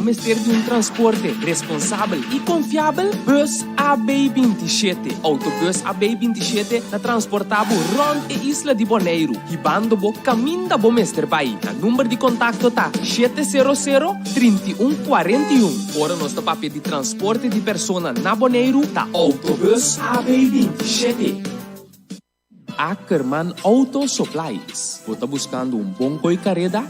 vamos ter de transporte responsável e confiável? Bus AB27. Autobus AB27 na transportabo rond e Isla de Bonaire. Hibando bo caminho da bom mestre pai. A número de contato tá 700-3141. Ora nós tá papel de transporte de persona na Bonaire tá Autobus AB27. Ackerman Auto Supplies. Você está buscando bom carrera?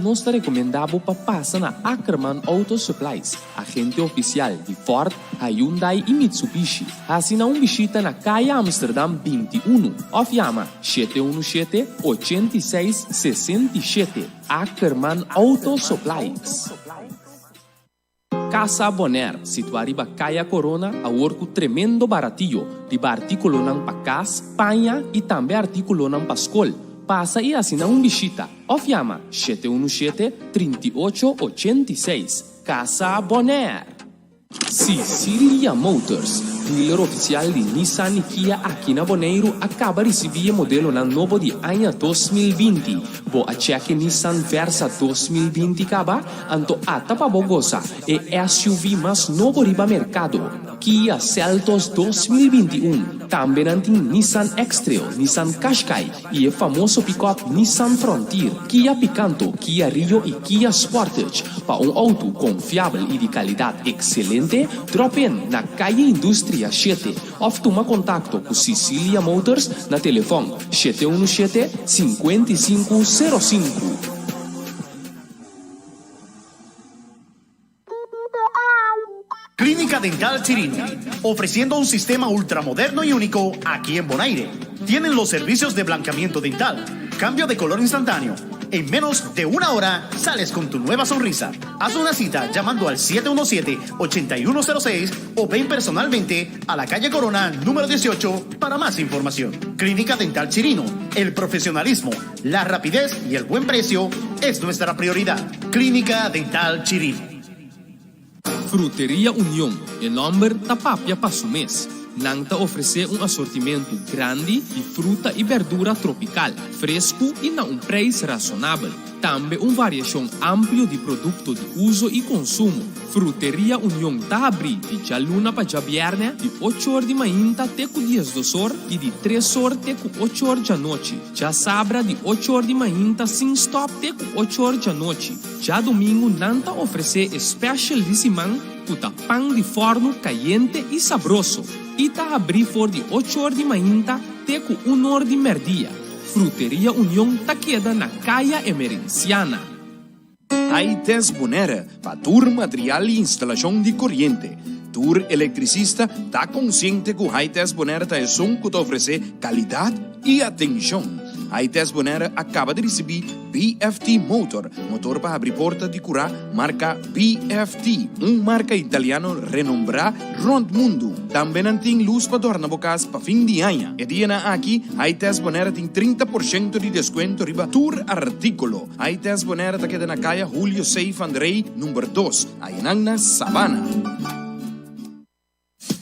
Nós te recomendamos para passar na Ackerman Auto Supplies, agente oficial de Ford, Hyundai e Mitsubishi. Assina visita na Calle Amsterdam 21 ou chama 717-8667. Ackerman Auto Supplies. Casa Bonaire, situada em Caia Corona, a orco tremendo baratillo, de artículo não para casa, panha e também artículo não para escola. Passa e assina visita. Ou chama 717-3886. Casa Bonaire. Sicilia Motors, dealer oficial de Nissan e Kia aqui na Bonaire, acaba de receber modelo na novo de ano 2020. Bo a cheque Nissan Versa 2020 acaba, anto ata pa bogosa e SUV mais novo riba mercado. Kia Seltos 2021. Também tem Nissan X-Trail, Nissan Qashqai e o famoso pick-up Nissan Frontier, Kia Picanto, Kia Rio e Kia Sportage. Para auto confiável e de qualidade excelente, drop-in na Calle Indústria 7. Ou toma contato com Sicilia Motors na telefone 717-5505. Clínica Dental Chirino, ofreciendo un sistema ultramoderno y único aquí en Bonaire. Tienen los servicios de blanqueamiento dental, cambio de color instantáneo. En menos de una hora sales con tu nueva sonrisa. Haz una cita llamando al 717-8106 o ven personalmente a la calle Corona número 18 para más información. Clínica Dental Chirino, el profesionalismo, la rapidez y el buen precio es nuestra prioridad. Clínica Dental Chirino. Fruteria União, em nombre tapapia para su mês. Nanta oferece assortimento grande de fruta e verdura tropical, fresco e a preço razonável. Também variação ampla de produtos de uso e consumo. Fruteria União está aberta de luna para viernes, de 8 horas de manhã até 10 horas e de 3 horas até 8 horas da noite. Já sábado, de 8 horas de manhã sem stop até 8 horas da noite. Já domingo, Nanta oferece special de semana, puta pão de forno caliente e saboroso. E está aberto de 8 horas de manhã até 1 hora de meio-dia. Fruteria União está queda na Caia Emerenciana. Haites Bonaire, para tour material e instalação de corrente. Tour eletricista está consciente que o Haites Bonaire está que te oferece qualidade e atenção. Haites Bonaire acaba de receber BFT Motor para abrir porta de curar, marca BFT, marca italiano renombrada rond mundo. Também tem luz para tornar bocas para fim de ano. E dia aqui, Haites Bonaire tem 30% de desconto riba tour artículo. Haites Bonaire está queda na calle Julio Seif Andrei, número 2, aí na Sabana.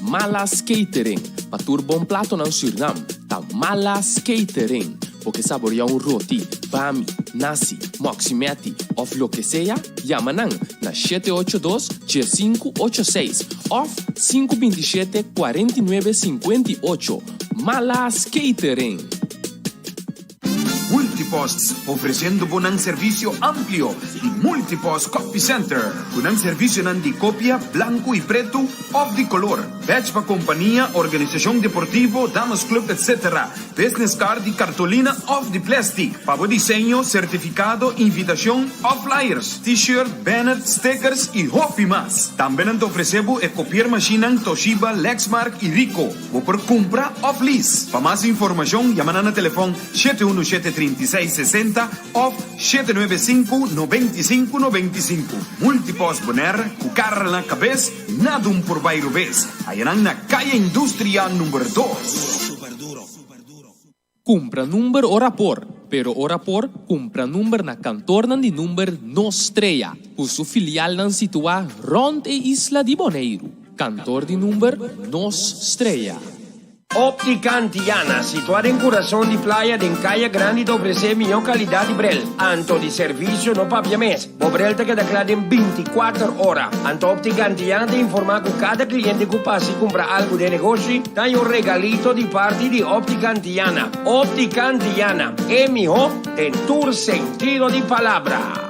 Malas Catering, para tour bom plato na Suriname, tá Malas Catering. Porque saborear roti, bami, nasi, moximeti ou lo que seja, llama na 782-586 ou 527-4958. Malas Catering. Multipost, ofreciendo un servicio amplio y Multipost Copy Center, con un servicio de copia blanco y preto o de color, badge para compañía, organización deportivo, damas club, etc. Business card y cartolina of de plastic, para diseño, certificado, invitación o flyers, t-shirt, banner, stickers y hopi más. También te ofrecemos copiar máquina Toshiba, Lexmark y Rico, o por compra o lease. Para más información, llaman al teléfono 717-3660 o 795-9595. Multipost Bonaire, cucar na cabeça, nada por bairro vez. Allá na calle Industria número 2. Compra número ora por, pero ora por compra número na cantorna de número Nostreia, o su filial nan situa rond e Isla de Bonaire. Cantor de número Nostreia. Óptica Antillana, situada en corazón de playa de Calle Grande, te ofrece mejor calidad de brel. Anto de servicio no papia mes. Bobrel te queda claro en 24 horas. Anto Óptica Antillana te informa que cada cliente que pase y compra algo de negocio, da un regalito de parte de Óptica Antillana. Óptica Antillana, es mejor en tu sentido de palabra.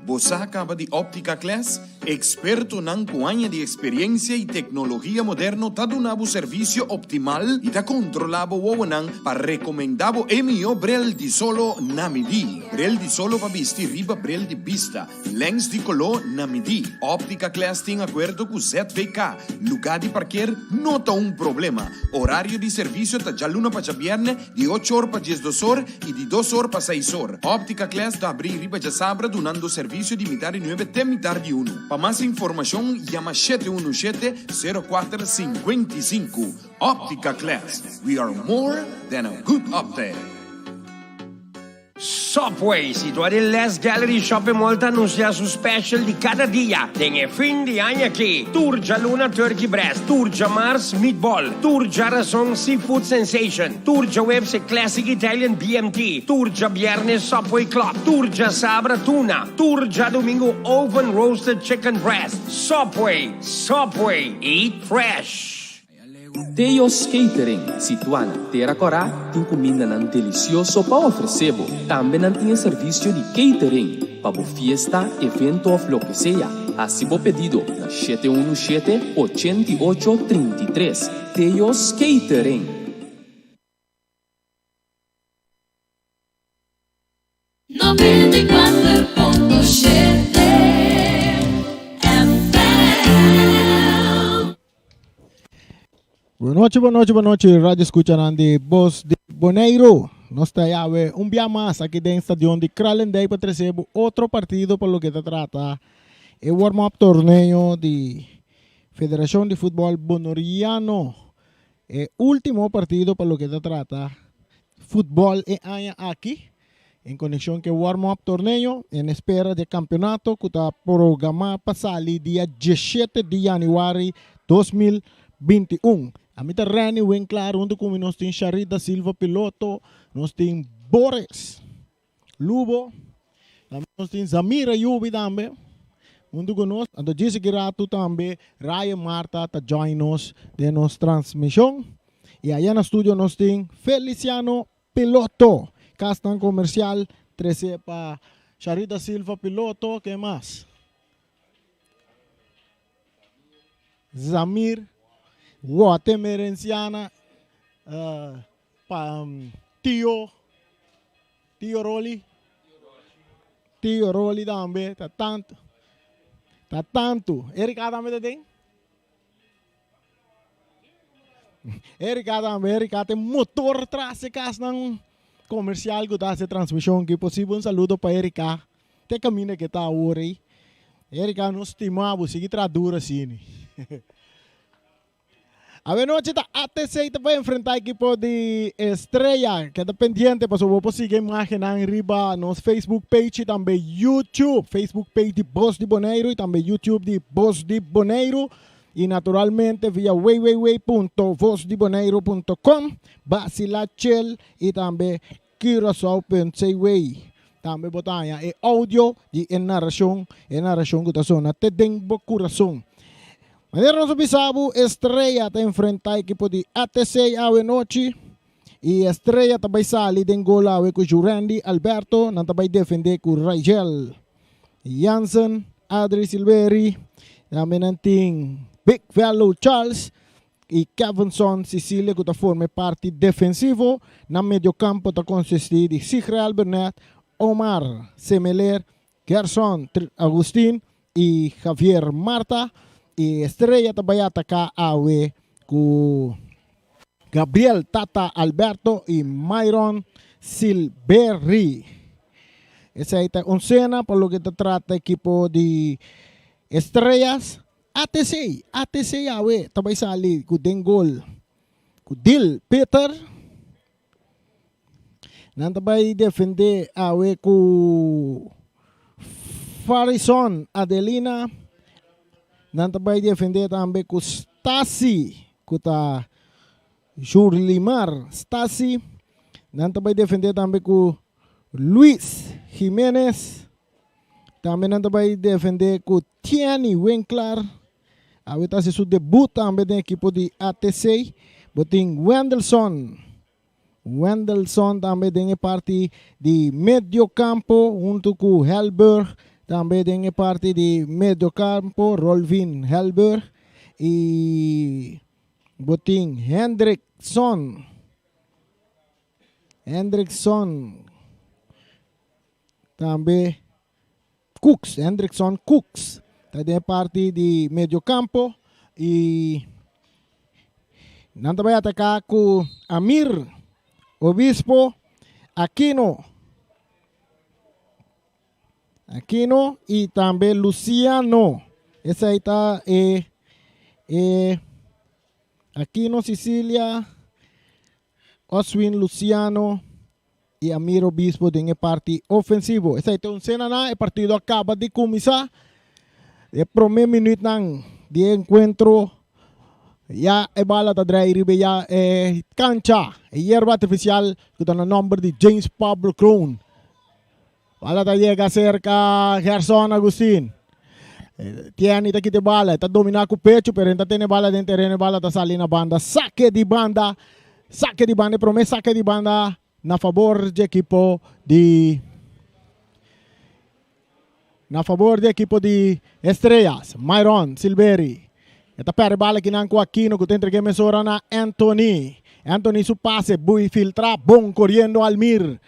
Você acaba de Óptica Class, experto ng kuanya de experiência e tecnologia moderno, tá donando serviço optimal e tá controlado o nang para recomendar o MO brel de solo na medi. Brel de solo para vestir riba brel de vista, lens de color na medi. Óptica Class tem acordo com ZVK, lugar de parquear não tá problema. Horário de serviço tá de luna para viernes, de 8 horas para 12 horas e de 2 horas para 6 horas. Óptica Class tá abrir riba de sabra donando serviço de metade 9 até metade 1. Para mais informação, chama 717-0455. Óptica Class. We are more than a good optic. Subway, situado en Les Gallery Shopping Mall, anuncia su special de cada día. En fin de año aquí, Turja Luna Turkey Breast, Turja Mars Meatball, Turja Razón Seafood Sensation, Turja Webs Classic Italian BMT, Turja Viernes Subway Club, Turja Sabra Tuna, Turja Domingo Oven Roasted Chicken Breast. Subway, eat fresh. Teos Catering, situada Terra Corá, tem comida nan delicioso para oferecer. Também não tem serviço de catering para fiesta, evento ou lo que seja. Assim, o pedido na 717-8833. Teos Catering. Boa noite, rádio escuchan de Voz de Boneiro. Nós estamos um dia mais aqui dentro do estadio de Kralendijk para receber outro partido por lo que se trata. O warm-up torneio de Federação de Futebol Bonoriano. Último partido por lo que se trata. Futebol aqui, em conexão com o warm-up torneio, em espera de campeonato que está programado para sair dia 17 de janeiro de 2021. A mim terreno bem claro, onde como nós temos Sharida Silva piloto, nós temos Boris Lubo, nós temos Zamira Yubi também, onde nós, ando disse que rato também, Raya Marta está join nós de nossa transmissão, e aí no estúdio nós temos Feliciano piloto, castan comercial, 13 para Sharida Silva piloto, que mais? Zamir Guatemerenciana, Tio Roli também, tá tanto. Erika também tem? Erika tem motor atrás de casa ng comercial que dá essa transmissão, que possível saludo para Erika. Te caminha que tá hoje. Erika nos estimamos, sigue tradura assim. A ver, noche está ATC te vai enfrentar a equipo de Estrella, que está pendiente, para vou seguir imagen arriba nos Facebook page e também YouTube, Facebook page de Voz de Boneiro e também YouTube de Voz de Boneiro e naturalmente via www.vozdeboneiro.com, Basilachel e também Curaçao.ca. Também botar e áudio de narração que está sona te denbo coração. Maneiro nosso bisabo, Estrella te enfrenta a equipo de ATC awe noche. E Estrella também sali den gol awe com Jurandy Alberto, não também defender com Rigel Jansen, Adri Silveri, também nanting Big Fellow Charles e Kevinson Sicilia que forma parte defensivo. Na medio campo ta consiste de Sigreal Burnett, Omar Semeler, Gerson Agustin e Javier Marta. E Estrella também ataca awe com Gabriel Tata Alberto e Myron Silberry. Essa é a oncena por lo que te trata equipo de Estrellas. ATC awe também sali com Dengol, com Dil Peter. Não também defender awe com Farison Adelina. Não também defender também com Stasi kuta Jurlimar Stasi. Nanti vai defender também com Luis Jimenez. Também nanti vai defender com Tiani Winkler. Avita se seu debut também da equipe de ATC. Boting Wendelson. Wendelson também tem parte de medio campo junto com Helberg. Também tem parte de medio campo Rolvin Helberg. E boting Hendrickson. Também Cooks. Hendrickson Cooks. Tem parte de medio campo. E nanti vai atacar com Amir Obispo Aquino e também Luciano. Essa aí está Aquino Sicilia, Oswin Luciano e Amir Obispo tem parte ofensivo. Essa aí tem cena na o partido acaba de começar. É primeiro minuto de encontro. Ya bala ta drai ribe ya cancha hierba artificial con el nombre de James Pablo Crown. Bala ta llega cerca Gerson Agustin. Tiene ta kite bala, ta domina com pecho, pero enta tiene bala dentro terreno, bala ta sali na banda, saque de banda, promessa saque de banda na favor de equipo de Estrellas, Myron Silveri. Esta perde bala que não com Aquino que entrega mesora na Anthony. Anthony su pase, bui filtra, bom corriendo Almir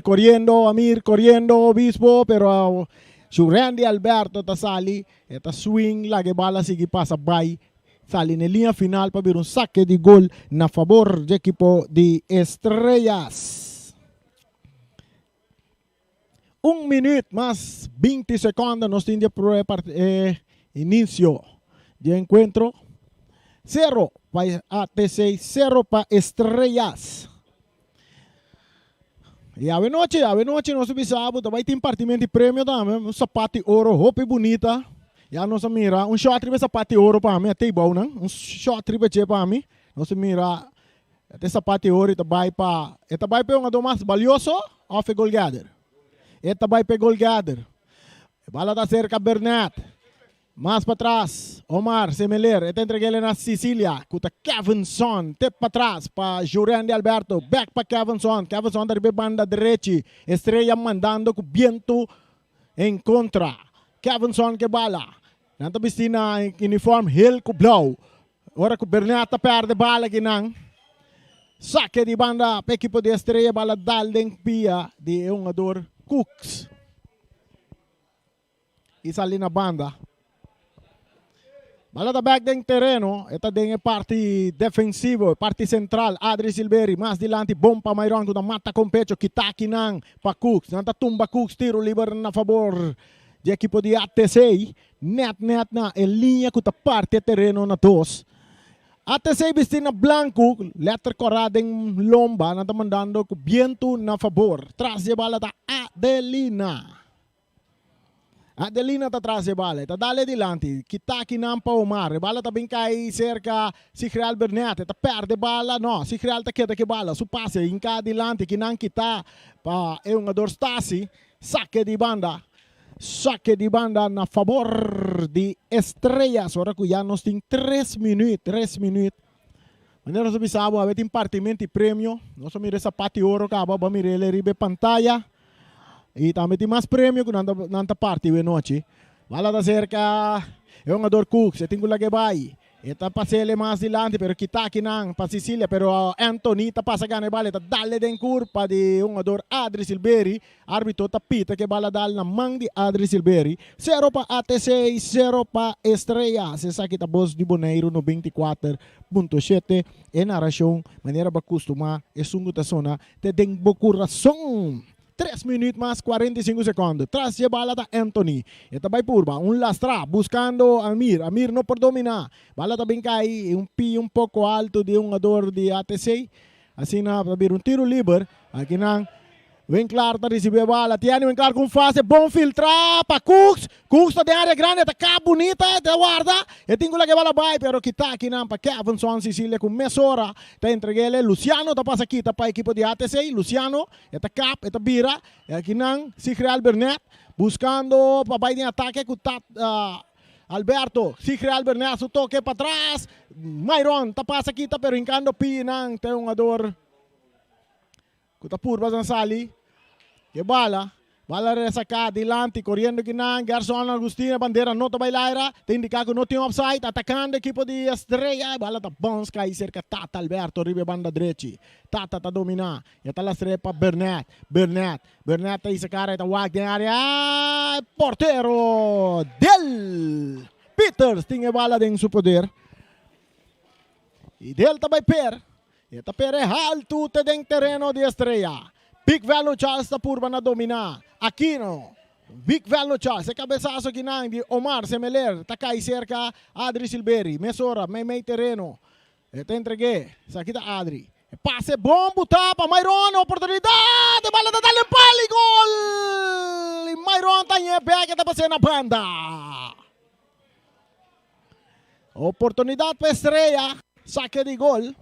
corriendo Obispo, pero su Randy Alberto ta sali, esta swing lagi bala sige pasa bay, sali na linha final para ver saque de gol na favor de equipo de Estrellas. 1 minuto mais 20 segundos nos tiene inicio de encuentro. 0 para ATC, 0 para Estrellas. E a noite nós bisabo também tem partimento de prêmio também, um sapato de ouro, roupa bonita. Já nós mira, um short de sapato de ouro para mim, até bom, não? Um short de para mim. Nós mira, até sapato de ouro vai para um do mais valioso, off goal gather. Vai para goal gather. Bala da cerca Bernat. Mais para trás, Omar Semeler, entrega ele na Sicília, com Kevinson, tep para trás, para Jurandi Alberto, back para Kevinson da banda direita, Estrela mandando com viento em contra, Kevinson que bala, nanta bistina uniforme Hill com blau, ora com Bernata perde bala que não, saque de banda, para equipo de Estrela, bala daldeng pia de jogador Cooks, e sali na banda. Bala da back dentro terreno, esta é parte defensiva, parte central, Adri Silveri, mais dilante, bom para Myron, que mata com pecho, kitaki nang para Cooks, nanta tumba Cooks, tiro livre na favor de equipo de ATC, net na, em linha com a parte terreno na dos. ATC vestina blanco, letra corada em lomba, nanta mandando com viento na favor, traz de bala da Adelina. Adelina tá atrás de bala, tá dale dilante, kitaki nampa Omar, bala tá bem cai cerca Sigreal Bernat, tá perde bala, no, Sigreal tá queda que bala, su passe in cá dilante que não kita pa jogador Stasi, saque de banda na favor de Estrellas, ora que já nós tem 3 minutos. Maneira nós bisabo, a tem partimento de prêmio, nós mira essa parte ouro acaba, vamos mirar ele ribe pantalla. E também tem mais prêmio que nanta parte de noite. Bala da cerca, é um jogador Cook, você tem que lá vai. Eta passa ele mais dilante, pero kita aqui não, para Sicília, pero Anthony tá passa ganha bala, tá dale den curva de um jogador Adri Silveri, árbitro tá pita que bala dal na mão de Adri Silveri. 0 para ATC, 0 para Estrellas. Essa aqui tá Voz de Bonaire no 24.7. E narração, maneira ba costuma, é sungo ta sona, te den bo coração. 3 minutos mais 45 segundos. Tras de bala da Anthony. Esta vai curva. Lastra buscando Amir. Amir não por dominar. Bala também cai. Pi um pouco alto de jogador de ATC. Assim na vir tiro livre. Aqui não. Winkler tá receber a bola. Tiene Winkler com fase. Bom filtrar para Cooks. Cooks tá de área grande. Tá cá bonita. Tá guarda. E tem que bola vai. Pero que tá aqui não. Para Kevinson Sicilia com Mesora. Tá entreguele. Luciano tá passa aqui. Tá para a equipe de ATC. Luciano. Tá cap. Tá bira. E aqui não. Sigreal Bernet. Buscando para vai de ataque. Com Alberto. Sigreal Bernet. Su toque para trás. Myron. Tá passa aqui. Tá pero hincando pinang. Tem um ador. Kuta purba sa sali. Que bala. Bala resa cá, dilante, correndo ginang, Garson Agustina, bandeira, nota bailaira, te indica que não tem offside, atacando a equipe de Estrella, bala tá bons, cai cerca, Tata Alberto, ribe banda direita, Tata tá dominar, e tá lá strepa Bernat, tá isa cara, tá wag na área, porteiro, Del Peters, tinha bala dentro do poder, e Del tá vai per, e tá per é alto, te dentro terreno de Estrella. Big Velo Charles está purba na dominar. Aquino. Big Velo Charles. E cabeçaço aqui na de Omar Semeler. Tá cai cerca. Adri Silberi. Mesora. Meio terreno. E te entreguei. Isso aqui tá Adri. E passe bom. Tapa. Myron. Oportunidade. Bala da dali. Pali. Gol. E Myron tá em back. Tá passando na banda. Oportunidade para Estrella. Saque de gol.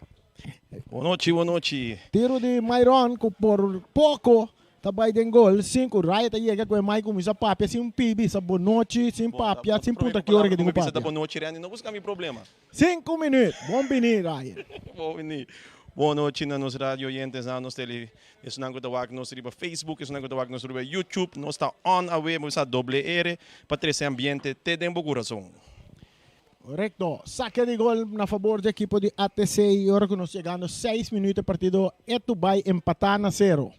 Boa noite. Tiro de Myron por pouco. Tabay din gol. 5. Riot aí que é mais como sa papia. Sim pibi sa bonochi. Sim papia. Sim puta que hora que tem papia. Boa noite, Rani. Não busca meu problema. 5 minutos. Bom venir, Riot. Boa noite na nos radio oyentes na nos tele. Isso não gosta nos riba Facebook. Isso não gosta nos riba YouTube. Nós está on away. Nós está doble R. Para esse ambiente. Te den bo coração. Correcto. Saque de gol na favor da equipe de ATC. E agora que nós chegamos 6 minutos de partido. Eto vai empatar na 0.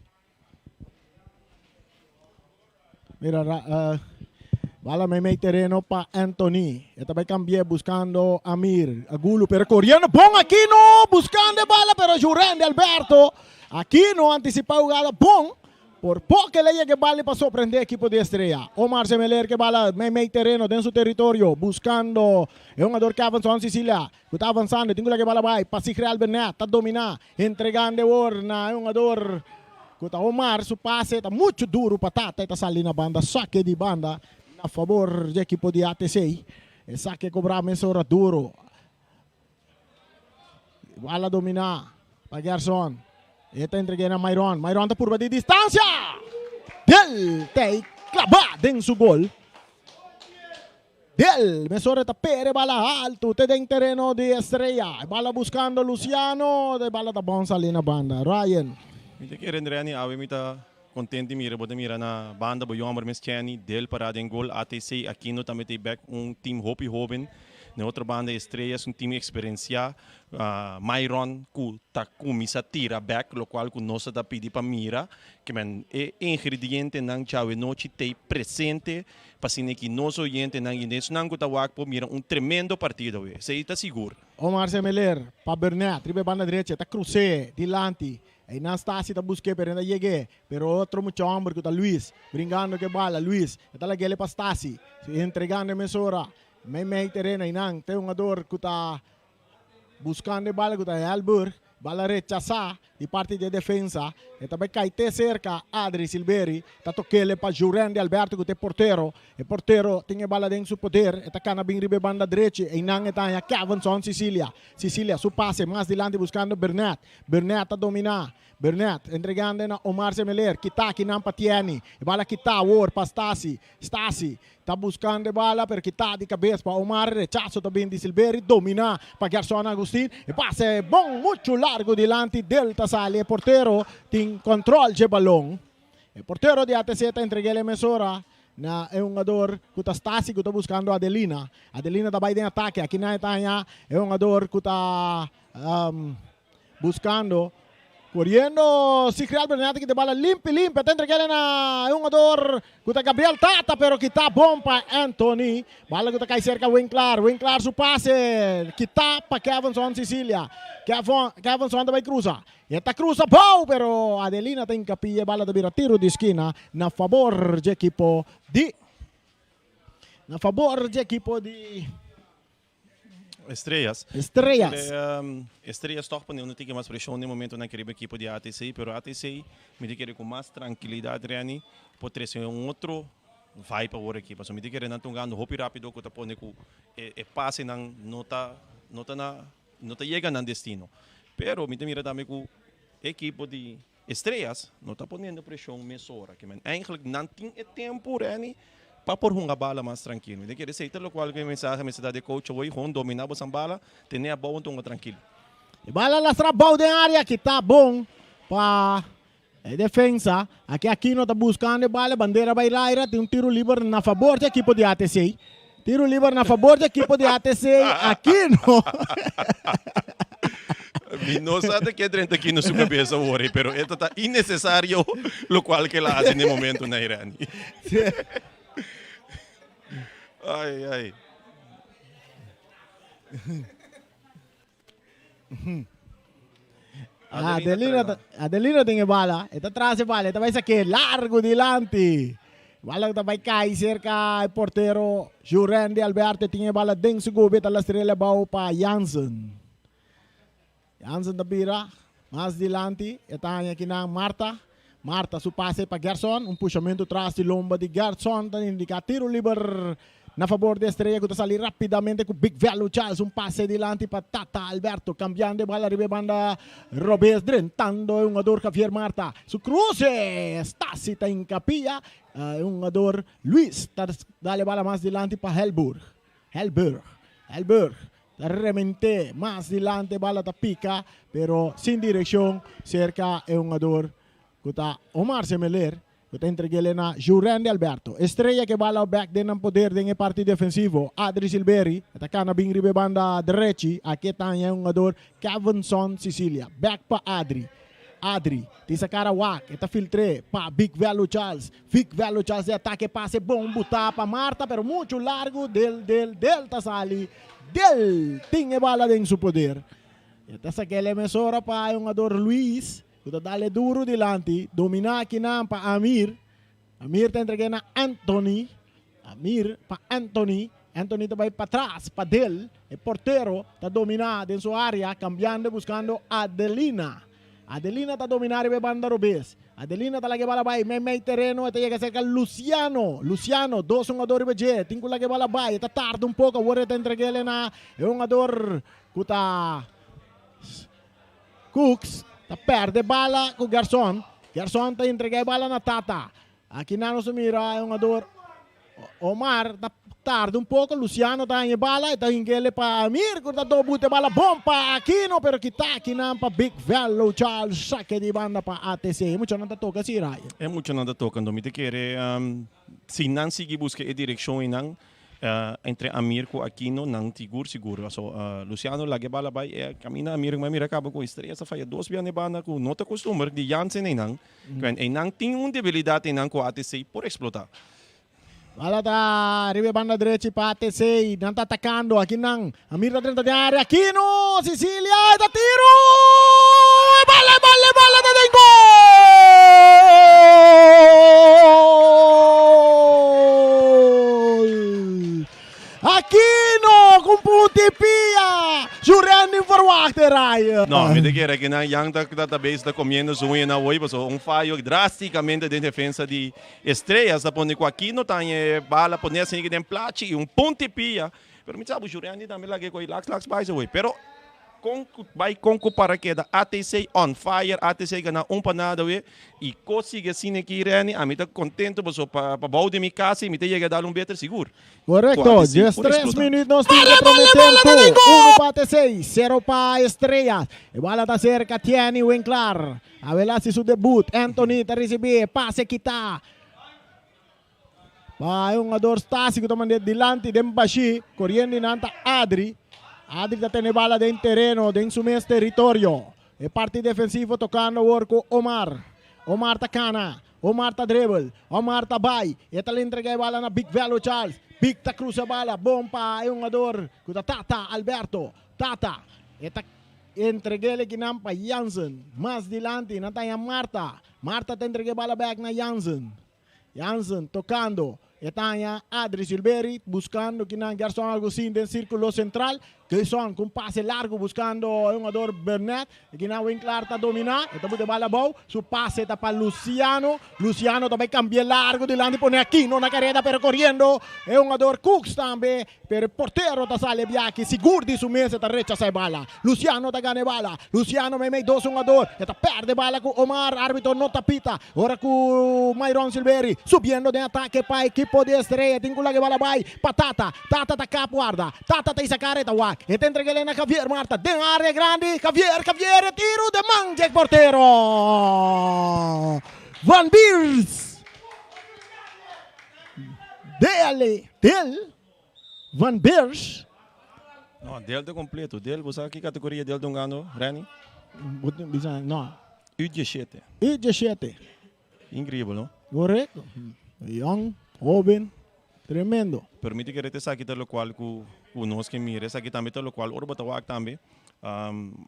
Mira, bala meio terreno para Anthony. Esta vai cambiar buscando Amir. Agulo, pero correndo. Bom Aquino. Buscando bala, pero Jurende Alberto. Aquino antecipa a jugada. Bom. Por pouco ele que vale para sorprender a equipe de Estrella. Omar Semeler que bala meio terreno dentro do território, buscando. É um jogador que avançou em Sicília. Que está avançando, tem que bala vai. Para Sigreal Bernet, está dominar. Entregando o Orna. É um jogador que está Omar, su passe está muito duro para Tata. Está saindo na banda, saque de banda. A favor da equipe de ATC. E saque cobrar mesura duro. Bala dominar. Para Gerson. Ito entregando a Myron. Myron está por de distância. Del tem clavado dentro do gol. Del mesora está pere bala alto. Te den terreno de Estrella. Bala buscando Luciano. De bala está bom salir na banda. Ryan. Mita keren Rani. Awe mita contente mira. Bote mira na banda. Bo Yomar Mescani. Del parada em gol. ATC Aquino também tem back. Team Hopi Hoben. Na outra banda Estrelas, time experiencia. Myron que tá comisa tira back, lo qual que nós está pedindo para mira, que é ingrediente não chave noite tem presente, para que nós oyente não inês não tá por mira tremendo partido, você está seguro. Omar Semeler, para Bernet, tribe banda direita, tá cruce, dilante. Aí não está se tá busque pero ainda cheguei, pero outro muito homem que tá Luis, brincando que bala, Luis, tá lá ele para Stasi, entregando mesura. Meio terreno aí não, tem um jogador que está buscando bala que está Albert, bala rechaçar de parte de defesa, e também cai cerca Adri Silberi, está tocando para Jurende Alberto que é porteiro, e porteiro tem bala dentro do poder, está cana bem ribe banda direita, e não está a Kevinson Sicilia, su passe mais dilante buscando Bernet está dominar. Bernet entregando na Omar Semeler, kita que não patiene, bala kita war para Stasi está buscando bala per kita de cabeça para Omar, rechazo também de Silberi, domina para Gerson Agustin, e passe bom, muito largo dilante Delta Sale, porteiro tem controle de balão, e porteiro de ATC está entregando mesura, na é um jogador que está Stasi, que está buscando Adelina da vai em ataque, aqui na Itália é um jogador que está buscando correndo, Sigreal Bernet que de bala limpa, está entregando na é um jogador que está Gabriel Tata, pero que está bom para Anthony, bala que está cai cerca Winkler su passe, que está para Kevinson Sicilia, Kevinson vai cruza, e está cruza bom, pero Adelina tem capilla, bala de vira tiro de esquina, na favor de equipo de Estrellas. Estrellas. Estrellas toch ponen não tem mais pressão no momento na equipe de ATC, pero ATC me quer com mais tranquilidade, Rani, pode trazer outro vibe para a equipe. So me quer não tungando hopi rápido que tá pone com passe não chega no destino. Pero me mira também com equipe de Estrellas não está ponendo pressão mesora, que man eigenlijk não tem tempo, Rani. Para pôr uma bala mais tranquilo. Eu quero dizer, tal qual que a mensagem me dá de coach hoje, quando dominamos a bala, tem a bola então tranquilo. E bala las trabalho de área que tá bom para defesa. Aqui não tá buscando bala, bandeira vai lá, tem tiro livre na favor da equipe de ATC. Tiro livre na favor da equipe de ATC. Aqui não. Não sabe que é dentro aqui na sua cabeça hoje, pero isso está innecessário, o qual que ela faz no momento na Irani. Ai. Adelina tem bala. Ito atrás de bala. Ito vai saque largo dilante. Bala que vai cair cerca o portero Jurendi Alberto tinha bala dentro do gubit alas estrela bau para Jansen. Jansen da bira. Mais dilante. Ito aqui na Marta. Marta su passe para Gerson, puxamento atrás de lomba de Gerson, indica tiro livre na favor de Estrella, que está ali rapidamente com Big Value Charles, passe dilante para Tata Alberto, cambiando de bala, ribe banda Robes, drentando um jogador Javier Marta, su cruce, Stasi está em capilla, um jogador Luis, dale bala mais dilante para Helburg, realmente mais dilante, bala ta pica, pero sin dirección, cerca é um jogador Kuta Omar Semeler, kuta entreguele na Jurendi Alberto. Estrella que bala back din ang poder din parte defensivo. Adri Silveri, atacana bing ribe banda derechi. Aqui tá yung ador Kevinson Sicilia. Back pa Adri. Di sa cara wak, ita filtre pa Big Value Charles. Big Value Charles de ataque passe bom buta pa Marta, pero mucho largo del Tasali. Tinha bala din su poder. Ita sa kele mesora pa yung ador Luis. Kuta dale duro dilante, domina aqui na pa Amir. Amir tá entregando na Anthony. Anthony tá vai para trás, para Del. O portero tá dominando em sua área, cambiando, buscando Adelina. Adelina tá dominando e banda Robes. Adelina tá lagi bala bay, may terreno, ito chega cerca Luciano, 2 jogadores beje, tinko lagi bala bay, tá tarde um pouco, agora tá entregando na jogador kuta Cooks. Perde bala com o Garçon. Garçon tá entregue bala na Tata. Aqui na nossa mira é um jogador Omar. Tá tarde um pouco. Luciano tá em bala. Tá em ele para Amir. Curta do bute bala bom para Aquino. Pero kita aqui na para Big Value Charles. Saque de banda para ATC. Muito não tá toca si Rai. É muito não tá tocando. Me te quer se não seguir buscar a direção e não entre Amir com Aquino não seguro. So Luciano lagi bala bay camina Amir acaba com Estrella sa faya 2 bian bana com nota costumer de Jansen e nang tem debilidade e nang com ATC por explotar. Bala tá ribe banda direita para ATC, não tá atacando aqui não. Amir tá dentro da área, Aquino, Sicilia, tá tiro! Bala tá dentro Aquino com puntipia! Jurendi forward, Raya! No, me dizer que na yang database da comendo zuinha na oi, so fallo drasticamente de defesa de Estrelas, da pone com Aquino, tá bala pone assim que tem plate e puntipia. Pero me sabe o Jurendi também lagi com lax vai oi, pero vai para que da ATC on fire, ATC gana panada e consiga assim aqui Rani, a mim tá contento para bau de minha casa e me chega a dar better seguro. Correcto, 3 minutos nós temos prometendo 1 para ATC, 0 para Estrellas. E bola tá cerca, Tieni Winkler. A Velasi su debut, Anthony tá receber, passe kita. Vai jogador Stasi que toma dilante, Dembashi, correndo nanta Adri tá tendo bala dentro terreno, dentro su mesmo território. E parte defensivo tocando o orco Omar. Omar tá cana, Omar tá dribble, Omar tá vai. E tá entrega a bala na Big Value Charles. Big tá cruza a bala, bom pa jogador. Kuta Tata Alberto, Tata. E tá entrega ele que não pa Jansen. Mais dilante, não tá Marta. Marta tá entrega a bala back na Jansen. Jansen tocando. Etanya Adri Silveri buscando que não Gerson Algucin dentro círculo central. Quezon com passe largo buscando o jogador Burnett. Aqui na Winkler está dominar. Ito buti bala bom. Su passe está para Luciano. Luciano também cambia largo de lado. Pone Aquino na carrera percorrendo. É o jogador Cooks também. Pero portero está sale Biaki. Seguro de su mesa está recha sai bala. Luciano está ganha bala. Luciano me mei dois jogador. Está perde bala com Omar. Árbitro não tapita. Ora com Myron Silveri. Subindo de ataque para a equipe de Estrela. Tem que lá que bala vai. Patata. Tata está cá guarda. Tata está careta wak. E tem entregue na Javier Marta. De área grande. Javier. Tiro de Manjek portero. Van Beers. Del. Van Beers. No, deel de completo. Deel, você que categoria deel de um ano, Rani? Não. U17. U17. Incrível, não? Correto. Young, jovem, tremendo. Permite que rete aqui lo qual ku nós que mire, aqui também lo qual orba tawak também.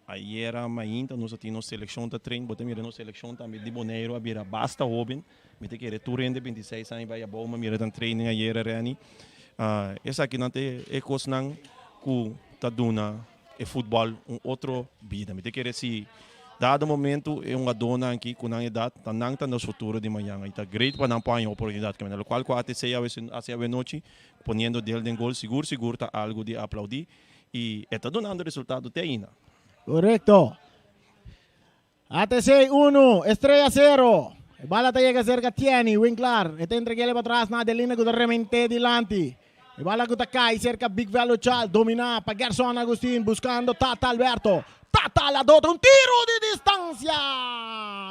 Ayer mainta nós tínhamos seleção da treino, botem mira no seleção também de Bonaire, abira basta jovem, mete que retorno de 26 anos vai a bom, mira dan training ayer Rani. Essa aqui não tem ecos nang ku taduna e futebol outro vida, mete que se dado momento é uma dona aqui com a idade tá não tá no futuro de manhã e tá great para não pôr a oportunidade que no qual até se a noite ponendo dele em gol seguro tá algo de aplaudir e está dando resultado até ainda. Correcto. ATC 1, Estrella 0. Bala ta llega cerca Tieni, Winkler. Ete entreguele para atrás na Adelina con remente dilante. Bala con Takai cerca Big Velo Child. Domina para Gerson Agustin buscando Tata Alberto. Tata la dota, un tiro de distancia.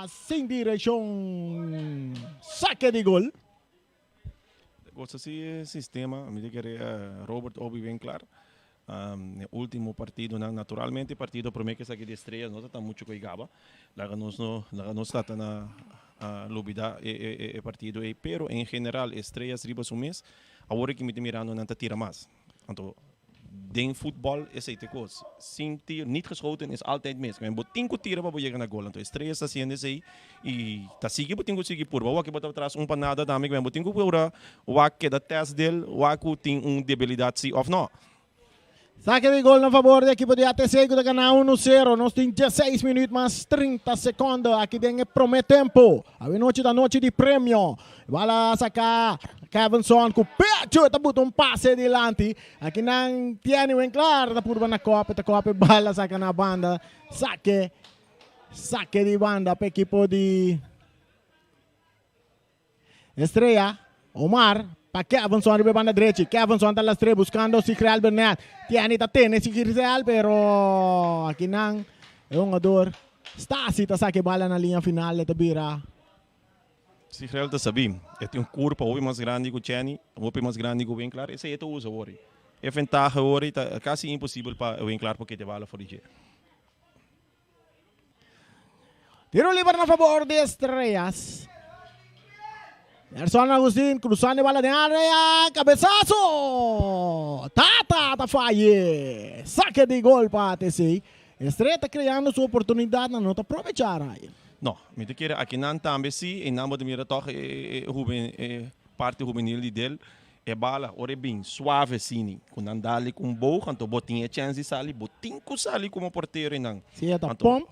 Sin dirección. Saque de gol. Gosta se sistema, me diga Robert Obi Winkler. No último partido, naturalmente partido promete que saque de estrelas, não está muito coigaba. Lá nós está na lubida e partido, pero em geral estrelas ribas um mês, agora que me mirando não tira mais. Então, den voetbal is het koos. 10 tier, niet geschoten is altijd mis. Maar je 5 tieren para chegar na gol. Então, estrelas está sendo aí e tá sigue por 5 seguir por. Wa que bota atrás panada também, mas 5 por wa que da test dele, wa que tem debilidade se of não. Saque de gol a favor da equipe de ATC que ganha 1-0. Nós temos 16 minutos mais 30 segundos. Aqui tem promete tempo. A noite de prêmio. Vai lá sacar Kevinson com o pecho. Está botando passe adiante. Aqui não tem Winkler. Está por na copa. A copa bala saca na banda. Saque de banda para a equipe de Estrella. Omar. Para Kevinson ribe banda direita. Kevinson está las tres buscando si Real Burnett. Tiene si Real, pero aqui não é um jogador. Stasi está saque bala na linha final. Ito bira. Si Real está sabendo. Tem corpo hoje mais grande que o Chani, hoje mais grande que o Winkler. Esse é o uso hoje. É vantagem hoje, é quase impossível para o Winkler porque te bala fora de. Tiro livre a favor de Estrellas. Gerson Agustin cruzando a bola de área, cabeçazo! Tata falle! Saque de gol para a TC. Estrela está criando sua oportunidade, não está aproveitando aí. Não, me te quero aqui não também sim, e não pode mirar toch parte juvenil dele. É bala, ora bem, suave sim, quando andar ali com boa, quando botinha chance de sair, botinho sair como porteiro não. Se é da pomp.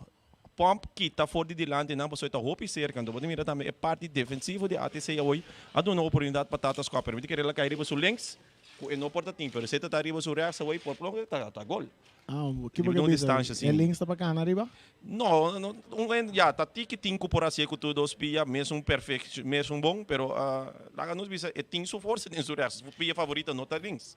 Pomp que está fora de delante, não você está roupa cerca, então pode mirar também é parte defensiva de ATC hoje, a dona oportunidade para tatas com a permite que ela cair para o links, e não porta tempo, pero se está arriba sobre essa hoje por plano tá gol. Que porque distância assim. É links está para cá arriba? Não, já tá tique tinco por assim que tudo os pia, mesmo perfeito, mesmo bom, pero lá nos bisa é tinho sua força dentro do resto, pia favorita não tá links.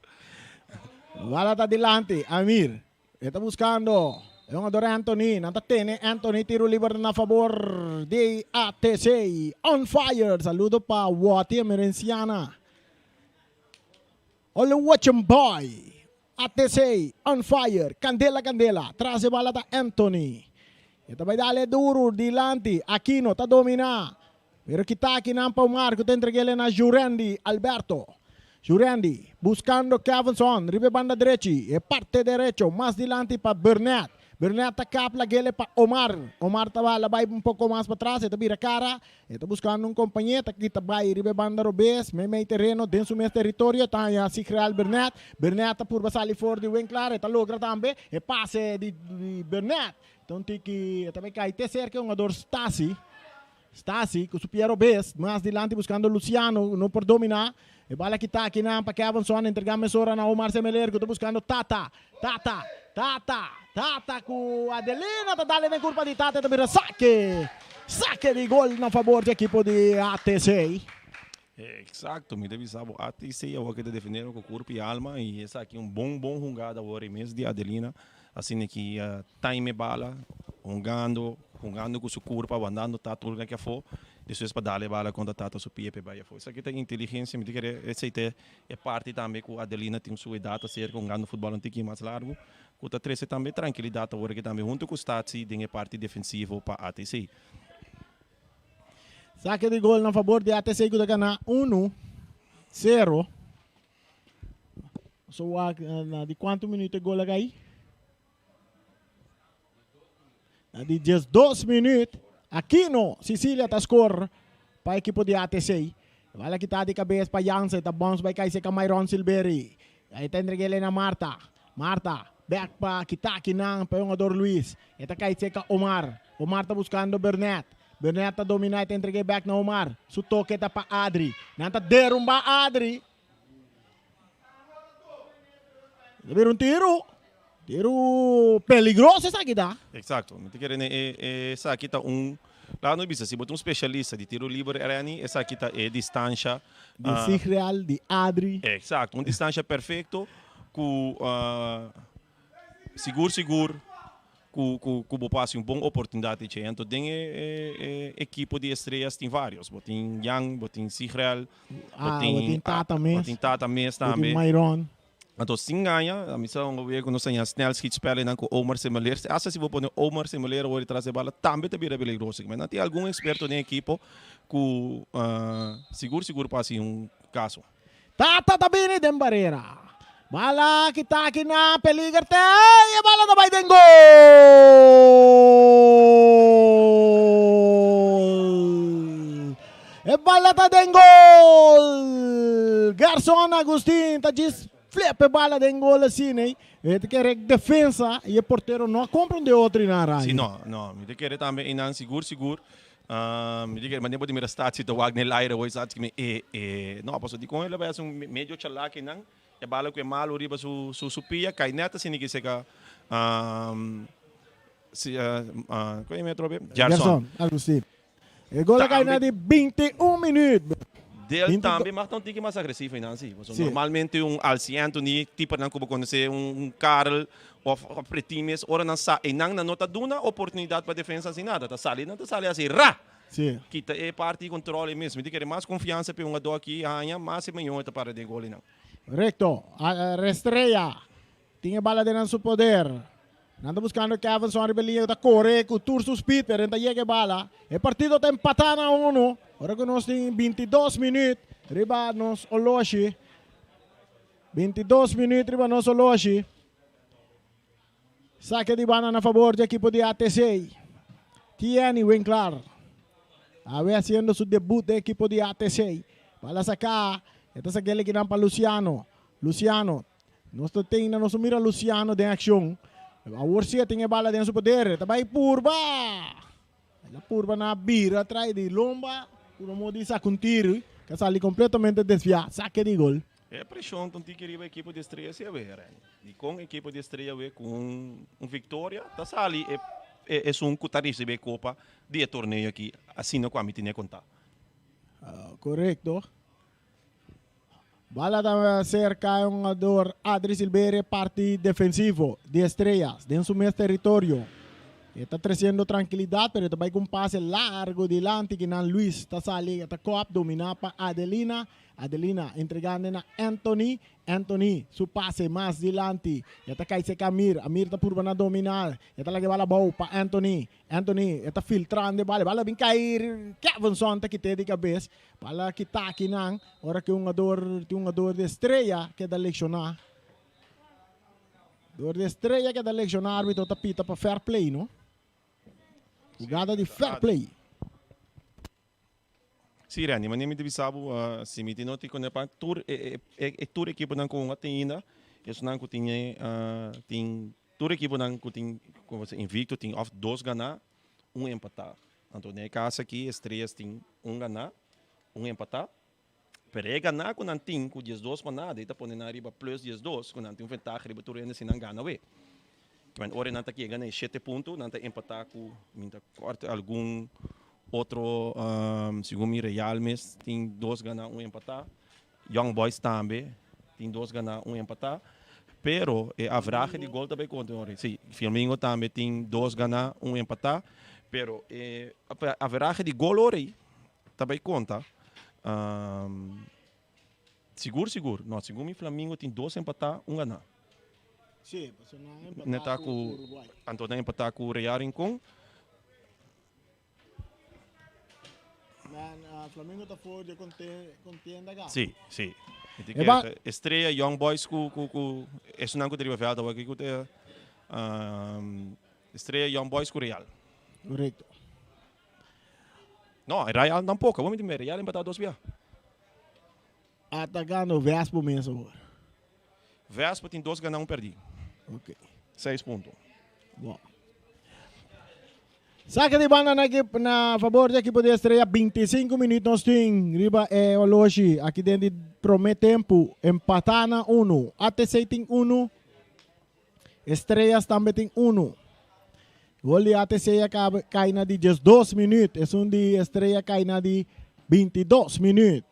Bala tá delante, Amir, está buscando. É um jogador Anthony, não tem Anthony, tiro livre na favor de ATC. On fire, saludo para Wati Emerenciana. Olha o watching boy. ATC, on fire, candela, traz a bala da Anthony. Ito vai dale duro, dilante, Aquino, tá domina. Pero kita aqui não para o Marco, tem entregue na Jurendi, Alberto. Jurendi, buscando Kevinson, ribe banda derecha, e parte derecho, mais dilante para Burnett. Burnett tacap lagele pa Omar. Omar tava labay um pouco mais para trás, eta vira cara, eta buscando um companheiro, kita vai ribe banda robes, may terreno dentro do meu território, tá ya si Real Burnett. Burnett por basali for de Winkler, eta logra também, e passe de Burnett. Então tiki, também cai te cerca um ador Stasi, com o Piero Bes, mais dilante buscando Luciano, não por dominar. E bala kita aqui na para Kevin Son, entregamos ora na Omar Semeler, que está buscando Tata com Adelina, tá dando na curva de Tata, também saque de gol na favor do equipo de ATC. Exacto, me deve saber ATC, eu quero defender com o corpo e alma, e essa aqui bom jogada agora mesmo de Adelina, assim que time bala, jogando com seu corpo, andando, tá tudo que for, depois para dar a bala contra Tata, seu pie, para foi. Isso aqui tem inteligência, me diz que essa é parte também que a Adelina tem sua idade, ser jogando futebol antigo mais largo, que a 13 também tranquilidade, agora que também junto com o Stasi, tem a parte defensiva para ATC. Saque de gol na favor de ATC, que está na 1-0. So, de quanto minuto é gol aí? De 2 minutos, Aquino, Sicilia está score para a equipe de ATC. Vai que está de cabeça para Jansen, está bom, vai cair com Myron Silveri. Aí tem ele na Marta, back para Kitaki nang para o jogador Luis. Está cair com Omar está buscando Burnett está dominando, entregue back na Omar. Su toque está para Adri, nanta derrumba Adri. Deve tiro peligroso essa aqui dá. Exato. Essa aqui está lá no bisa, se botar especialista de tiro livre, essa aqui está distância de Real, de Adri. Exato, distância perfeito com seguro que passe uma boa oportunidade. Então tem equipe de estrelas, tem vários, botem Yang, botem Sigreal, botem Tata Mes também. Myron. Então, se ganha, a missão é que nós temos snel schietspelen com Omar Semeler. Essa se você Omar Semeler ou trazer bola, também tem peligroso. Mas não tem algum experto na equipe que seguro passe caso. Tata tabini den barreira. Bala kita aqui na peligarte. E a bala da Biden gol. E bala tá den gol. Garçon Agustin tá diz flip bala den gol assim, né? Ele quer defesa e o porteiro não compreende outro na área. Sim, não. Ele quer também inan seguro. Me diga, mas nem pode mirar status do Wagner Lyra, ou exato que não, posso dizer com ele vai ser meio chalak inan, e bala que é malo riba su pia, cai neta se ninguém seca qual é o metro? Gerson, Agustin. E gol cai na de 21 minutos. Dele também, mas não tem que mais agressivo, não, sim. Normalmente Alci Anthony, tipo não como conhecer Karl ou Pretimes, ora não sa, e não nota duna oportunidade para defesa assim nada, tá sali assim, rá. Sim. Que é parte de controle mesmo, de querer mais confiança para um lado aqui, ainda mais melhor para de gol não. Recto, Restreia, tinha bala dentro do seu poder. Nanda buscando Kevin Son Rebelião da corre com Tursus Peter, então chega bala. O partido está empatado a 1. Agora que nós temos 22 minutos, riba nos Oloshi. 22 minutos, riba nos Oloshi. Saque de bala a favor da equipe de ATC. Tiani Winkler. Ave haciendo su debut da equipe de ATC. Bala sacar. Esta saque ele que dá para Luciano. Nós mira Luciano de ação. A Ursia tem a bala dentro do poder. Também Purba. A Purba na bira atrás de Lomba. Como mo diz com tiro. Que sali completamente desviado. Saque de gol. É pressão, então tem que ir a equipe de estreia se ver. E com a equipe de estreia com vitória, tá sali é um cutarista de copa de torneio aqui. Assim não como tinha contar. Correto. Bala da cerca um jogador Adri Silveira, parte defensivo de Estrellas, dentro do meu território. Está trazendo tranquilidade, mas também com um passe largo delante que não Luis está saindo, está coap dominar para Adelina entregando na Anthony, su passe mais delante, está cai se Amir está por na dominar, está lagi bala bau para Anthony, está filtrando bala bem cair, Kevin Son está quitando de cabeça, bala kita aqui não, ora que um jogador de Estrela que dá leccionar. Door de Estrella que da election árbitro tapita para fair play, no? Jogada de fair play. Sim, Rani, mas nem me sabe se me tem noti quando é para tour equipe não com a tina, isso não tinha tem tour equipe não tem como se invicto tem of 2 ganhar, empatar. Então nesse caso aqui estrelas tem ganhar, empatar. Pero ganhar com não tem com 12 para nada, e tá pondo na riba plus 12, com não tem vantagem riba tour ainda se não ganha we. Mas ora não tá aqui ganha 7 pontos, não tá empatar com minta corte algum outro, segundo Real Mes, tem 2 ganhar, empatar. Young Boys também, tem 2 ganhar, empatar. Pero a average de gol também conta. Sim, Flamengo também tem 2 ganhar, empatar. Pero a average de gol também conta. Seguro. Não, segundo o Flamengo tem 2 empatar, ganhar. Sim, você não empatar Neta com com Uruguai. Antônio empatar com o Real Rincon. Flamengo está fora de contienda cá. Sim. Eba- Estreia, Young Boys, isso não é velho, aqui estreia, Young Boys com Real. Correto. Não, Real não pouco, vamos dizer, Real empatar 2 via. Atacando o Vespo mesmo. Vespa tem 2 ganhar, perdi. Ok. 6 pontos. Bom. Saque de banda na favor da equipe de Estrela, 25 minutos tem riba Oloshi, aqui dentro de promete tempo, empatar na 1, ATC tem 1, Estrelas também tem 1. Gol de ATC cai na de 12 minutos, é de Estrela cai na de 22 minutos.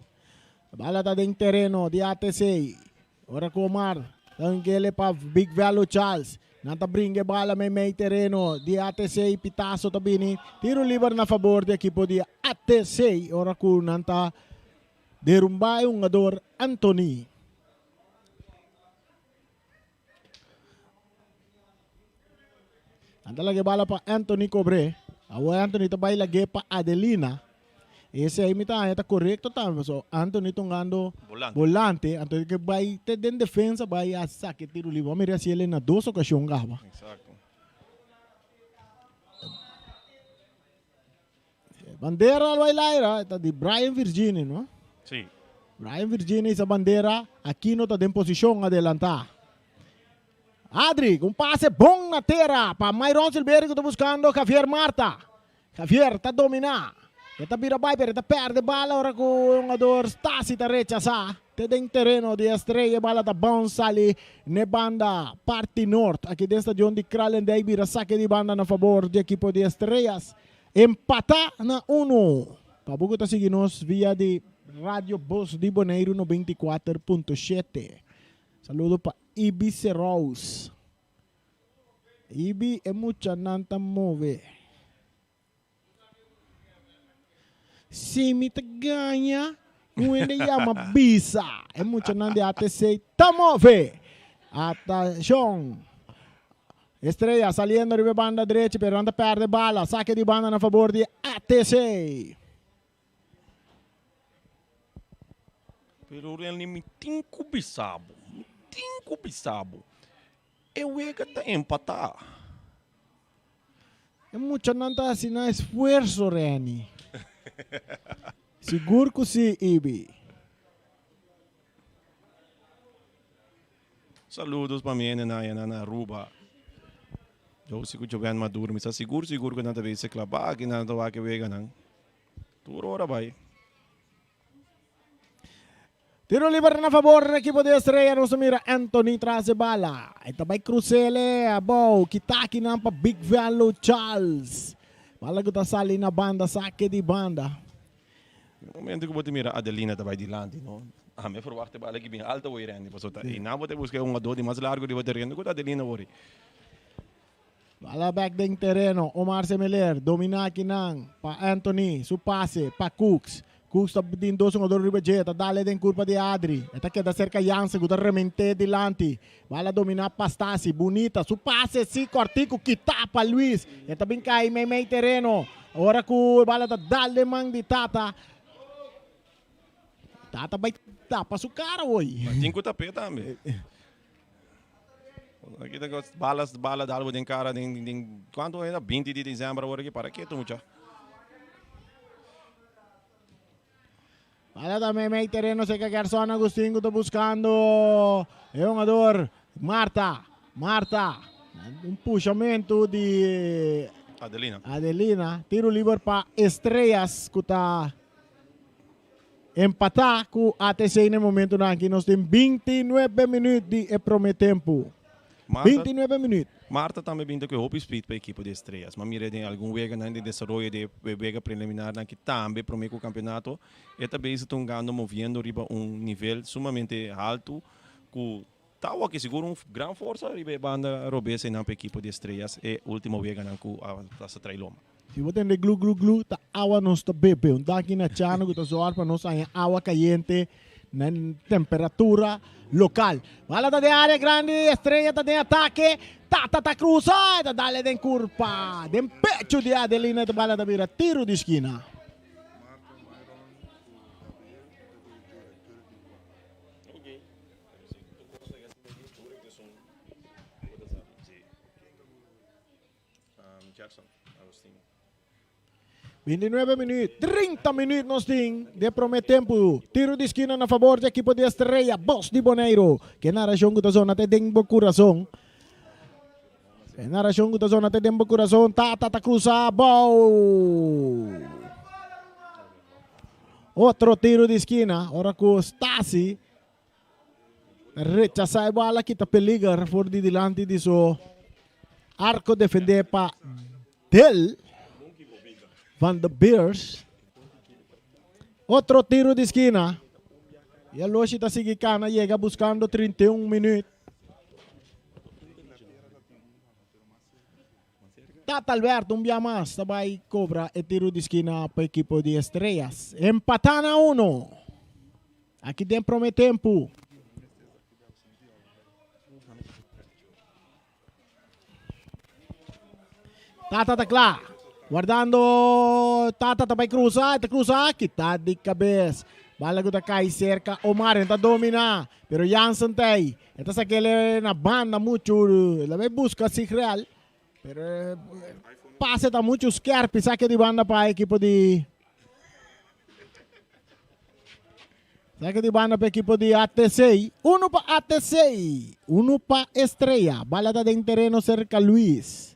A bala está dentro terreno de ATC, ora Comar, ele para Big Value Charles. Nanta bringe bala may terreno di ATC pitaso tabini tiro liber na favor de equipo di ATC ora ku nanta derumbay un ador Anthony. Nanta lagi bala pa Anthony Cobre. Awa Anthony tabay lagi pa Adelina. Ese ay mita está correcto también. So Anthony tongando volante. Anthony que vai te den defensa vai a saque tiro livre. Mira si ele na 2 ocasiões gaba. Exato. Bandeira vai lá, está de Brian Virginia, não? Sim. Brian Virginia essa bandeira aqui não está em posição adelantar. Adri, um passe bom na terra para Myron Silveira que está buscando Javier Marta. Javier está dominar. Eta bira vai per eta perde bala ora com o jogador Stasi ta rechaça. Te den terreno de Estrela bala ta bounce ali ne banda parte norte. Aqui dentro stadion de Krallen daí bira saque de banda na favor de equipo de Estrelas. Empata na 1. Pabuco ta seguinos via de Radio Voz de Bonaire 94.7. Saludo para Ibi Serraus. Ibi é mucha nanta move. Se me ganha, um ainda chama bisa. É muito não de ATC. Tamove. Atenção. Estrela saliendo de banda derecha, pero anda perde bala. Saque de banda na favor de ATC. Pero ele me tem cubisabo. Eu ia que tá empatar. É muito não tá assim na esforço, Reni. Seguro que sim, Ibi. Saludos para mim na Aruba. Eu sigo jogando maduro, mas seguro que não deve ser clavar, que não vai que vega não. Tudo hora vai. Tiro libre na favor del equipo de Estrella. Nos mira Anthony tras de bala. Ito by Cruzele. Abo. Kitaki na pa Big Value Charles. Bala ko ta sali na banda. Saque de banda. No momento que você mira Adelina também de lande, não? Me verwacht bala que bem alta hoje rendi, pasota. E na você busca ador de mais largo de você rendi, que Adelina hoje. Bala back ding terreno. Omar Semeler. Domina kinang. Pa Anthony. Su passe. Pa Cooks. Cooks tá pedindo dois jogadores de Bejeta, dale den curva de Adri. Esta queda cerca Jansen, que remente delante. Bala dominar Pastasi, bonita. Su passe, si cortico, que tapa Luis. Esta bem cai, meio terreno. Agora que bala tá dale mang de Tata. Tata vai tapa su cara hoje. Mas tem que tapete também. Kita ko balas dalo din cara din quando era 20 de dezembro agora que para que tu mucha. Para também meio terreno se que Gerson Agustinho está buscando é um jogador Marta, um puxamento de Adelina, tiro livre para Estrellas que está empatar com a ATC no momento que nós temos 29 minutos de primeiro tempo. 29 minutos. Marta também binda que hope speed para a equipe de Estrelas. Mas mira tem algum vega de desenvolvimento de vega preliminar que também para o campeonato. E também estão ganhando movendo riba nível sumamente alto que tá que seguro grande força riba banda robesa na equipe de Estrelas e último vega que a se trailoma. Se você tem glu, tá água não está bebe. Daqui na chano que tá zoar para nós aí água caliente na temperatura local. Bala tá de área grande, Estrela tá de ataque. Tata cruza, tá dale den curva. Den pecho de Adelina, tá bala tá vira tiro de esquina. Jackson, Agostinho. 29 minutos, 30 minutos nós temos de primeiro tempo. Tiro de esquina na favor da equipe de Estrela, Boss de Boneiro. Que na região da zona até dentro do coração. Na região da zona até dentro do coração. Tata cruza, bom. Outro tiro de esquina. Ora com Stasi. Rechaza a bola que está peligar por de delante de seu arco defender para Del Van de Beers. Outro tiro de esquina. E a Loshi está seguindo, chega buscando 31 minutos. Tata Alberto, dia mais, vai cobrar o tiro de esquina para a equipe de Estrellas. Empatando a 1. Aqui tem primeiro tempo. Tata tá lá. Guardando. Tata tá vai cruzar. Kita de cabeça. Bala que tá cai cerca. Omar está dominar. Pero Jansen tem. Esta sa aquele na banda muito. Ela vai buscar si real. Pero passe tá muito scarpe. Saque de banda para a equipe de. Saque de banda para a equipe de ATC. Uno para ATC. Uno para Estrella. Bala tá dentro terreno cerca Luis.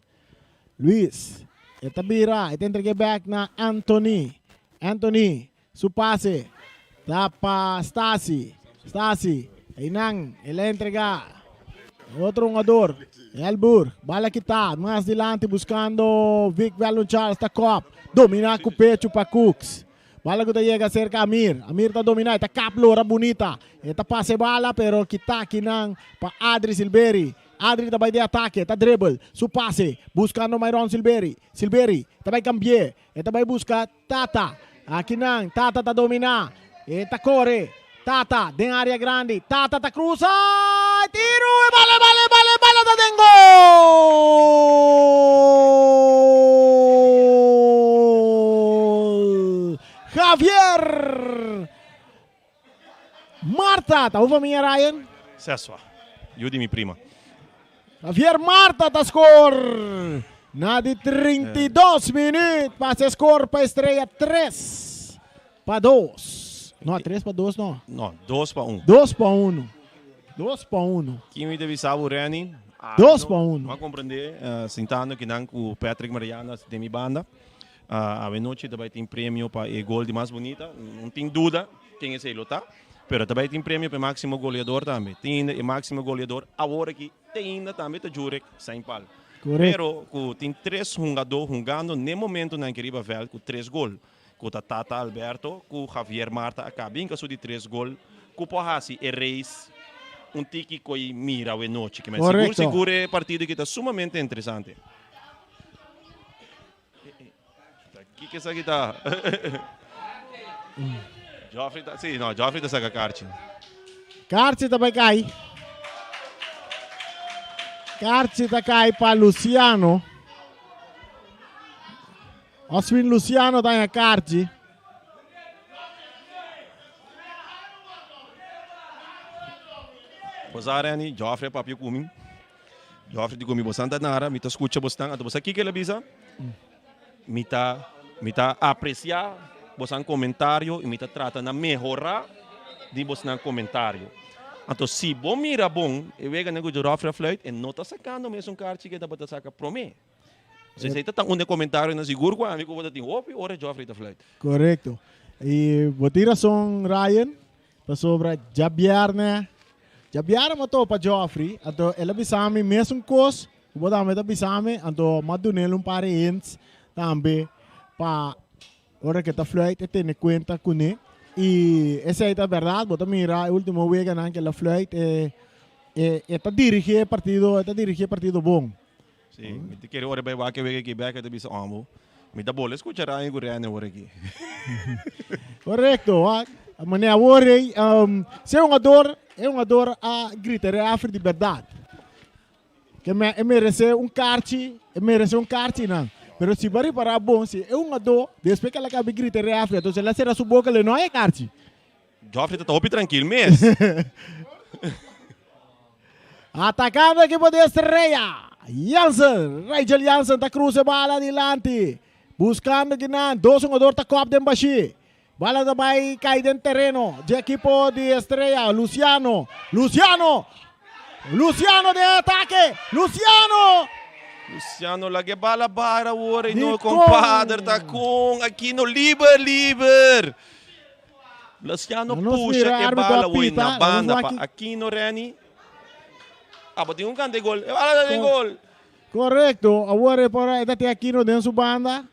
Esta bira, esta entrega back na Anthony, su pase, tapa Stasi, Inang, ela entrega, outro jogador, Elbur, bala kita, mais delante buscando Vic Valunchal, está cop, domina com o pecho para Cooks, bala que chega cerca Amir está dominando, está caplora bonita, esta passe bala, pero kita kinang para Adri Silberi. Adri também de ataque, tá dribble, su passe, buscando Myron Silberi, também cambiar, também busca Tata, aqui não, Tata tá dominar, tá corre, Tata, dentro da área grande, Tata tá cruza, tiro, e bala, tá dentro gol! Javier Marta, tá uva minha Ryan? Sessua, eu de minha prima. Javier Marta tá score. Na de 32 minutos. Passa score para Estrela 3 para 2. Não, 3 para 2 não. Não, 2 para 1. 2 para 1. 2 para 1. Quem me deve saber o Reni? 2 para 1. Não compreender, sentando que não com o Patrick Mariana de minha banda. A noite também tem prêmio para o gol de mais bonita. Não tem dúvida quem é esse lutar. Pero também tem prêmio para o máximo goleador também. Tem o máximo goleador agora que tem ainda também o Jurek sem pal. Pero tem 3 jogadores jogando no momento na Queriba Vel com 3 gols. Com Tata Alberto, com Javier Marta, acaba em caso de 3 gols. Com Pohasi e Reis, tiki que mira a noite. Seguro é partido que está sumamente interessante. O que é isso aqui está? Joffrey tá, sim, não, Joffrey tá saca Carci. Carci também cai. Carci tá cai para Luciano. Oswin Luciano tá em Carci. Posarani, Joffrey papio coming. Joffrey di kumi bastante nara, mita escucha bastante, ato basta kike labisa, mita apreciar bastante comentário e mita trata na melhorar di bastante comentário. Então, se bom mira bom, e vega nego de Joffrey fluit e não tá sacando mesmo carti que dapat saca prome. Se você tá um comentário na seguro com amigo vou ter hope ora Joffrey tá fluit. Correcto. E botira song Ryan, pa sobra Jabiar né? Jabiar mo to pa Joffrey, ato ela bisame mesmo cos, bota meta bisame, ato madunel pare ins tambe pa ora que tá fluit e tem conta com ele. Y esa es la verdad, vos mira, el último week que la Floyd está dirigiendo el partido bon. Sí, me te quiero ahora ver que vega que back te bisa amo. Me da bola escuchar a Guriano ahora aqui. Correcto, a maneira worry, se é um ador a gritar a de verdade. Que merece um karte, não. Pero se vai para bom, se é um ador, depois que ela acaba de gritar a África, então ela será sua boca, ele não é karte. Joffrey tá hopi tranquilo mesmo. Atacando a equipe de Estrella. Jansen, Rachel Jansen tá cruza bala adiante. Buscando que não, dois jogadores tá copo de embaixo. Bala também cai dentro do terreno. De equipe de Estrella, Luciano de ataque. Luciano lagi bala bara ora no compadre tá com aqui no liber. Luciano puxa que bala oi na banda pa aqui no Reni. Tem um canto de gol. Bala de gol. Correcto. Agora para até aqui no dentro banda.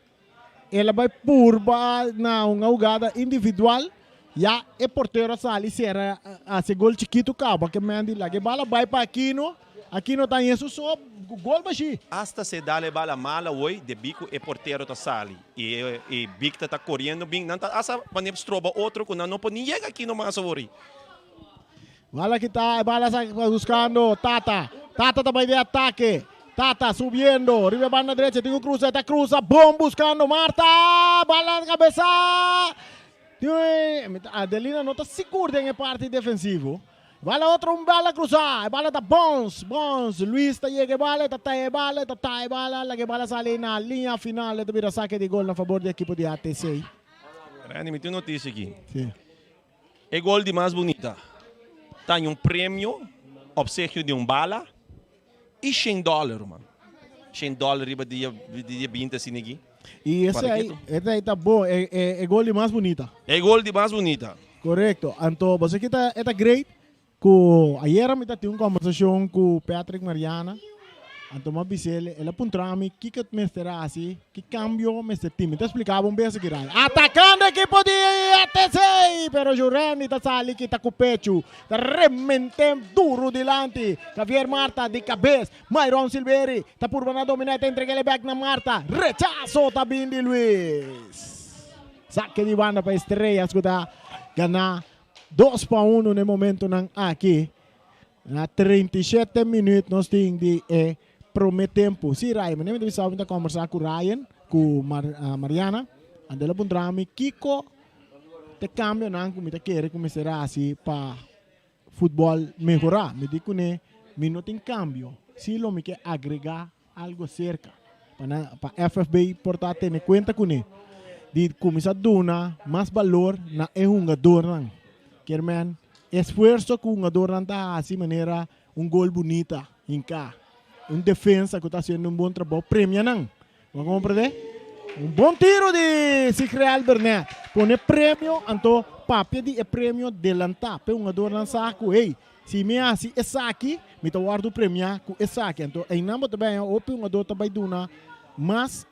Ela vai purba na uma jogada individual. Ya o porteiro sali será a gol chiquito cabo que mandi lá que bala vai para aqui no tá isso só gol baixi. Hasta se dá bala mala oi de bico e porteiro tá sali e bico tá correndo bem não tá asa panem stroba outro quando não pode ninguém aqui no mais favori. Bala que tá bala buscando Tata também de ataque. Tata subiendo, arriba banda derecha, tengo cruza, bom buscando Marta, bala na cabeça. Adelina não está segura em parte defensivo. Bala outro bala cruzar, bala da Bons, Luis está chega bala, tá bala, la que bala sale na linha final, de vira saque de gol a favor da equipe de ATC. Rani, me tem notícia aqui. Sim. É gol de mais bonita. Tem um prêmio, obsequio de bala e $100, mano. $100 riba de 20 assim aqui. E esse aí tá bom, é gol de mais bonita. É gol de mais bonita. Correto. Então, você que tá great. Ayer a mitad uma conversação com Patrick Mariana. Então, uma bisele, ela apontou-me que me será assim, que cambio me esse time. Então, explicava vez que era. Atacando a equipe de ATC, pero Jureni está sali que está com o pecho, está realmente duro delante. Javier Marta de cabeça, Myron Silveri, está por banda dominante, entrega ele back na Marta, rechazo também de Luis. Saque de banda para Estrella, escuta, ganhar 2-1 no momento nang aqui. Na 37 minutos nós temos de prometempo. Si Ryan, mas nem sabe de conversar com Ryan, com Mariana. Andela puntrami Kiko te cambio nang kumita quer começar assim para futebol melhorar. Me digo né, minuto em cambio. Se lo me quer agregar algo cerca para FFB portar ter conta com ele. De começar a dar mais valor na jogador nang. Quer man, esforço com o jogador nang tá assim maneira gol bonita em cá. Defesa que está fazendo bom trabalho, prêmio não. Vamos compreender? Bom tiro de Sigreal Bernet. Põe prêmio, então, papel de prêmio delantar. Para jogador não saco, se me assim, essa aqui, me tá guardo prêmio com essa aqui. Então, em nome também, o jogador também duna, mas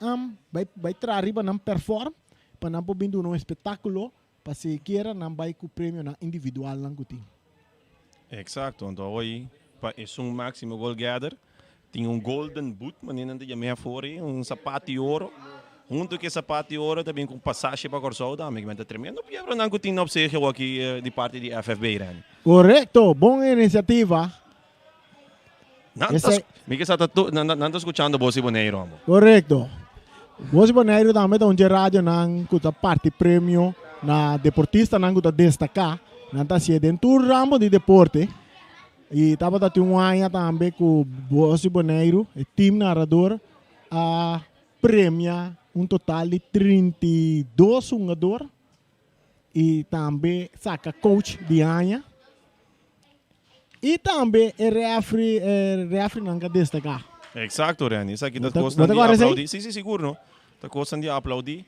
vai trazer para não perform, para não poder dar um espetáculo, para se queira não vai com prêmio na individual não que tem. Exato, então hoje, para esse máximo goal gather, tem golden boot, manina de jamea fora, sapato de ouro. Junto com sapato de ouro, também com passagem para Corsol, também que tremendo. Piebro não tem obsequio aqui de parte de FFB Irani. Correto, boa iniciativa. Não está escutando Bossi Boneiro. Correto. Bossi Boneiro também está onde rádio não custa parte prêmio na deportista não custa destacar, não está se dentro do ramo de deporte. E estava da Tijuana também com o Bosi Boneiro, o time narrador, a premia um total de 32 jogadores. E também saca coach de Anha. E também o refri não quer destacar. Exacto, Rani. Isso aqui está Bota costando de agora, sei? aplaudir. Sim, seguro, não? Está costando de aplaudir.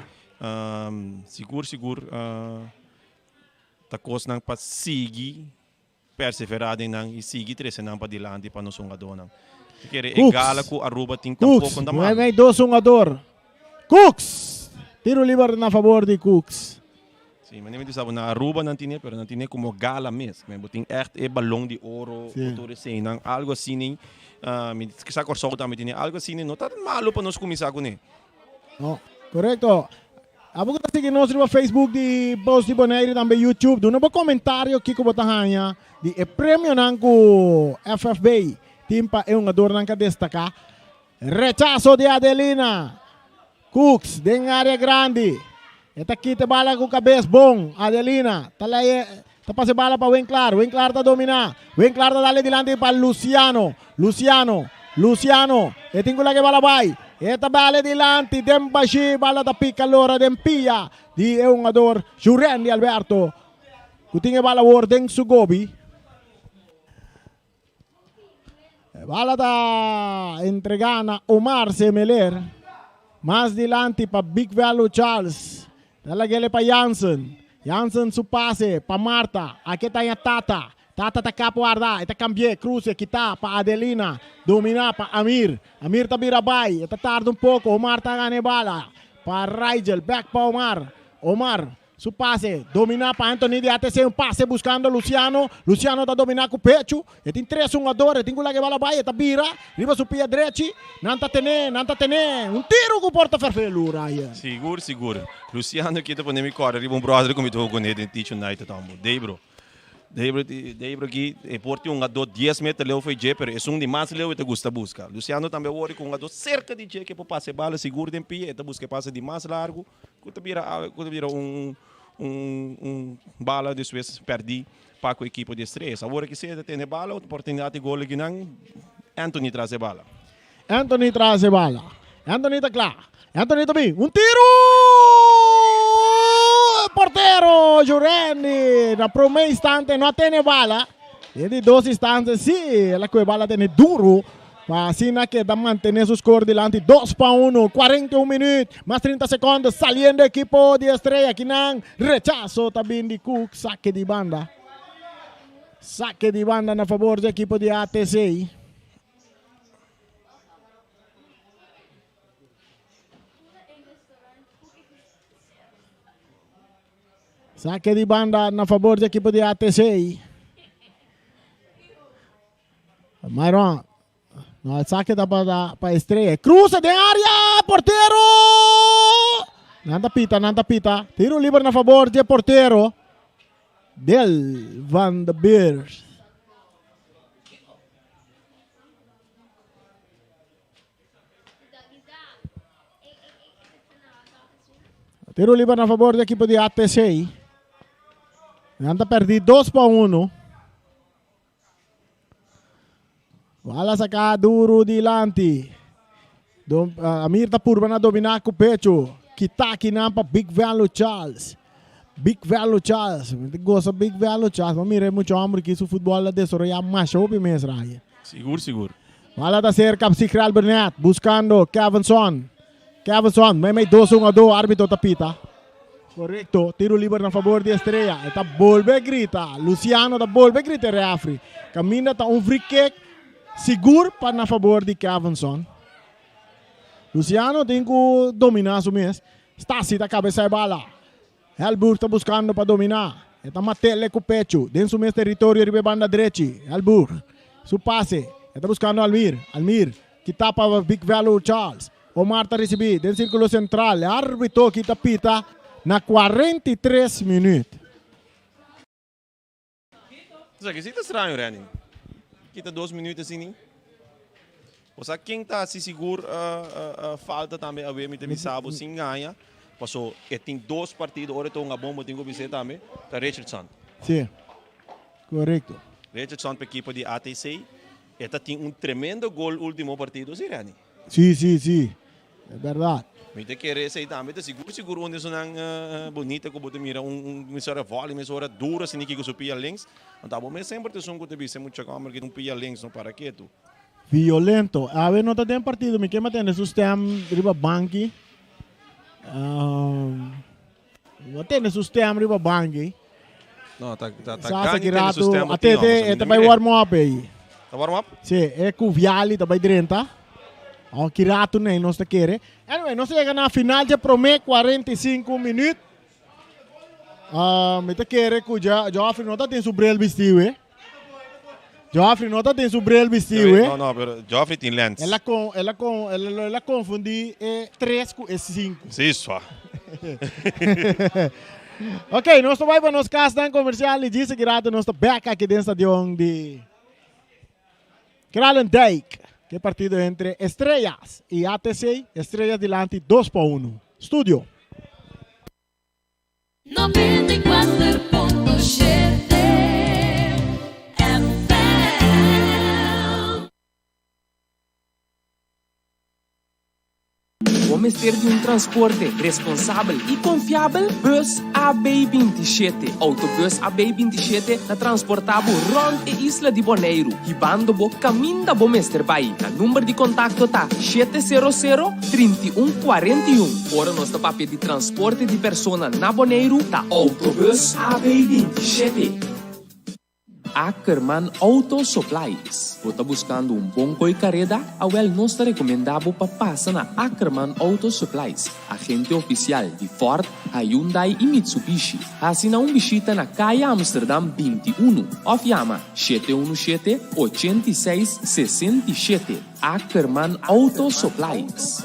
Seguro. Está costando para seguir, perseverar e seguir crescendo para dilante para nós jogadores. Quer egala com a Aruba tem Cooks, pouco da mão. 9-2 jogador. Cooks! Tiro livre na favor de Cooks. Sim, mas nem sabe na Aruba não tinha, mas não tinha como gala mesmo. Mas tem echt balão de ouro, algo assim, nem. Que sa corso também tinha algo assim, não tá malo para nós começar com ele. Oh, correto. Abo kita seguir nós no Facebook di Boss di Bonaire e também YouTube. Doon ba comentário que ko botahanya di prêmio nang ko FFB. Timpa é um jogador nang ka destacar. Rechazo de Adelina. Cooks deng área grande. Eta kita bala com cabeça bom. Adelina, tá passa bala para Winklar. Winklar tá dominar. Winklar tá dale dilante para Luciano. Luciano. E tengo la que bala vai. Eta bala dilante. Dem baixi bala da pica lora dem pia. Di é um jogador Jurendi Alberto. Kutinga bala wordeng Sugobi. Bala da entregana Omar Semeler. Mais dilante para Big Value Charles. Talagele pa Jansen su pase pa Marta. Aqui tá a Tata. Tata tá capoarda. Eta cambie. Cruze kita pa Adelina. Domina pa Amir. Amir tá birabai. Eta tarda um pouco. Omar tá gane bala. Pa Rigel. Back pa Omar. Su pase. Domina pa Anthony de ATC. Um passe buscando Luciano. Luciano tá dominar com o pecho. E tem 3 jogadores. Tem que lá que bala vai. Eta bira. Riba su pia direito. Nanta tene. Um tiro com porta ferfelo, Ryan. Seguro. Luciano aqui tá podendo me correr. Riba brother como estou com ele em Teach United tambo. Debro aqui é porte um jogador 10 metros leu foi Jeper. É um de mais leu e te gusta buscar. Luciano também ori com um jogador cerca de Jeper para passar bala seguro de pia. E te busca passe de mais largo. Quando vira bala de Suécia perdi para a equipe de estresse. Agora que você tem bala, oportunidade de gol aqui não. Anthony traz a bala. Anthony tá claro. Anthony também. Um tiro! Portero Jurendi. Na primeiro instante não tem bala. E de 2 instantes, sim, ela que bala tem duro. Assim que da manter su score delante 2-1, 41 minutos, mais 30 segundos, saliendo equipo de Estrella, que não rechazo também de Cook, saque de banda na favor do equipo de ATC. Saque de banda na favor do equipo de ATC. Myron. No, el saque da para Estrella. Cruza de área, portero! Nanda pita. Tiro livre na favor de portero. Del Van de Beers. Tiro livre na favor do equipo de ATC. Nanda perdi 2-1. Bala saca duro dilante. Amir tá por na dominar com o pecho. Kita aqui nampa Big Value Charles. Gosta Big Value Charles. Mas mira muito homem que isso futebol desarrolla mais ouve mesmo. Seguro. Bala da cerca Psicrial Burnett buscando Kevinson. May 2-1, árbitro tapita. Correcto, tiro livre na favor de Estrella. Eta volve grita. Luciano da volve grita reafri. Camina tá free kick. Seguro para na favor de Kevinson. Luciano tem que dominar o mês. Stasi da cabeça de bala. Elbur está buscando para dominar. Está matele com o pecho. Dentro do mês território de banda direita. Elbur. Su passe. Está buscando Almir. Que tapa Big Value Charles. Omar está recebido. Dentro do círculo central. Árbitro que está pita na 43 minutos. Isso aqui está estranho, Rani. Kita 2 minutos assim. Ou seja, quem está se seguro falta também a ver me tem sabo sem ganha. Passou tem 2 partidos, ora tem uma bomba tem que ser também. Tá Richardson. Sim. Correto. Richardson para equipo de ATC. Esta tem tremendo gol último partido, ¿sí, Rani? Sí. Es verdad. Mite querer sei também, seguro onde são bonita como te mira misora volley, misora dura, se ninguém supia links. Então, bom, mas sempre te são que te visse muita câmera que não pia links, não para que tu. Violento. A ver, no tem partido, me quema tem sistema riba banki. No tem sistema riba banki. Não, tá Sasa kirato, até vai warm up aí. Tá warm up? Sim, é com viali, tá vai drenta. Ao kirato nem nós te querer. Anyway, nós chega na final de promê 45 minutos. Me te querer que Joffrey não tem sobre vestido, Joffrey não tem sobre vestido, Não, pero Joffrey tem lens. Ela confundi 3 com 5. Sim, só. Ok, nós vamos para nos castan comercial e disse que nós estamos back aqui dentro do estadião de Kralendijk. Que partido entre Estrellas e ATC. Estrellas delante 2-1. Estúdio. 94.7 FM. Vamos ter de transporte responsável e confiável? Bus AB27. Autobus AB27 na transportável rond e Isla de Bonaire. Hibando bo caminho da Bomester Bay. Na número de contato tá 700-3141. Ora nossa papel de transporte de persona na Bonaire tá Autobus AB27. Ackerman Auto Supplies. Você está buscando bom carrera? Nós está recomendado para passar na Ackerman Auto Supplies, agente oficial de Ford, Hyundai e Mitsubishi. Assina visita na Calle Amsterdam 21 ou chama 717-8667. Ackerman Auto Supplies.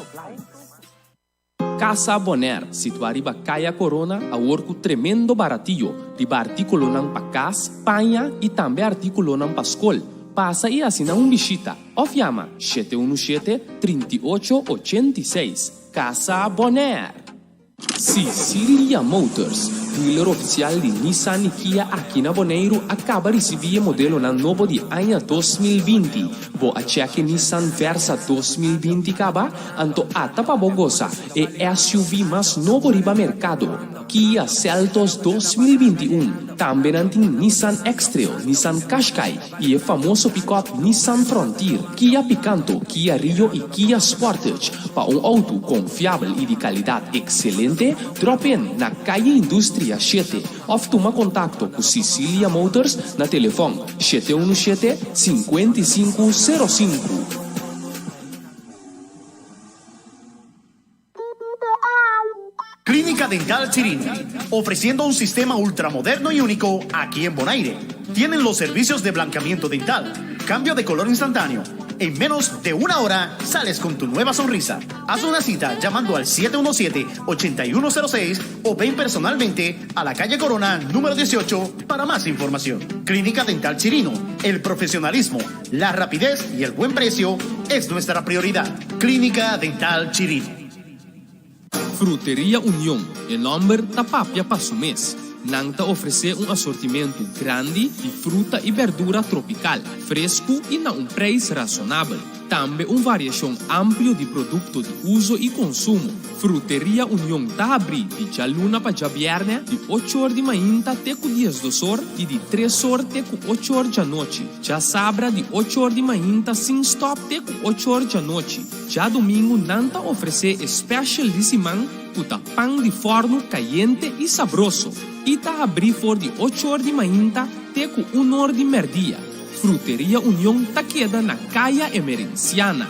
Casa Bonaire, situada riba Caia Corona, a orco tremendo baratillo, riba artículo ng pakas, panha e também artículo ng paskol. Passa e assina visita. Ou chama 717-3886. Casa Bonaire. Cecilia Motors, dealer oficial de Nissan e Kia aqui na Bonaire, acaba de receber modelo na novo de ano 2020. Bo a cheque Nissan Versa 2020 acaba, anto ata pa bogosa e SUV mais novo riba mercado. Kia Seltos 2021. Também tem Nissan X-Trail, Nissan Qashqai e o famoso pick-up Nissan Frontier, Kia Picanto, Kia Rio e Kia Sportage. Para auto confiável e de qualidade excelente, drop-in na Calle Indústria 7. Ou toma contato com Cecilia Motors na telefone 717-5505. Clínica Dental Chirino, ofreciendo un sistema ultramoderno y único aquí en Bonaire. Tienen los servicios de blanqueamiento dental, cambio de color instantáneo. En menos de una hora sales con tu nueva sonrisa. Haz una cita llamando al 717-8106 o ven personalmente a la calle Corona número 18 para más información. Clínica Dental Chirino, el profesionalismo, la rapidez y el buen precio es nuestra prioridad. Clínica Dental Chirino. Fruteria União, em nombre Tapapia Passumes. Nang ta oferece assortimento grande de fruta e verdura tropical, fresco e na preço razonável. Também variação ampla de produtos de uso e consumo. Fruteria União ta abri de jaluna para jabierne de 8 horas de manhã até 10 das horas e de 3 horas até 8 horas da noite. Já sabra de 8 horas de manhã sem stop até 8 horas da noite. Já domingo nanta oferece special de semana puta pão de forno caliente e sabroso. E tá abri for de 8 horas de manhã até 1 hora de merdia. Fruteria União tá queda na Caia Emerenciana.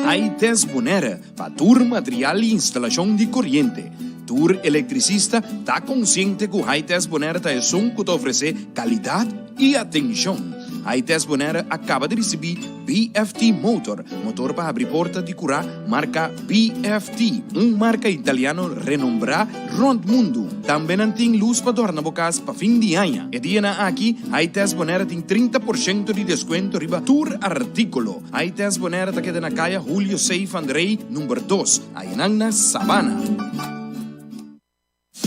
AITES Bonaire, para tour material e instalação de corrente. Tour eletricista está consciente que o AITES Bonaire está que oferecer qualidade e atenção. AITES Bonaire acaba de receber BFT Motor para abrir porta de curar, marca BFT, marca italiano renombrada rond mundo. Também tem luz para dormir bocas para fim de ano. E dia aqui, AITES Bonaire tem 30% de desconto riba tour artículo. AITES Bonaire está queda na calle Julio Seif Andrei, número 2, aí na Sabana.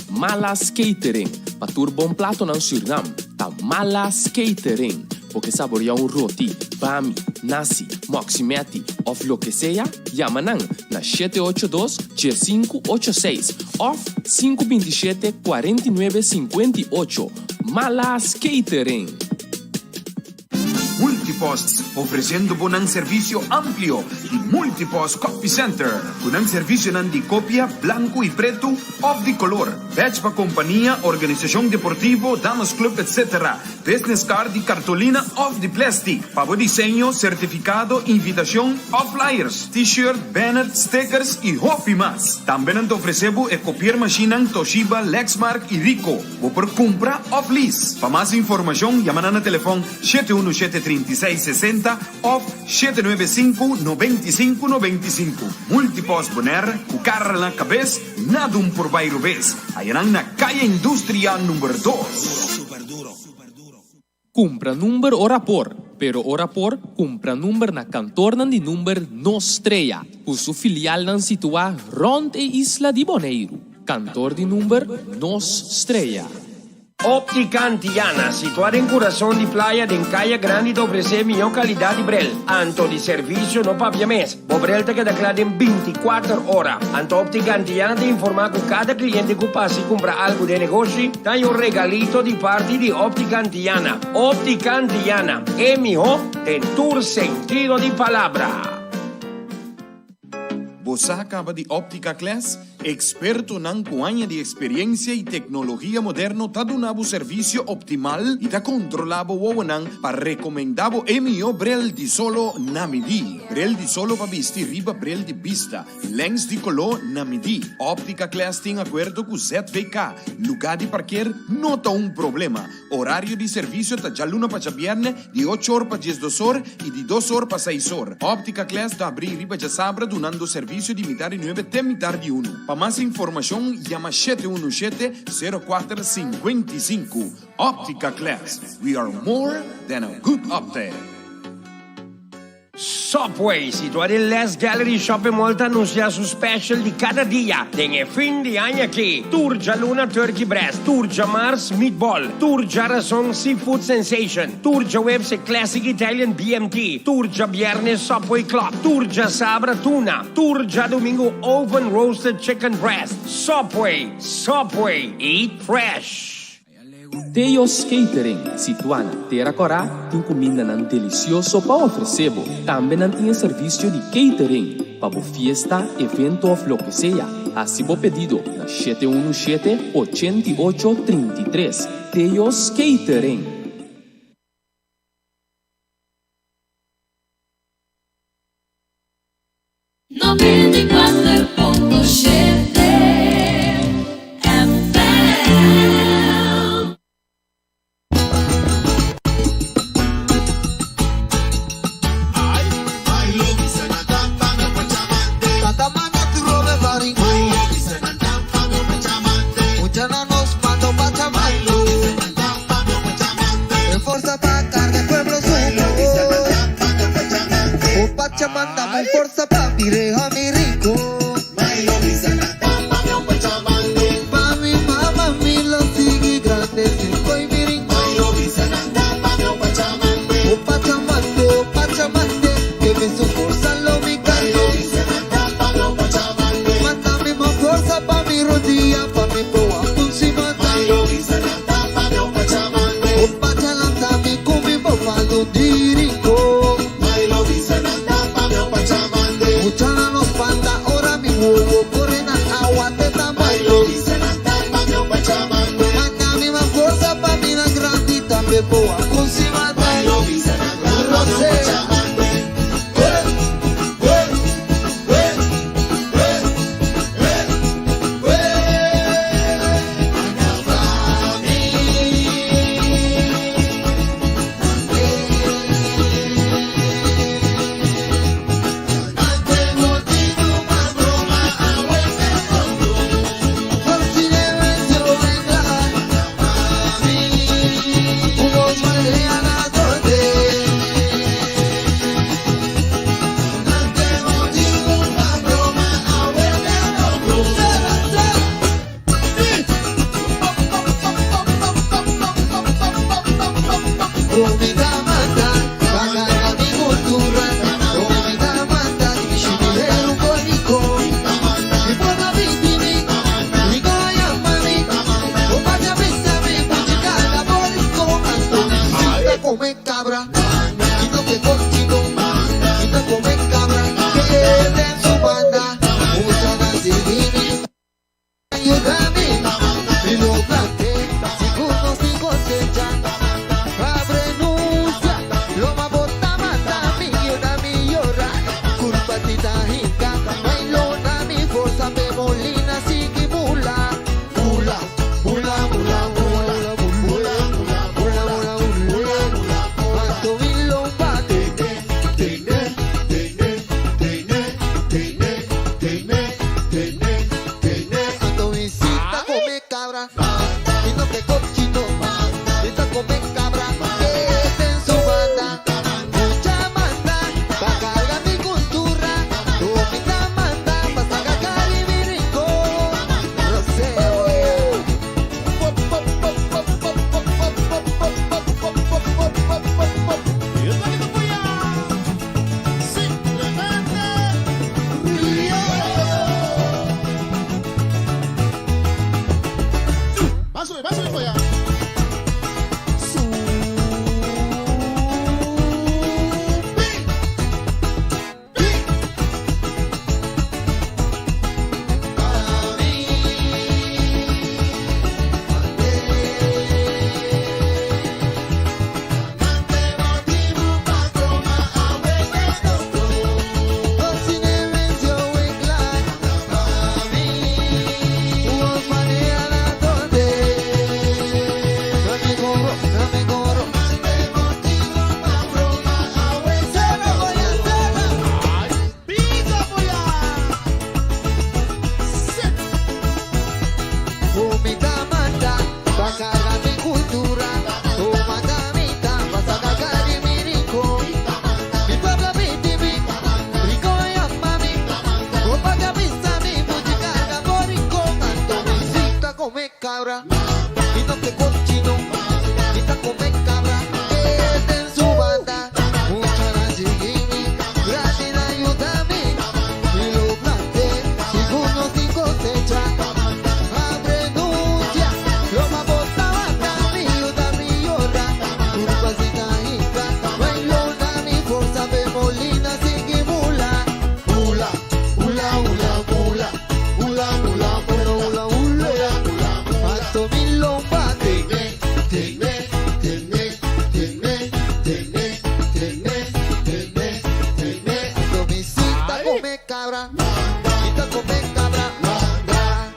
Malas Catering, patur bom plato ng Suriname. Ta na Malas Catering. Porque saborear un roti, bami, nasi, moximeti of lo que sea, llaman na 782-586 of 527-4958. Malas Catering. Multipost, ofreciendo un servicio amplio y Multipost Copy Center, con un servicio de copia blanco y preto of de color, badge para compañía, organización deportivo, damas club, etc. Business card y cartolina of de plastic, para diseño, certificado, invitación of flyers, t-shirt, banner, stickers y hopi más. También ofrecemos copiar machine Toshiba, Lexmark y Rico, o por compra of lease. Para más información, llaman al teléfono 717-3660 of 795-9595. Multipost Bonaire, cucar na cabeza, nada un por bairro vez. Allá en la calle Industria número 2. Compra número ora por, pero ora por compra número na cantor nan di número Nostreia, por su filial nan situa rond e Isla di Bonaire. Cantor di número Nostreia. Óptica Antillana, situada en corazón de playa de Calle Grande, te ofrece mejor calidad de brel. Anto de servicio no papia mes. Bobrel te queda claro en 24 horas. Anto Óptica Antillana te informa que cada cliente que pase y compra algo de negocio, da un regalito de parte de Óptica Antillana. Óptica Antillana, es mejor en tu sentido de palabra. Você acaba de Óptica Class, experto nan años de experiencia y tecnología moderna, tá donando servicio optimal y tá controlado wawanan para recomendado emio brel di solo namidi. Brel di solo para vestir riba brel di vista, lens di color namidi. Óptica Class tem acuerdo con ZVK, lugar de parquear no tá un problema. Horario de servicio tá de luna para viernes, de 8 horas para 12 horas y de 2 horas para 6 horas. Óptica Class tá abrir riba de sabra donando servicio de mitad de 9 até mitad de 1. Para más información, llama 717-0455. Óptica Class. We are more than a good update. Subway, situado en Les Gallery Shopping Mall, anuncia su special de cada día. En fin de año aquí, Turja Luna Turkey Breast, Turja Mars Meatball, Turja Razón Seafood Sensation, Turja Webse Classic Italian BMT, Turja Viernes Subway Club, Turja Sabra Tuna, Turja Domingo Oven Roasted Chicken Breast. Subway, eat fresh. Teos Catering, situada Terra Corá, tem comida nan delicioso para oferecer. Também nan tem serviço de catering para fiesta, evento ou lo que sea. Assim bo pedido na 717-8833. Teos Catering. Pachamanda, forza papi, déjame rico. Mami, mamá, mi los sigue grandes, soy mi rincón. Oh Pachamande, que me socorran lo mi canto. Mándame más fuerza pa' mi rodilla, pa' mi poa, funcionando. Oh Pachalanta, mi cumi, bofaldo, dirico. Muchana nos panda, ahora mi huevo corre na agua te tamayo. Mañana más fuerza pa' mi na grande, también boa consiga tayo. Molina, Sigi, Mula. Mula, mula, mula, mula. Mula, mula, mula, mula, mula, mula. Anto Milomba, tene, tene, tene, tene, tene, tene, tene, tene. Anto visita come cabra, y no que cochino, visita come cabra, que es en su banda. Mucha manda, pa' cargar mi cultura. Tu vida manda, pa' sacar y mi rico. Roseo, Va a subir, pues ya. cabra, y no que cochino, quita come cabra, que en su banda, mucha nasigini, gratis ayúdame, y lo planté, segundo sin cosecha, abre nuncia, lo va a botar banda, mi ayuda, mi llora, curvasita hija, bailo da mi fuerza, de Molina, sigue mula, mula, mula, mula, mula, mula, mula, mula, mula, mula. Milomba, tene, tene, tene, tene, tene, tene, tene, tene. Domicita come cabra, domicita come cabra, manda.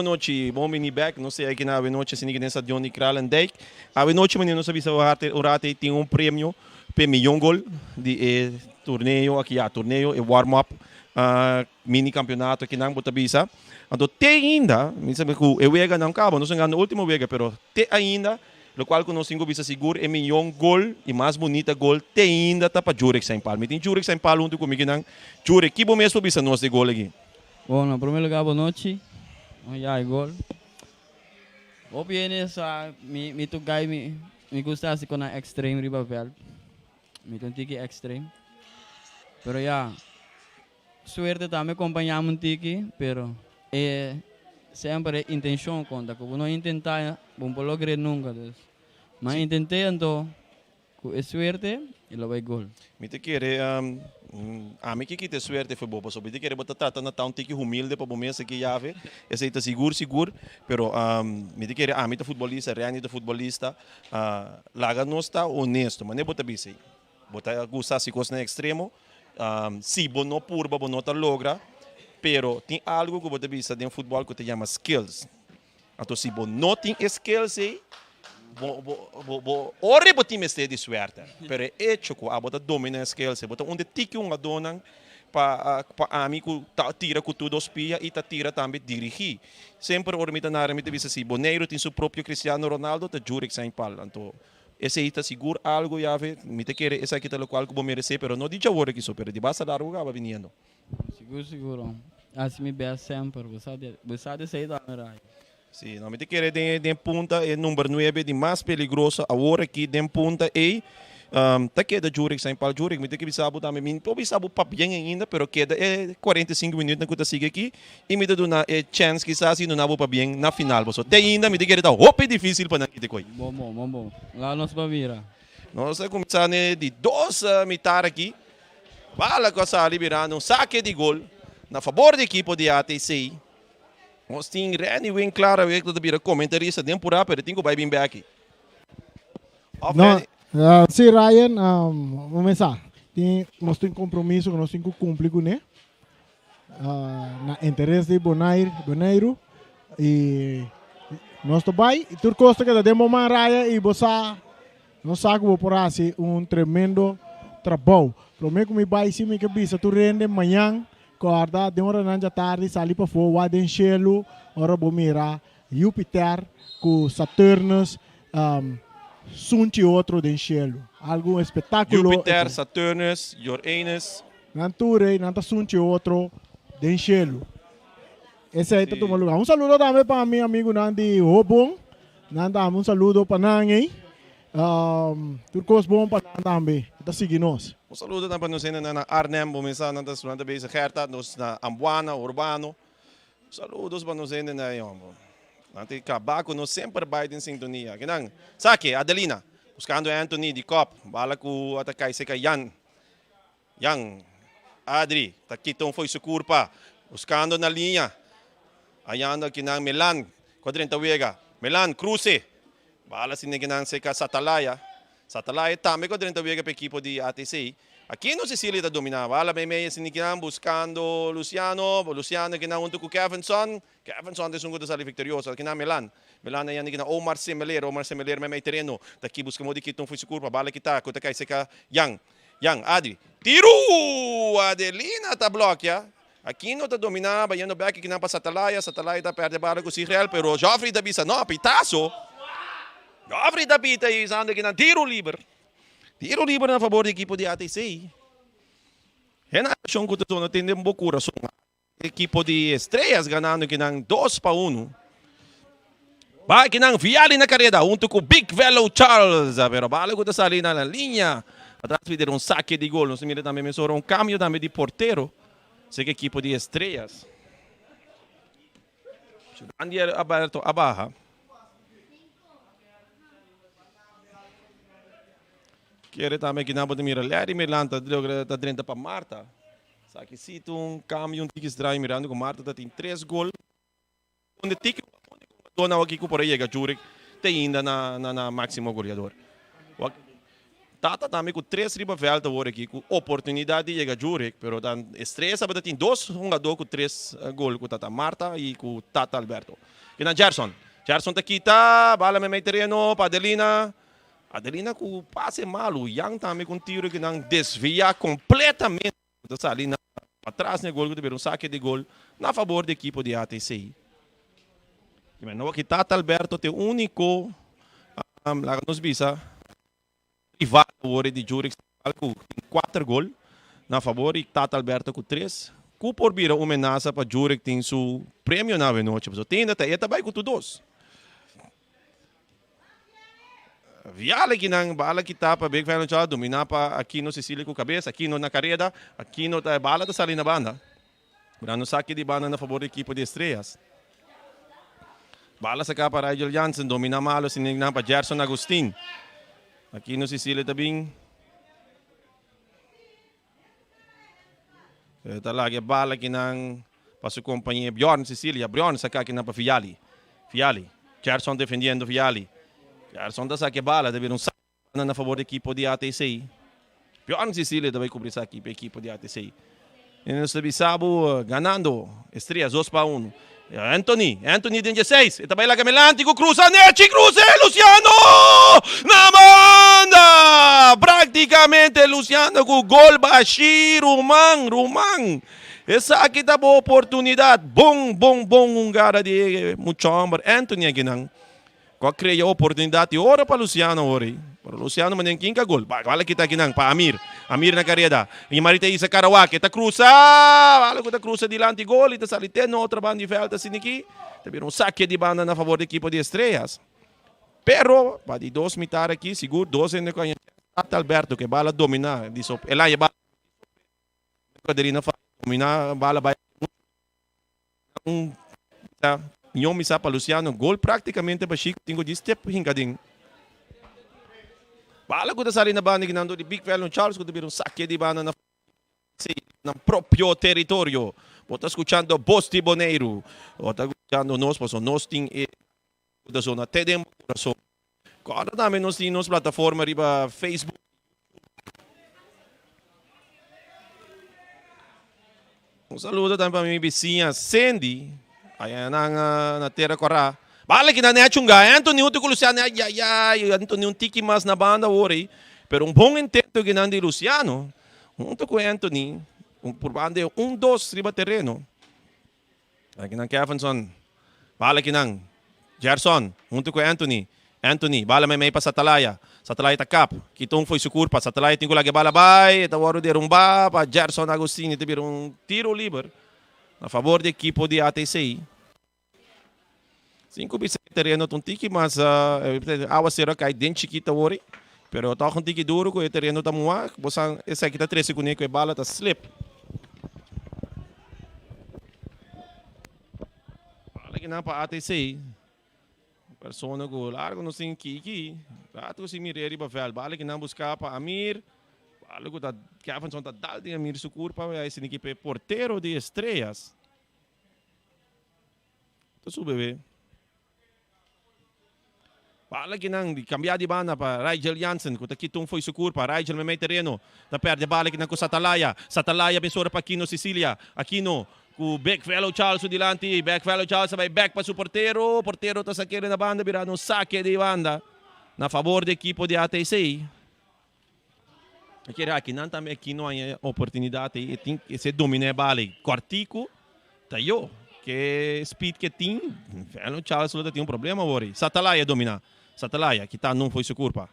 noite. Bom mini back. Não sei aqui na noite se ninguém está Johnny Kralendijk. A noite menino não sabia se o Rate tem um prêmio para milhão gol de torneio aqui, torneio e warm up mini campeonato aqui na Botabisa. Então tem ainda, me sabe que eu vega não acaba, não sei no último vega, pero tem ainda, lo qual que nós cinco bisa seguro é milhão gol e mais bonita gol tem ainda tá para Jurek Saint Paul. Me tem Jurek Saint Paul junto comigo não. Jurek, que bom mesmo bisa nós de gol aqui. Bom, no primeiro lugar, boa noite. Já gol. O piene sa mi tu guy mi gusta si con extreme ribavel. Mi tu tiki extreme. Pero ya suerte também acompanhamos tiki, pero sempre intenção conta, que não intentar, não pode lograr nunca. Mas intentei então, com suerte e lo vai gol. Me te querer a mim que tem suerte foi boa, só me te querer botar trata na tão tiki humilde para bom esse que já vê, esse está seguro, pero me te querer a mim tá futebolista, Rani tá futebolista, laga não está honesto, mas nem bota bisi, bota gostar se coisa no extremo. Se você não purba, você não logra, pero tem algo que você bisa dentro do futebol que se chama skills. Então, se você não tem skills, ore você tem este de suerte. Pero é hecho que você domina skills, você onde tique dona para amigo tira com tudo os pia e tira também dirigir. Sempre ormita na remita bisa se Boneiro tem seu próprio Cristiano Ronaldo, tá Jurek Saint Paul. Então, esse aí está seguro algo já vê, me te quer esse aqui tá o qual que vou merecer, pero não diga agora que só, pero de base da rua vai vindo. Seguro. Assim me bem sempre, você sair da mera. Sim, não me te quer de punta é número 9 de mais perigoso agora aqui de punta é tá queda Jurek Saint Paul Jurek, me te que bisabu também, me pode bisabu papinha ainda, pero queda 45 minutos na que siga aqui e me dá uma chance que assim não nabo papinha na final, você tem ainda me te quer dar hope difícil para aqui te coi. Bom. Lá nós vamos vir. Nós começar de 2 mitar aqui. Bala com a liberando saque de gol na favor da equipe de ATC. Nós temos Rani bem claro que tu vira comentarista temporada, pero tem que vai bem aqui. Não, se Ryan, vamos começar. Nós temos compromisso que nós temos que cumprir com ele. Na interesse de Bonaire e nós também, tudo costa que demos uma raia e você não sabe que vou por assim tremendo trabalho. Prometo que me vai sim me que bisa tu rende amanhã, corda demora nanja tarde sair para fora, o Chelo, ora bomira, Júpiter, com Saturnus, sunti outro de Chelo. Algum espetáculo. Júpiter, Saturnus, Uranus. Nanture, nanta sunti outro de Chelo. Esse aí está tomando lugar. Saludo também para meu amigo Nandi Robon. Nanda, saludo para Nangi. Turcos bom para Nanda também. Está seguindo nós. Saludo também para na Arnhem, começar na estudante base Gerta, na Ambuana, Urbano. Saludos para nós na Yombo. Nante Cabaco, nós sempre vai em sintonia. Kinang, Saki, Adelina, buscando Anthony de Cop, bala com atacai se Yan. Adri, takitong foi sukurpa, buscando na linha. Ayando kinang Milan, quadrenta Vega, Milan, Cruze. Bala siniginang seka Satalaya. Satalaya também quadrenta Vega para equipo de ATC. Aqui no Sicília está dominando. Bala meia siniginang buscando Luciano kinang junto com Kevinson. Kevinson é um gol sali victorioso. Kinang Milan na yan kinang Omar Semeler may terreno. Taki buscamo di kitong foi sukurpa. Bala kita kuta kay seka Yang, Adri. Tiro! Adelina tá bloqueia. Aqui não está dominando, bayando back que não passa Satalaya está perto da barra com Sirreal, pero Joffrey da Bisa, não, pitaço. Joffrey da Pita e usando aqui na tiro livre na favor da equipe de ATC. Renação que tu não tem um pouco coração. Equipe de Estrelas ganhando aqui na 2-1. Vai aqui na Viali na carreira, junto com Big Velo Charles, pero bala que está ali na linha. Atrás fizeram saque de gol, não se mira também, mesmo um câmbio também de porteiro. Sei que equipe de Estrelas. Andi aberto a barra. Quero também que não pode mirar. Larry Miranda está dentro para Marta. Só que se tu câmbio que estranho mirando com Marta, tem 3 gols. Onde tem que dona aqui com por aí, Jurek tem ainda na máximo goleador. Tata também com 3 ribavelta agora aqui, com oportunidade de chegar Jurek, pero dan estressa, mas tem 2 jogadores com 3 gol, com Tata Marta e com Tata Alberto. E na Gerson. Gerson tá quita, bala me meio terreno, para Adelina. Adelina com passe malo, Yang também com tiro que não desvia completamente. Ali para trás, né, gol, que teve saque de gol na favor da equipe de ATC. E aqui Tata Alberto tem único, lá nos bisa, rival de Jurek com 4 gol na favor e Tata Alberto com 3. Que por vir uma ameaça para Jurek tem seu prêmio na noite. So tem até também com todos. Viale que não bala que tapa big fan já domina para aqui no Sicília com cabeça, aqui no na carrera, aqui no bala da sali na banda. Brano saque de banda na favor da equipe de Estrelas. Bala sa para Rigel Jansen, domina malo sinignan para Gerson Agustin. Aqui no Sicília também. Talaga bala que não para sua companhia Bjorn Sicília, Bjorn sa aqui na para Fiali. Fiali, Gerson defendendo Fiali. Gerson da saque bala, deve um saque na favor da equipe de ATC. Bjorn Sicília deve cobrir essa equipe de ATC. E nós sabemos ganando Estrelas 2-1. Anthony de 16. E também lá Camelantico, cruza Nechi, cruza Luciano! Na banda! Praticamente Luciano com gol Bashir, Rumang. Essa aqui tá boa oportunidade. Bom, um cara de muito homem. Anthony aqui não. Qual cria oportunidade ora para Luciano ora. Para Luciano mas nem gol. Vale que tá aqui não para Amir na carreira. E Marita Isa Karawak, tá cruza. Vale que tá cruza dilante gol e tá salitendo outra banda de volta assim aqui. Teve um saque de banda na favor da equipe de Estrelas. Pero para de 2 mitar aqui, seguro 12 ainda com Tata Alberto que bala dominar, disso. Ela ia bala Caderina dominar bala vai Nyon misa para Luciano, gol praticamente para Chico, tingo de step hingading. Bala ko da sali na banda ginando di Big Fallon Charles, ko tubir saque de banda na proprio territorio. Bota escuchando Bosti Boneiro. Bota escuchando nos, paso nos ting da zona Tedem coração. Agora namin nos plataforma riba Facebook. Um saludo também para minha vizinha Sandy. Ayan ang natira ko ra. Balik na nechunga. Anthony uto ko Luciano. Anthony un tiki mas na banda ori. Pero un bom intento ginandi Luciano. Unto ko Anthony. Por banda 1-2 riba terreno. Balik ng Kevinson. Balik ng Gerson. Unto ko Anthony. Bala may pa sa Talaya. Sa Talaya takap. Kitong foi sukurpa. Sa Talaya tingko lagi bala bay. Tawaro de rumba pa Gerson Agustin. Ito birong tiro liber. A favor da equipe de ATC. 5 bisa terreno tong tiki mas awa sera kay den chiquita ori. Pero ta kung tiki duro ko terreno tamua, bosang esa kita 13 kunin ko bala ta slip. Lagi na pa ATC. Persona ko largo no sin kiki. Rato si Mireri Bavel, balik na buscar pa Amir. Algo da Kevinson da dal de Amir Sukur para esse equipe porteiro de Estrelas. Tô subebe. Bala que não de cambiar de banda para Rigel Jansen, que kitong foi Sukur para Rigel me terreno. Da perde bala que não com Satalaya. Satalaya pensora para Aquino Sicilia. Aquino com back fellow Charles dilante, back fellow Charles vai back para o porteiro. Porteiro tá saqueiro na banda, virando um saque de banda na favor da equipe de ATC. Aqui não também aqui não há oportunidade tem que se dominar bale quartico tá eu que speed que tem o Charles só tem problema agora Satalaya dominar Satalaya que tá não foi sua culpa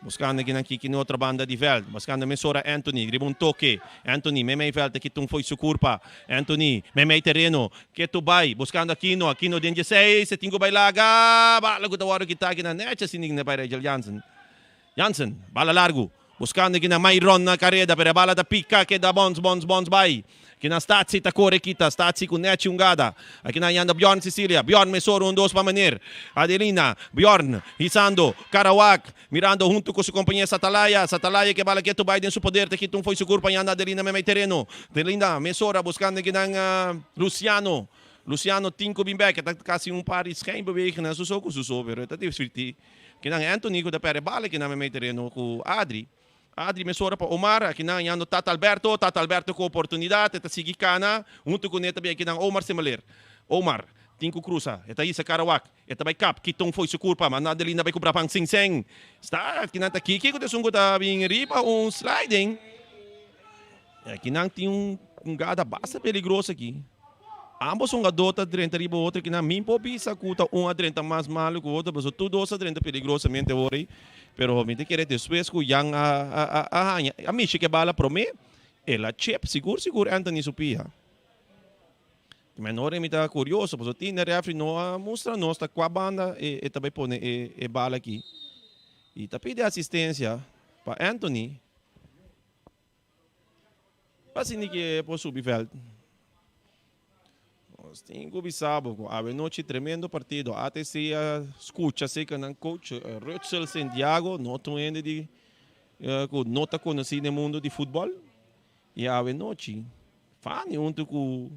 buscando aqui na outra banda de veld buscando mesora Anthony griba um toque Anthony me veld que não foi sua culpa Anthony me terreno que tu vai buscando aqui no den 16 se tingo vai laga bala ko tawaro kita aqui na net sinig na para Jansen bala largo buscando que na Mayron na carrera, pero bala da pica que da bons vai. Que na Stazzi ta corre kita, Stazzi com net ungada. Aqui na Yanda Bjorn Sicilia, Bjorn mesoro 2 para manir. Adelina, Bjorn, Hisando, Karawak, mirando junto com sua companhia Satalaya que bala que tu vai den su poder, que tu foi seguro para Yanda Adelina me terreno. Adelina, mesora buscando que na Luciano. Luciano tinko bimbek, dat kasi een paar schijnbewegingen en zo pero dat is virti. Kinang Anthony ko da pere bale kinang may terreno ko Adri. Adri me sora pa Omar, kinang yano Tata Alberto ko oportunidad, eta sigi kana, unto ko neta kinang Omar Semaler. Omar, tinko cruza, eta isa karawak, eta bay kap, kitong foi sukur pa, manadali na bay kubra pang sing-sing. Sta, kinanta kiki ko desunggo ta bing riba un sliding. Kinang ting gada basta peligrosa aqui. Ambos são adota 30 riba outro que na mim popi sacuta a 30 mais malo que o outro, mas tudo a 30 perigosamente ori. Pero me te querer depois que yang a mim que bala prome, ela chep seguro Anthony Supia. Menor me tá curioso, mas o time refri não mostra nós tá com a banda e também põe e bala aqui. E tá pede assistência para Anthony. Assim que por subveld. Tengo bisabo, a noite tremendo partido. Até se escuta se que não coach Rutschel Santiago, não entende de nota conhecida no mundo de futebol. E a noite, fane junto com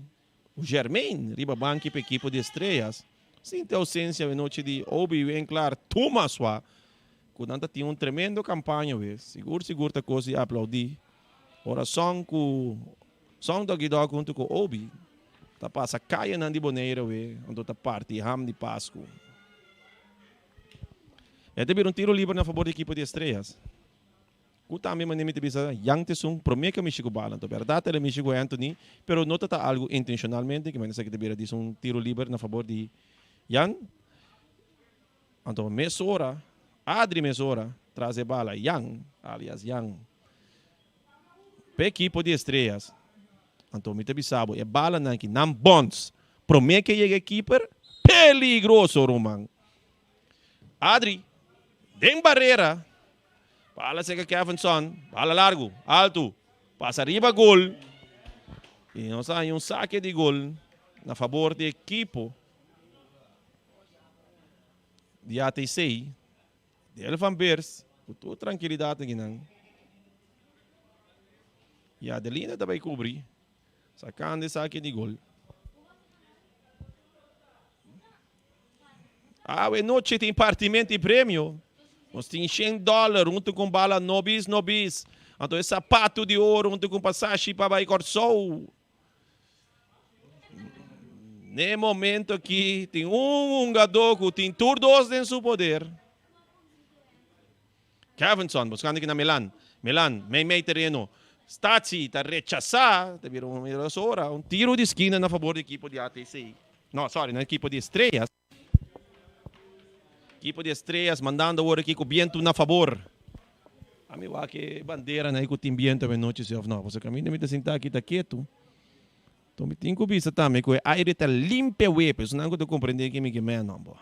o Germain, riba banque para equipe de estrelas. Sem ter ausência a noite de Obi, bem claro, Thomas wa. Quando tinha tremendo campanha, seguro tá coisa de aplaudir. Oração com song do Guido junto com Obi. Tá passa caia na de boneira onde tá parte ham de Páscoa. É teve um tiro livre na favor da equipe de estrelas. O também mandei bisa yang tesung promeka Michigo bala, to verdade ele Michigo Anthony, pero nota tá algo intencionalmente que mas que teve disso um tiro livre na favor de Yang. Então Mesora, Adri Mesora traz a bala Yang, alias Yang. Pe equipe de estrelas. Então, me bisabo, e bala na que não bons. Promete que chega keeper, peligroso, Roman. Adri, dem barreira. Bala se que Kevinson, bala largo, alto, passa arriba gol. E nós aí saque de gol na favor da equipe de ATC, de Elvan Beers, com toda tranquilidade aqui não. E a Adelina também cobrir. Sacando saque de gol. A noite tem partimento e prêmio. Nós temos $100 junto com bala nobis. Então é sapato de ouro junto com passagem para Bahia Corsol. No momento aqui tem um jogador que tem todos em seu poder. Kevinson, buscando aqui na Milan, meio terreno. Stazzi está rechazar, teve um tiro de esquina na favor da equipe de ATC. Não, sorry, na equipe de estrelas. Equipe de estrelas mandando agora aqui com o viento na favor. A mim vai que bandeira na equipe de viento na noite se não, você caminha me sentar aqui tá quieto. Então me tem que vista também que o aire tá limpo we, mas não eu compreender que me que não, bo.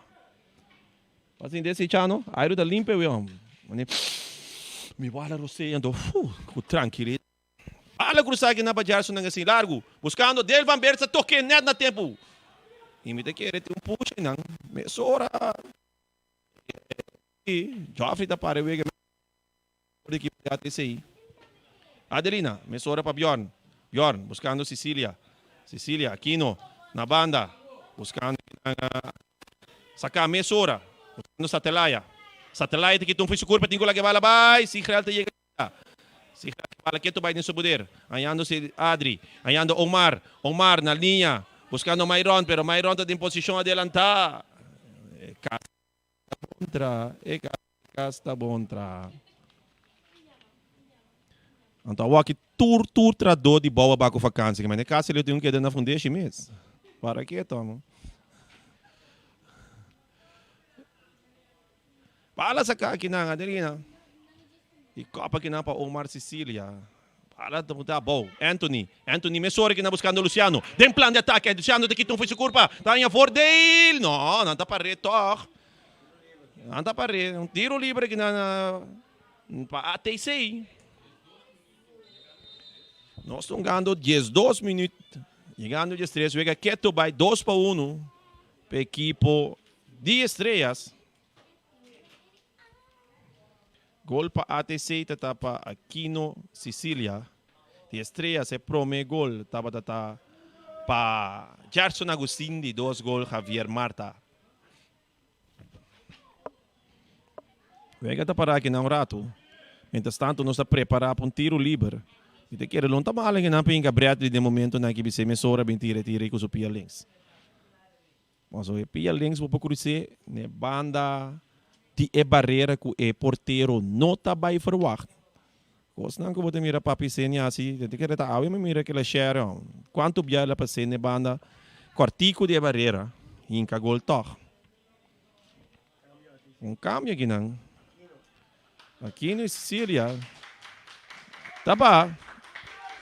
Assim desse chano, aire tá limpo we, me vai lá roceando, com tranquilidade. Bala cruzar aqui na Bajarson nang assim largo, buscando Del Van Bersa toque net na tempo. E me te querer ter push nang Mesora. E Joffrey da para wega por equipe da ATC. Adelina, Mesora para Bjorn, buscando Cecilia, Aquino na banda, buscando sacar Mesora, buscando Satellite que tu foi curva tinha que bala vai, se real te chega. Si bala quieto vai nesse poder. Ayando si Adri, ayando Omar na linha, buscando Mayron, pero Mayron está em posição adelantada. Casta bontra. Então, aqui tur trador de boa baco vacância, mas na casa ele tem que dar na fundeixa mesmo. Para que toma? Bala sacar aqui na Adelina. E copa que não para Omar Cecilia. Para tá bom. Anthony Mesora que não buscando Luciano. Tem plano de ataque. Luciano daqui não foi se curva. Tá em favor dele. Não tá para retor. Não tá para um tiro livre aqui na para ATC. Nós estamos ganhando 12 minutos. Chegando de estrelas. Vega quieto vai 2-1. Para a equipe de estrelas. Gol para ATC, tapa Aquino, Sicilia. De estrelas, é prome gol, tapa para Gerson Agustin de 2 gols, Javier Marta. Vega para aqui na rato. Entretanto, nós estamos preparados para tiro livre. E te quero lonta maling na pinga Bradley de momento na equipe se mesora bem tira com o pia links. Mas o pia links vou procurser ne banda de barreira que o porteiro não está bem verwacht. Kos não que você mira papi senya assim, te quero tá ao me mira que la share. Quanto bia la passe ne banda cortico de barreira inca gol toch. Cambio aqui não. Aqui no Sicília. Tá bom.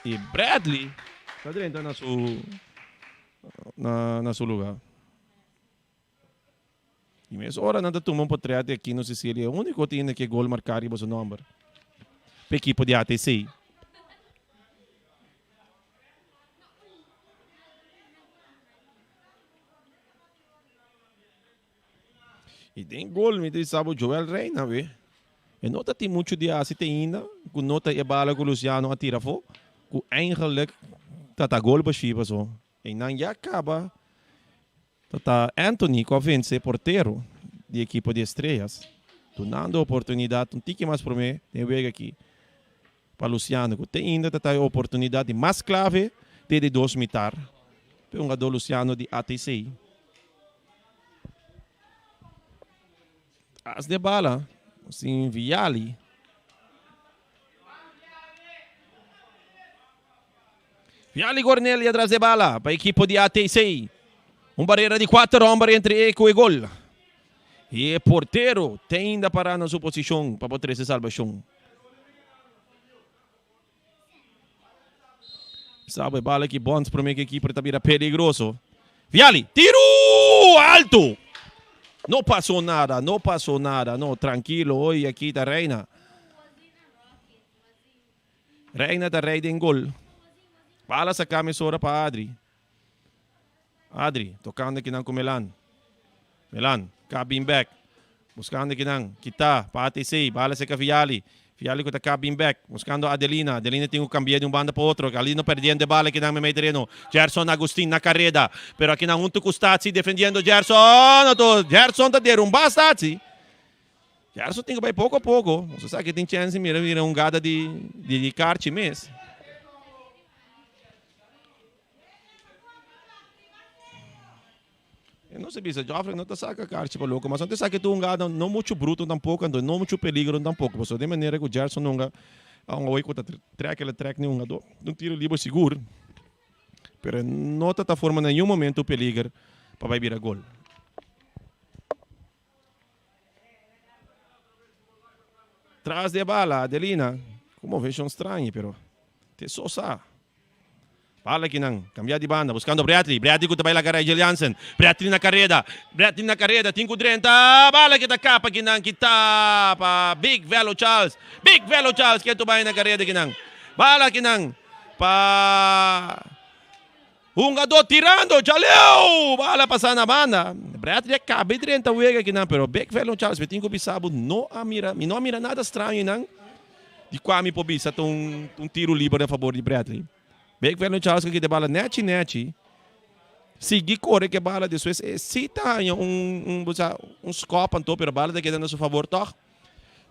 E Bradley está dentro na seu lugar. E mesmo hora não tomou um portrait aqui no Sicília. O único que tem que gol marcar o seu número. Para a equipe de ATC. E tem gol, me diz o Joel Reina, vê. E nota tem muito de assiste ainda. Com nota e bala com o Luciano atira fo. Que eigenlijk tata gol beschrijven zo. En dan ja acaba tata Anthony convence porteiro de equipe de estrelas. Donando oportunidade um tique mais para mim, tem vega aqui. Para Luciano, que tem ainda tata oportunidade mais clave de 2 mitar. Para um jogador Luciano de ATC. As de bala, assim Viali. Viali Gornelli atrás de bala para a equipe de ATC. Barreira de 4 homens entre Eco e gol. E o porteiro tem ainda para na sua posição para poder essa salvação. Sabe, bala que bons para mim que a equipe está perigoso. Viali, tiro alto. Não passou nada, não, tranquilo, hoje aqui está Reina. Reina está rei de gol. Bala sa camisora para Adri. Adri, tocando aqui com Melan. Melan, cabin back. Buscando aqui kita, para ATC, bala sa Viali. Viali com a cabin back. Buscando Adelina. Adelina tem que cambiar de banda para outro. Galino perdendo de bala aqui no meio terreno. Gerson Agustin na carrera. Pero aqui um Custazzi defendendo Gerson. Gerson está derrubando Stazzi. Gerson tem que ir pouco a pouco. Você sabe que tem chance de virar gada de kart mesmo. Não se bisa, Joffrey não te saca kart para louco, mas não te saca que tu gada não muito bruto tampouco, não muito peligro tampouco. Você de maneira que o Gerson nunca oi com ele track nenhum gado, não tiro livre seguro. Pero não está forma nenhum momento peligro para vai virar gol. Traz de bala, Adelina. Como vejo estranho, pero te sosa. Bala aqui não, cambiar de banda, buscando Bradley. Bradley que também lá carrega Jansen. Bradley na carrera, 5:30. Bala que tá capa aqui não, que tá para Big Velo Charles. Que tu vai na carrera aqui não. Bala aqui não, para jogador tirando, jaleu. Bala passando na banda. Bradley acaba de 30 wega aqui não, pero Big Velo Charles, betinho que bisabo não mira nada estranho não. De qual po bisa tiro livre a favor de Bradley. Big Velo Charles que de bala net. Seguir corre que bala de Suécia. Se tá scope anto, pero bala de que dando a seu favor toch.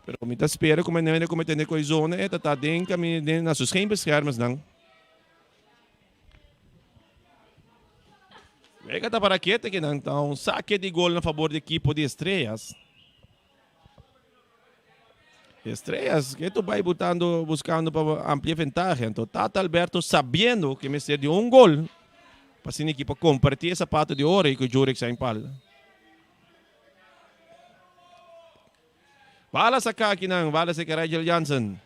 Pero me tá espera como não é como tem coisa né, tá dentro na suas geen beschermers não. Vega tá para quieta que não, então saque de gol a favor da equipe de estrelas. Estrelas, que tu vai buscando para ampliar vantagem. Então, Tata Alberto sabendo que me ser de gol para a equipe compartir essa pato de ouro e que o Jurek sai em pal. Bala sa aqui não, bala sa Rigel Jansen.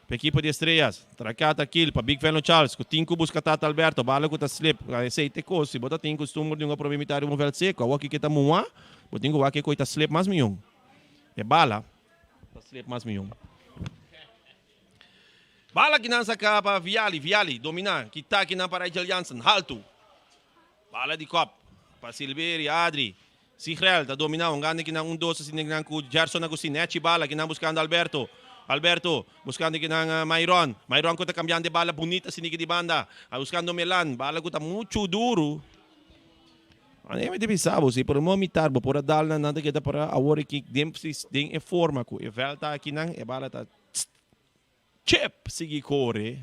Para a equipe de estrelas, tracata kill para Big Velo Charles, que tinha que buscar Tata Alberto, bala que tá slip, aceite cosi, bota tem costume de um aproveitar um vel seco, o aqui que tá muá, botinho o aqui que tá slip mais milhão. É bala. Slip mais milhão. Bala que não saca para Viali, dominar, que tá aqui na para Rigel Jansen, halto. Bala de cop, para Silveri, Adri, Sigrel, tá dominar, gana que não doce, assim, com Gerson Agustin, bala que não buscando Alberto. Alberto, buscando que ng Mayron. Mayron ko ta cambiando de bala bonita sinigi di banda. Buscando Milan, bala ko ta mucho duro. Ano yung divisabo, si por mo mitar, por dal na nanda kita para awori kick dempsis ding e forma ko. E velta aqui nang e bala ta chip sigi kore.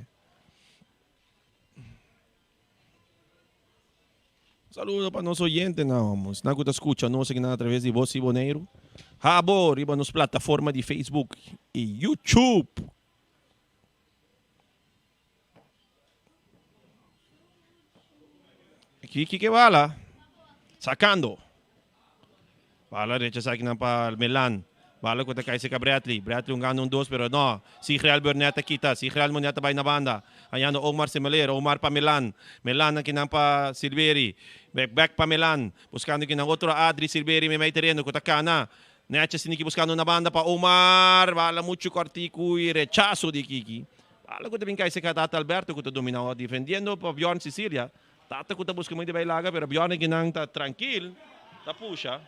Saludo para nosso oyente, vamos. Na que escucha, não sei através de Voz Boneiro. Rabo, riba nos plataforma de Facebook e YouTube. Aqui que bala. Sacando. Bala derecha sa akin pa Milan. Bala ko ta kay si Bradley. Bradley un ganun dos pero no. Si Real Berneta kita. Si Real Moneta bay na banda. Ayan Omar Semeler. Omar pa Milan. Milan ang kinang pa Silveri. Back pa Milan. Buscando kinang otro Adri Silveri may terreno ko ta kana. Necha siniki buscando na banda pa Omar. Bala mucho cortico y rechazo di Kiki. Bala ko ta bin kay si Tata Alberto ko ta dominado defendiendo pa Bjorn Sicilia. Tata ko ta busca muito bem laga pero Bjorn kinang ta tranquil. Ta pusha.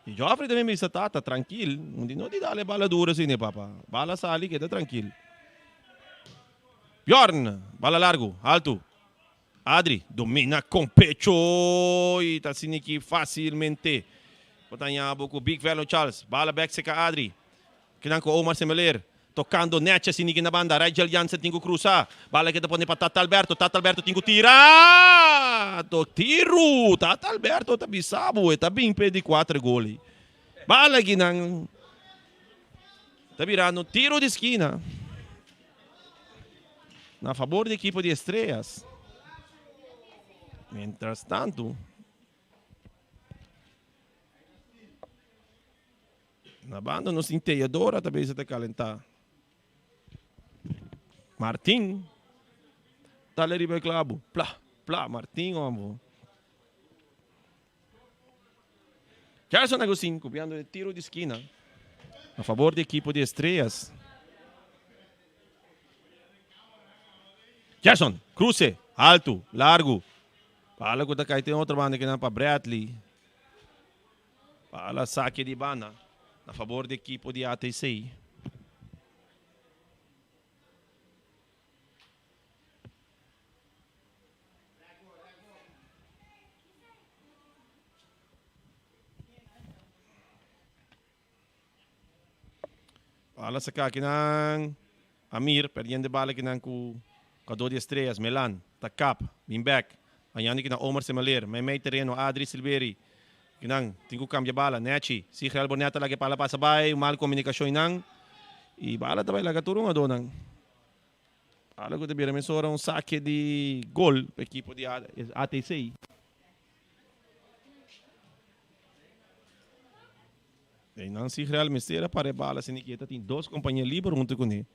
E Joffrey também me tata tranquilo. Não te dá bala dura assim, né, papa? Bala sali que tá tranquilo. Bjorn, bala largo, alto. Adri, domina com pecho e tá assim aqui facilmente. Botanha com Big Velo Charles, bala back seca Adri. Kinang ko Omar Semeler. Tocando Necha sinigi na banda. Rigel Jansen tingo cruza. Bala que pone para Tata Alberto. Tata Alberto tingo tira. Tiro. Tata Alberto tá bisabo. Tá bem impede 4 goles. Bala que não. Tá virando tiro de esquina. Na favor da equipe de Estrelas. Mientras tanto. Na banda nos interior também se está calentar. Martin. Tá ali riba clavo. Plá, Martin, homem. Gerson Agostinho, copiando de tiro de esquina. A favor da equipe de Estrelas. Gerson, cruce, alto, largo. Pala ko da kahit yung outra banda que não para Bradley. Pala saque de banda. A favor da equipe de ATC. Bala sa kakinang Amir, perdendo bala kinang ku Kado de Estrelas, Milan, Takap, Bimbek. Ayan kinang Omar Semeler, may terreno, Adri Silveri. Kinang, tingko cambia bala, Nechi. Si Real Boneta lagi pala pasabay, mal komunikasyon nang. I bala tabay laga turong ado nang. Bala ko tabi ramen sora un saque de gol para equipo de ATC. E não si Real Mestera para bala siniqueta tem 2 companhias livres junto com ele.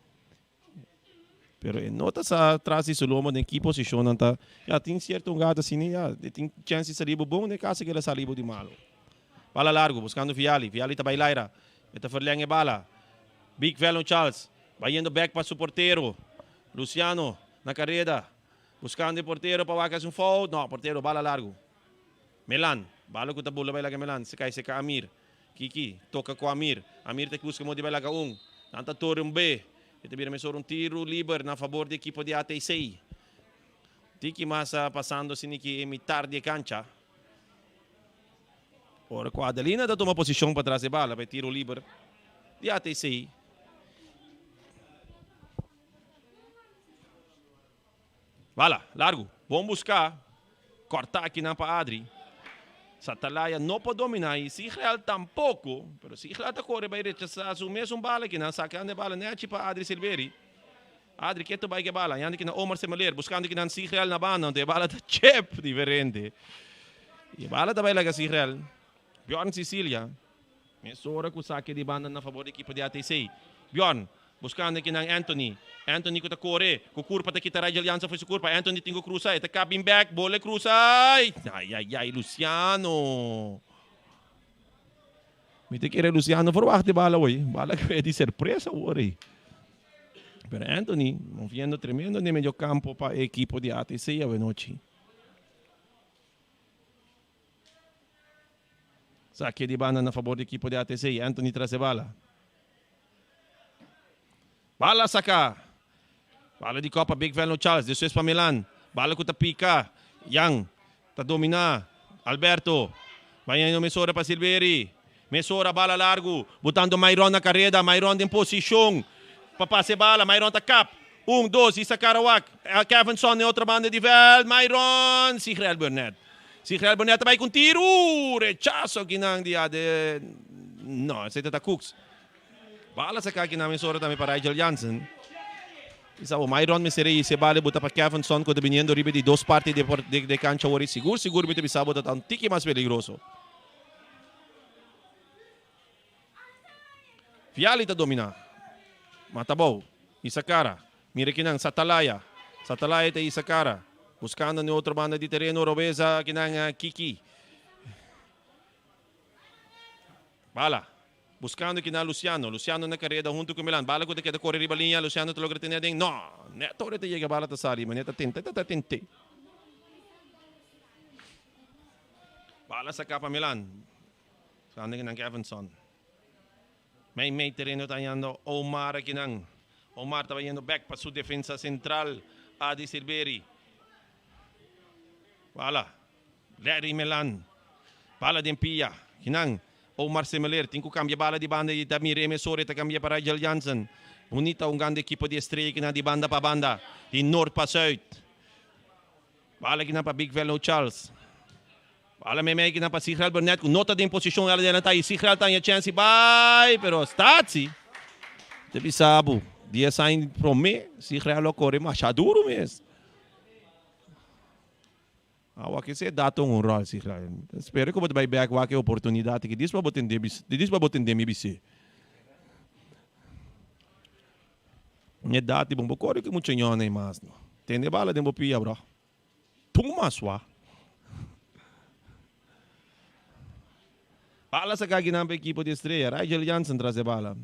Pero nota sa atrás de Solomo em que posição não tá. Já tem certo gato assim, já tem chance de sair bom, né? Caso que ele sair de malo. Bala largo, buscando Viali. Viali tá bailaira. Eta verlenge bala. Big Velo Charles. Vai indo back para o porteiro. Luciano na carreira. Buscando o porteiro para vagas um foul. Não, porteiro, bala largo. Milan. Bala com tabula bailaga Milan. Se cai Amir. Kiki, toca com Amir. Amir te busca mo de bailaga Tanta torre B. Ito bira may sorong tiro liber na favor da equipo de ATC. Tiki masa pasando siniki imitar de cancha. Ora com a Adelina dá uma posição para trás de bala para tiro liber de ATC. Bala, largo. Vamos buscar. Cortar aqui na para Adri. Satalaya não pode dominar e si Real tampouco, pero si Real tá corre vai rechazar o mesmo bala que na sacando bala né tipo Adri Silveri. Adri que tu vai que bala, yandi que na Omar Semeler buscando que na si Real na banda, onde bala tá chep diferente. E bala tá vai lá si Real. Bjorn Sicilia. Mesora com saque de banda na favor da equipe de ATC. Bjorn buscando que na Anthony. Anthony ko ta corre, ko curpa ta kita Rigel Jansen foi su curpa. Anthony tingo cruza, ta cabin back, bole cruza. Ai, Luciano. Me te querer Luciano verwacht bala hoy. Bala que de surpresa hoy. Pero Anthony, moviendo tremendo de medio campo para equipo de ATC a noche. Saque de banda na favor da equipe de ATC. Anthony traz a bala. Bala saca. Bala de Copa, Big Velno Charles. Depois para Milan. Bala com Tapica. Yang. Tá dominar. Alberto. Vai indo Mesora para Silveri. Mesora, bala largo. Botando Mayron na carreira. Mayron em posição. Papase bala. Mayron tá cap. 1, 2. Isa Karawak. Kevinson na outra banda de Vel. Mayron. Sigrel Burnett. Sigrel Burnett vai com tiro. Rechazo ginang dia de... No, esse tá Cooks. Bala sa kaki namin sora também para Rigel Jansen. Isa o Mayron me serei se bala buta para Kevinson quando viniendo ribe de dos partes de cancha ori seguro me bisabo tá um tiki mais peligroso. Fiali tá domina. Matabou. Isakara. Mira kinang Satalaya. Satalaya te Isakara. Buscando na outra banda de terreno Robeza kinang Kiki. Bala. Buscando que na Luciano. Luciano na carreira junto com Milan. Bala quando queda correr riba linha. Luciano te logra tener ding. No. Neto rete llega bala ta sali. Maneta tente. Bala sa capa Milan. Saan ng Kevinson. May terreno tayando Omar kinang. Omar estava yendo back para sua defesa central. Adi Silveri. Bala. Larry Milan. Bala de Pia. Kinang. Omar Semeler, tem que cambiar bala de banda e também Remesore tá cambia para Rigel Jansen. Bonita grande equipe de estreia que na de banda para banda, de norte para sul. Bala que na para Big Velno Charles. Bala me que na para Sigrel Burnett, com nota de posição ela dela tá aí. Sigrel tá em chance, vai, pero stati. Deve saber, dia saem pro me, Sigrel lo corre machaduro mesmo. Aqui se dá um rol, Sigrel. Espero que eu vai back aqui oportunidade que diz para botar em MBC. Minha data bom, corre que muito nhona mais, não. Tem bala de bopia, bro. Tuma sua. Bala sa kagina pa equipo de estreia, Rigel Jansen traz a bala.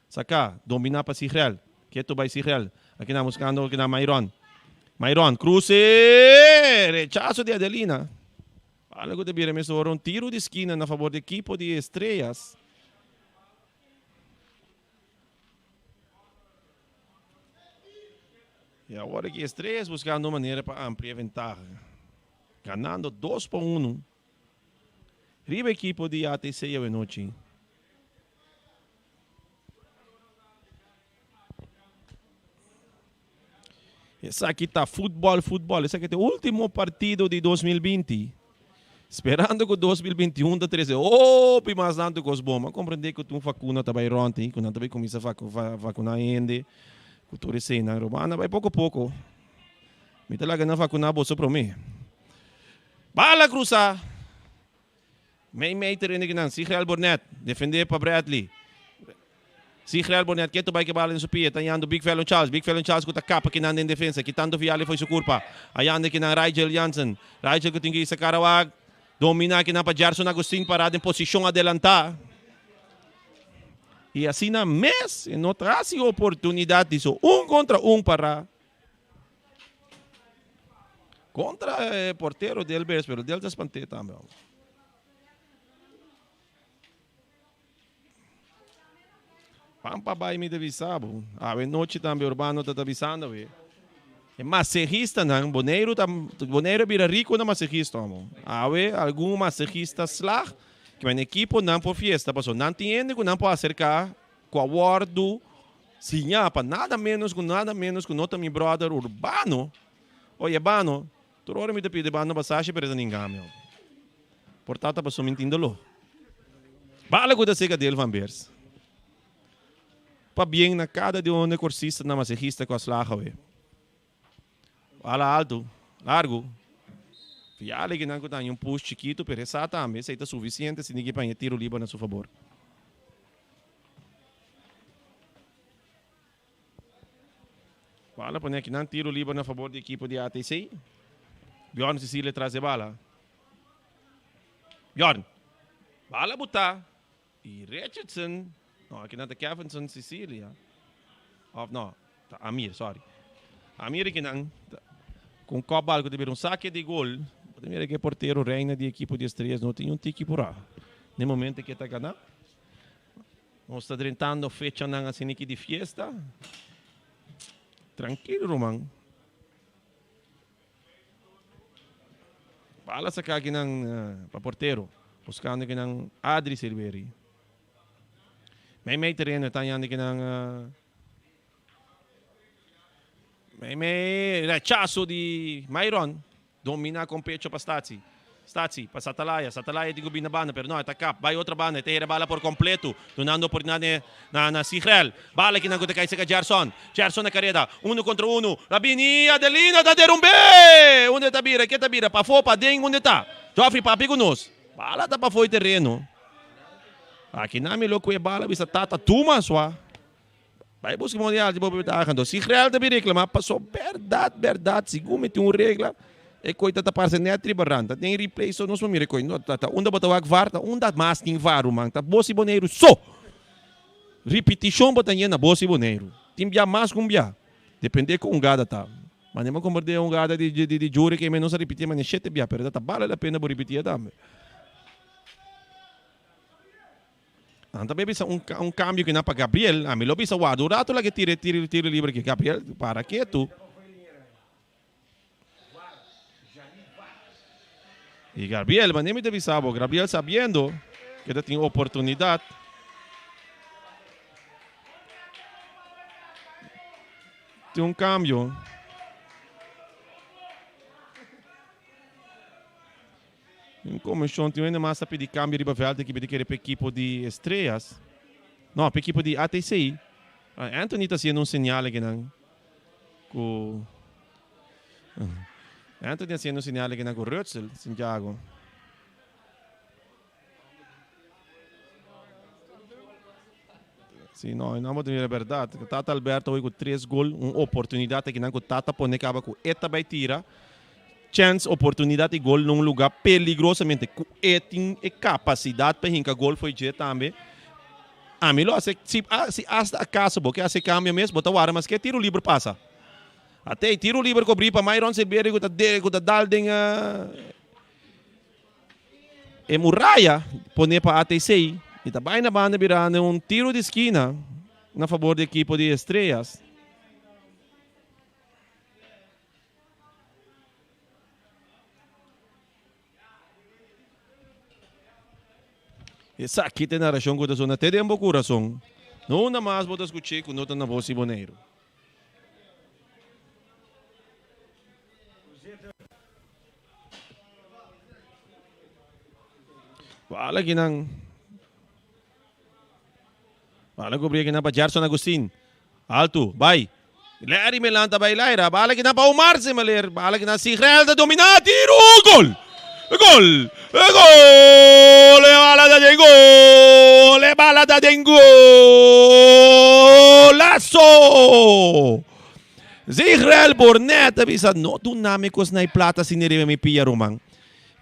Saka, domina para Sigrel. Quieto vai Sigrel. Aqui na buscando aqui na Mayron, cruce, rechazo de Adelina. Fala que devia mesmo tiro de esquina na favor do equipo de estrelas. E agora que estrelas buscando uma maneira para ampliar a vantagem. Ganhando 2-1. Riba equipo de ATC hoje noite. Esse aqui está futebol. Esse aqui é o último partido de 2020. Esperando que 2021 está 13. Mas não tem coisa boa. Mas compreender que tu vacuna está bem ontem. Que não está bem começar a vacunar ainda. Que tu recém romana. Vai pouco a pouco. Me talaga na vacunar bolsa para mim. Bala cruzar. May terreno que não. Sigrel Burnett. Defender para Bradley. Sigrel Burnett, que tu vai que bala em Sofia, tanhando Big Velno Charles com a capa que nanda em defesa, quitando Viali foi sua culpa, ayanda que na Rigel Jansen, Rigel que tem que ir sa Karawag, domina que na para Gerson Agustin parado em posição adelantar. E assim na mês, não traz oportunidade disso, 1 contra 1 para contra porteiro del Bears, pero del despante também. Pampa vai me devisabo. A noite também urbano tá avisando, we. É massagista não, boneiro vira rico na massagista, amo. We algum massagista slag que vai na equipe não por fiesta, passou não entende que não pode acercar com a wardo, sinha para nada menos com nota meu brother urbano. Oye, urbano, tu hora me pede urbano passagem para ninguém, meu. Portanto, passou mentindo-lo. Bala que da cega dele van Beers. Pa bem na cada de onde corsista na massagista com as lajas. Ala alto, largo. Fiale que não tem push chiquito, pero essa também é suficiente se ninguém põe tiro livre a seu favor. Bala põe aqui não tiro livre a favor da equipe de ATC. Bjorn Cecília traz a bala. Bjorn. Bala botar. E Richardson. No, aqui não está Kevinson Cecília. Não, Amir, sorry. Amir que não. Com o bala que teve saque de gol. Primeiro que porteiro reina de equipe de estrelas não tem tique por lá. no momento que está ganhando. Nós estamos tentando fecha na siniki de fiesta. Tranquilo, Roman. Bala sa kagi ng paportero. Buscando que ng Adri Silveri. May terreno tanyando que ng may rechazo di Myron. Domina com pecho pa Stazzi. Stazzi, pa Satalaya. Satalaya di ko binabana, pero no, atakap. Vai outra banda, te bala por completo. Donando oportunidade na Sigrel. Bala que não conta kay sa Gerson. Gerson na carrera. 1 contra 1. Rabini, Adelina, da derumbe! Onde tá bira? Que tá bira? Pa fo, pa ding, onde tá? Joffrey, pa pigunos. Bala tá pa foi terreno. Aqui na milo ko e bala bisa tata tuma swa. Vai buscar mundial de bobo tá achando. Sigrel tá reclama, passou verdade, segundo tem regra. E coita ta parse net tribaranta. Tem replay so nos mamire coi. No ta unda botawag var, ta unda mas ting varu man. Ta bosi boneiro so. Repetition botanha na bosi boneiro. Timbia mas cumbia. Depende com gada ta. Mas nem como de gada de jure que menos repetir mas chete bia, pero ta vale a pena por repetir também. Anta bebe um cambio que na para Gabriel, a mim lo bisa wa durato la que tire livre que Gabriel para que tu. E Gabriel, mas nem me avisava, Gabriel sabendo que ele tinha oportunidade. Tem um cambio. Como eu tinha ainda mais a pedir cambio de Bavelta que querer para a equipe de estrelas. Não, para a equipe de ATCI. Anthony está sendo um sinal que não. Anthony está sendo um sinal que não com Rutzel, Santiago. Sim, não vou dizer a verdade. Tata Alberto hoje com 3 gols, uma oportunidade que não com Tata pone acaba com eta vai tira. Chance, oportunidade de gol num lugar peligrosamente com etin e capacidade para hincar gol foi já também. A mim, se hasta a casa, porque se cambia mesmo, bota o ar, mas que tiro livre passa. Até tiro livre cobrir para Myron Silveira com a Dalden e Murraia, pone para ATCI. E também na banda virando um tiro de esquina na favor da equipe de estrelas. Essa aqui tem na região da zona até de um coração. Não na mais botas com Chico, não na voz Boneiro. Wala ginang. Wala ko briya ginang pa Gerson Agustin. Alto, bay. Larry Melanta bay Lyra. Bala ginang pa Umar si Maler. Bala ginang si Grelda dominati. Gol! Gol! Gol! Le bala da gol! Le bala da golazo! Zigrel Bornet bisa no dunamikos na plata siniriwe mi Pia Romang.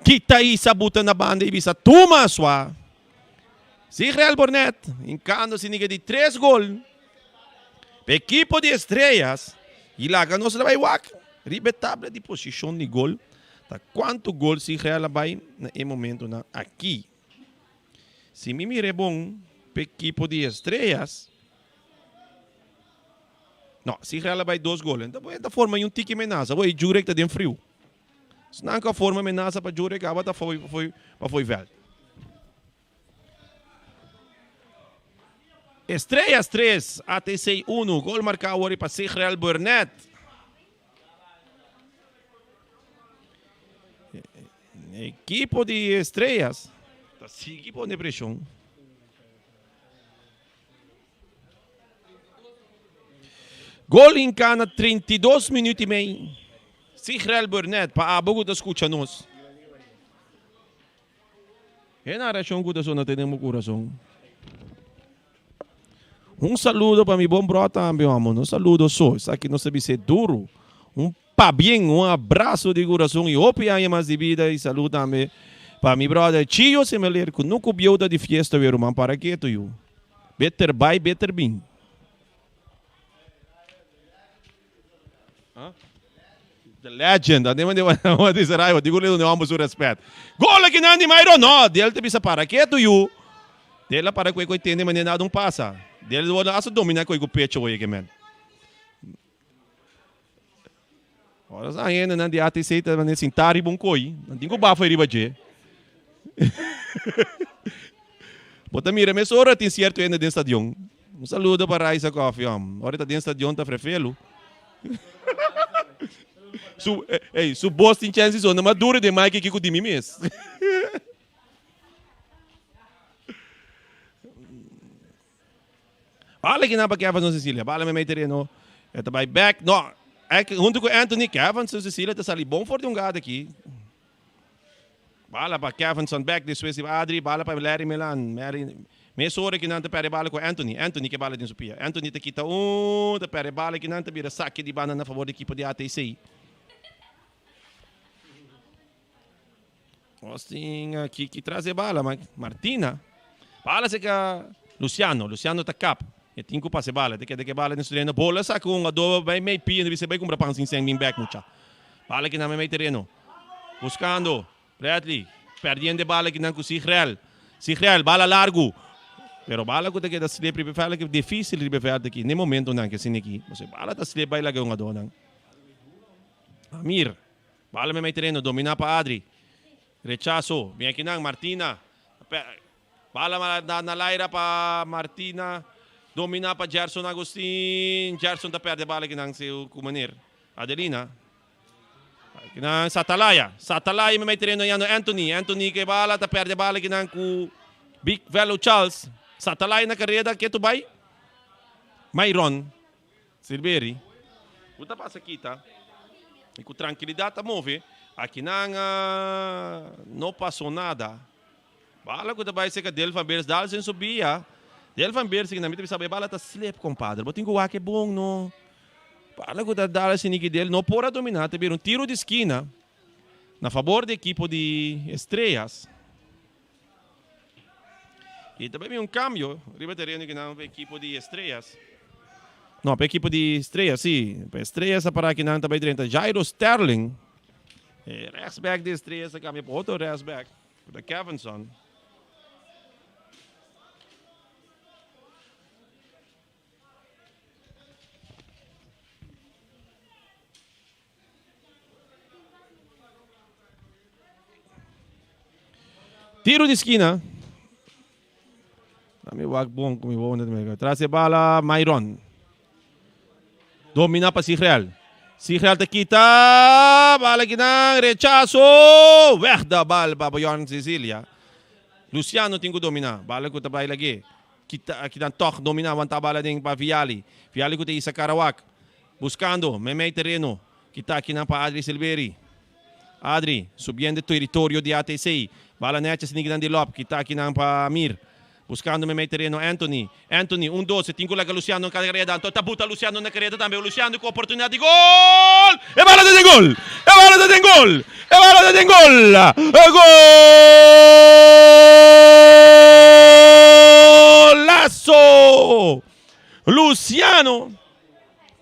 Kita isa buta na banda ibisa tumaswa. Zigrel Bornet, encando siniga de 3 gol. Equipo de estrelas, ilaga nos vai wak. Ribetable de posição de gol. Tá quanto gol Zigrel vai na momento na aqui. Se me mire bom, equipo de estrelas. Não, Zigrel vai 2 gols. Então, da forma um tique menaça, vai jure que tá dentro frio. Se não há forma menaça para jure que a bata foi velho. Estrelas 3, ATC 1, gol marcado agora para Zigrel Bornet. Equipo de estrelas. Tá seguindo de pressão. Gol em cana 32 minutos e meio. Zigrel Bornet para a boca da escuta-nos. É na região da zona temos coração. Saludo para meu bom brother, meu amor. Um saludo só. Isso aqui não sabe ser duro. Bem, abraço de coração e opinião mais de vida. E saludo também para meu brother Chio Semeler, que nunca viu de fiesta, meu irmão. Para que tu? Better buy, better bem. The legend. Hindi man di sa rayo. Di ko lito niyo mo su respect. Gol lagi na ni Myron. No, dahil tabi sa para keto you. Dahil para ko tindi man yan adong pasa. Dahil wala aso domina ko pecho ko man. Ora sa akin na di ate say man sintari bungkoy. Hindi ko ba foi riba je. Bota mira me sora tin cierto ainda dentro stadion. Um saludo para Isa Coffee. Ora tá dentro stadion tá frefelo. Su boss tem chances na madura demais que kiko de mim mesmo. Bala que na pa Kevin sa Cecilia. Bala may terreno. Ito by back. No, junto com Anthony Kevin sa Cecilia tá sali bom for de gado aqui. Bala pa Kevin son back this way si Adri. Bala pa Larry Milan. May sore que nanta pere bala com Anthony. Anthony que bala din Sofia. Anthony te kita ta pere bala que nanta bira saque de bana na favor da equipe de ATC. Austin que traz bala, Martina. Bala se ka Luciano ta cap. E tinko pa se bala, de que bala nesse terreno bola sa kung adoba vai may pia, não vai comprar pang sing sing back mucha. Bala que na may terreno. Buscando Bradley, perdendo bala que não com Sigreal, bala largo. Pero bala ko que da slip ribefala que difícil ribefala aqui, nem momento não que siniki. Você bala ta slip vai lagay nga doon. Amir, bala may terreno, domina pa Adri. Rechazo, vem aqui nang Martina. Bala na Laira pa Martina. Domina pa Gerson Agustin. Gerson ta perde bala kinang si Kumanir. Adelina. Kinang Satalaya. Satalaya may terreno yan Anthony. Anthony kay bala ta perde bala kinang ku Big Velo Charles. Satalaya na kareda keto bay. Myron. Silveri. Puta pa sa kita. E com tranquilidade a move. Aqui não passou nada. Bala ko dabei se ka Delvan Beers dal sem subia. Delvan Beers que na mita sabe bala ta slip compadre. Botin ko que bom no. Bala ko dal sin que dele no pora dominar, teve um tiro de esquina na favor da equipe de Estrelas. E também cambio, riba terreno que não equipe de Estrelas. No, para equipe de Estrelas, sim. Para Estrelas para que não também 30 Jairo Sterling. Rechtsback de Estrelas, cambia para outro rechtsback. Para Kevinson. Tiro de esquina. Dami wag bom kung iwo na tumigo. Tras a bala, Myron. Domina pa Sigreal. Sigreal te kita. Bala ginang. Rechazo. Verda bal babayon Cecilia. Luciano tingo domina. Bala ko tabay lagi. Kita tok domina. Wanta bala ding pa Viali. Viali ko te isa Karawak. Buscando. May terreno. Kita kinang pa Adri Silveri. Adri. Subiendo territorio de ATC. Bala neta sinignan de Lop. Kita kinang pa Amir. Buscando may terreno Anthony. Anthony, 1-2. Tingo laga Luciano na carrera. Tabuta Luciano na carrera também. Luciano com oportunidade de gol! E bala de gol! E bala de gol! E bala de gol! Golaço! Luciano.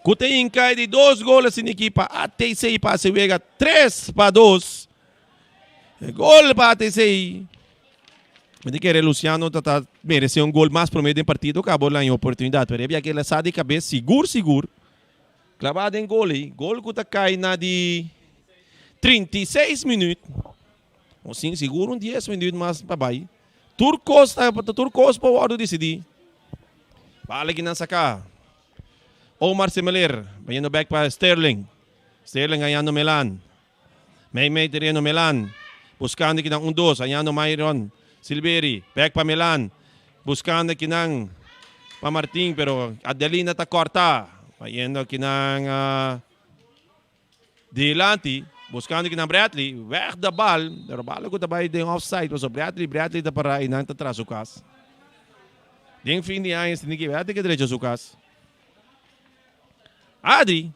Kutein cai de 2 gols em equipa. ATC passa e 3-2. Gol para ATC. Mas que Luciano mereceu gol mais pro meio do partido, acabou lá em oportunidade. Mas havia aquela saída de cabeça, seguro. Clavado em gol. Gol que cai na de 36 minutos. Ou sim, seguro 10 minutos mais para baixo. Turcos para o hora de decidir. Bala que não saca. Omar Semeler, ganhando back para Sterling. Sterling ganhando Milan. May terreno Milan. Buscando que não 1-2, ganhando Myron. Silveri, back pa Milan. Buscando kinang pa Martin, pero Adelina ta corta. Payendo kinang Dilanti. Buscando kinang Bradley. Weg da bal. Pero bala ko tabay din offside. So Bradley ta para inang tatras sukas. Ding fin di ayos tinigi. Bradley ka diretso sukas. Adri.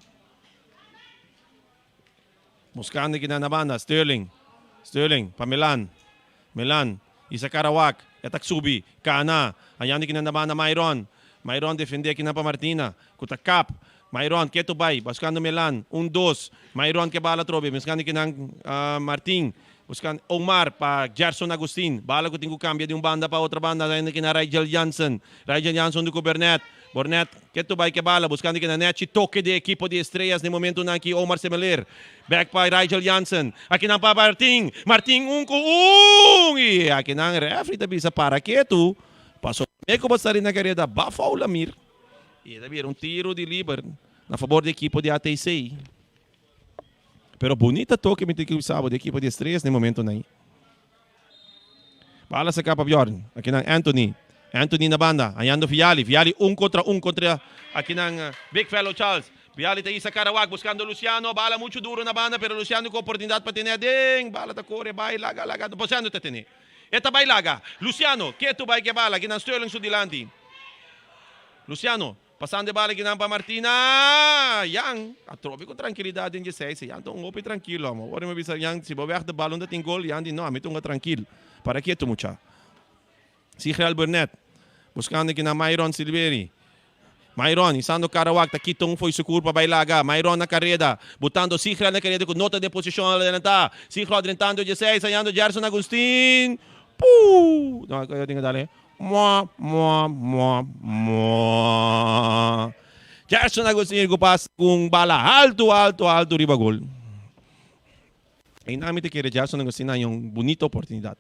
Buscando kinang na banda. Sterling pa Milan. Isa Karawak, Yataksubi, Kana, ayan ni kinanaman na Myron defende kinapa Martina, Kutakap, Mayroon, Keto Bay, buscando Melan, 1-2. Mayroon que bala trobe, buscando kinang Martin, buscando Omar pa Gerson Agustin. Bala ko tingo cambia de um banda pa outra banda, ainda que na Rigel Jansen. Rigel Jansen do Bernet. Bernet, Keto Bay que bala, buscando que na net toque de equipo de estrelas no momento na aqui Omar Semeler. Back pa Rigel Jansen. Aqui na pa Martin. Martin 1-1. E aqui na referee tabi sa para Keto. Passou meio basta rin na carreira bafa o Lamir. E também um tiro de liber na favor da equipe de ATC. Pero bonita toque me que usava da equipe de estrelas no momento aí. Bala sa capa Bjorn. Aqui ng Anthony. Anthony na banda. Ayando Viali. Viali 1 contra 1 contra aqui ng Big Fellow Charles. Viali tayo sa Karawag buscando Luciano. Bala muito duro na banda pero Luciano com oportunidade para tener ding. Bala ta corre, vai laga. Posando ta tener. Eta vai laga. Luciano, Keto vai que bala. Aqui ng Sterling Sudilandi. Luciano. Passando de bala aqui na Martina. Yang, atrobe com tranquilidade em 16. Yang, então, open tranquilo. Agora me avisa, Yang, se bobear de balão, tem gol. Yang, diz, não, me tunga tranquilo. Para que tu, mucha? Sigel Burnett. Buscando aqui na Myron Silveri. Myron, isando Karawak, aqui foi sucur para bailaga. Myron na carrera. Botando Sigel na carrera com nota de posição. Sigel adrentando 16. Ayando Gerson Agustin. Puh! Não, eu tenho que dar, Gerson Agustin pas kung bala alto riba gol. Ay namin te kere Gerson Agustin na yung bonita oportunidad.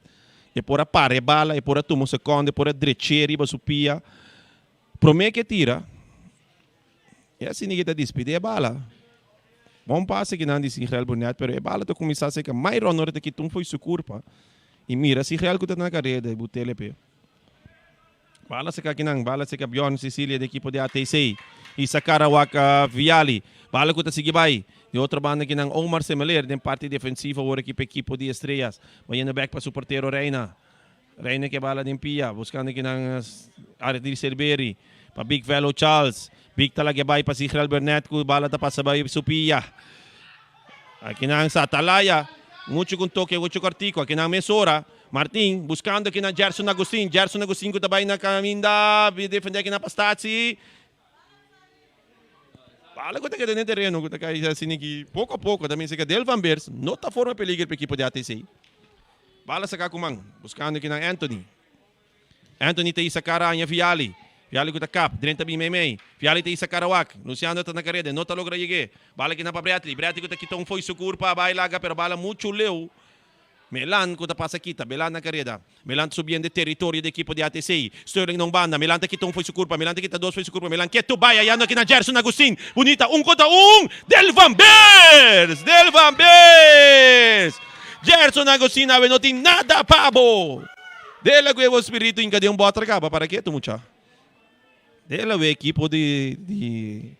E pora pare bala, e pora tumo seconde, pora dreche riba supia. Prome que tira. E assim ninguém tá despide é bala. Bom passe que não disse Israel Burnett, pero é bala to começar a ser que mais ronor te que tum foi su culpa. E mira, se Israel kuta na carreira, butele pe. Bala sa kakinang, bala sa Bjorn Cecilia da equipo de ATC. Isa Karawak Viali. Bala ko ta si Gibay. De outra banda kinang Omar Semeler, den parte defensiva o equipo de estrelas. Mayendo back pa su portero Reina. Reina que bala din Pia. Buscando kinang Ardir Silveri. Pa Big Fellow Charles. Big talaga bay pa si Israel Burnett ko bala ta pa sabay su Pia. Kinang sa Atalaya. Mucho kung toque, mucho kartiko. Kinang Mesora. Martin, buscando aqui na Gerson Agustin. Gerson Agustin que também na caminda, defender aqui na Pastazzi. Fala que está no terreno, que está assim aqui, pouco a pouco, também se que Del Van Beers, não está forma peligro para a equipe de ATC. Bala sa Kakumang, buscando aqui na Anthony. Anthony tem isa cara a Viali. Viali ko ta cap, drenta bi Memei. Viali tem isa Karawak. Luciano ta na carrera, não está logra llegue. Bala aqui na pa Bretli. Bretli ko ta kitong foi sukur pa, bailaga, pero bala muito leu. Melan ko ta pasa kita, Melan na carrera. Melan subindo de território da equipe de ATC. Sterling nung banda, Melan ta kitong foi sukurpa, Melan ta kita dos foi sukurpa, Melan Keto Bay, ayano aqui na Gerson Agustin. Bonita, 1 contra 1. Del Van Beers! Del Van Beers! Gerson Agustin ave não tem nada pabo. Dela que o espírito em cadê bota acaba para Keto mucha. Dela o equipe de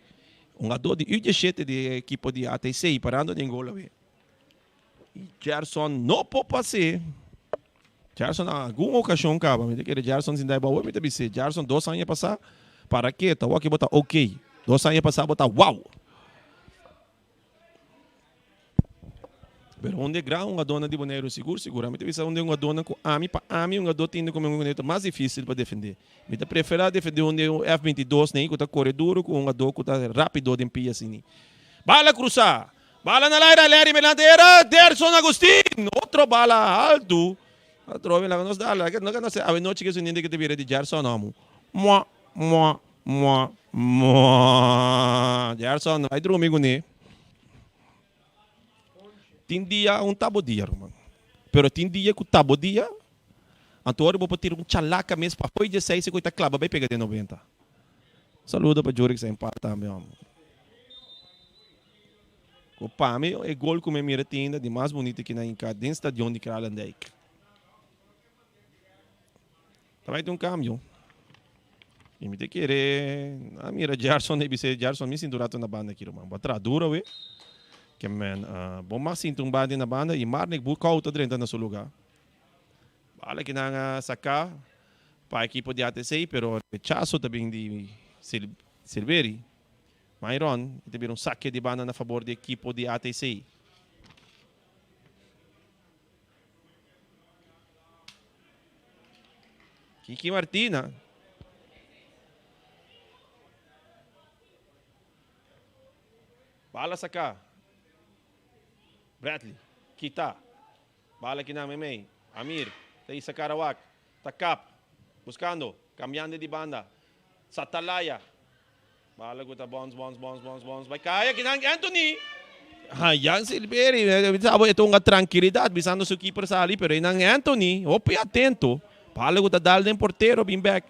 ador de U17 de equipe de ATC parando de Angola. Gerson não pode passar. Gerson, alguma ocasião, cara, me que Gerson se dá boa, me deve ser. Gerson, 2 anos passar, para que? Tá aqui botar ok. 2 anos passar, botar uau. Pero onde grau uma dona de boneiro seguramente deve ser onde uma dona com ami para ami, uma dona tendo como um boneiro mais difícil para defender. Me dá preferir defender onde o F22 nem que tá corre duro com uma dor que tá rápido de pia assim. Bala cruzar. Bala na Laira, Larry Melandeira, Gerson Agustin. Outro bala alto. Trove lá nos dá, não sei, a noite que se ninguém que te vira de Gerson não. Gerson, vai dormir com ele. Tem dia tabo dia, mano. Pero tem dia que tabo dia, Antônio vou ter chalaca mesmo para foi de 6 e coita clava vai pegar de 90. Saludo para Juri que se empata, meu amor. O Pame é gol com a minha tenda de mais bonita que na Inca, dentro do estadião de Kralandijk. Também tem cambio. E me tem que querer. A minha Gerson, Gerson me sindurato na banda aqui, mano. Batra dura, ué. Que, man, bom mas sinto banda na banda e Marnik Bukau tá dentro na seu lugar. Bala que na sacar para a equipe de ATC, pero rechazo também de Silveri. Myron, teve saque de banda na favor da equipe de ATC. Kiki Martina. Bala sa ka. Bradley. Kita. Bala kina Memey. Amir. Tayo sa Karawak. Takap. Buscando. Cambiando de banda. Satalaya. Bala ko ta bounce. Bay kaya kinang Anthony. Yan Silveri. Sabi ito nga tranquilidad. Bisando sa keeper sali. Pero inang Anthony. Ope atento. Bala ko ta dal ng portero. Being back.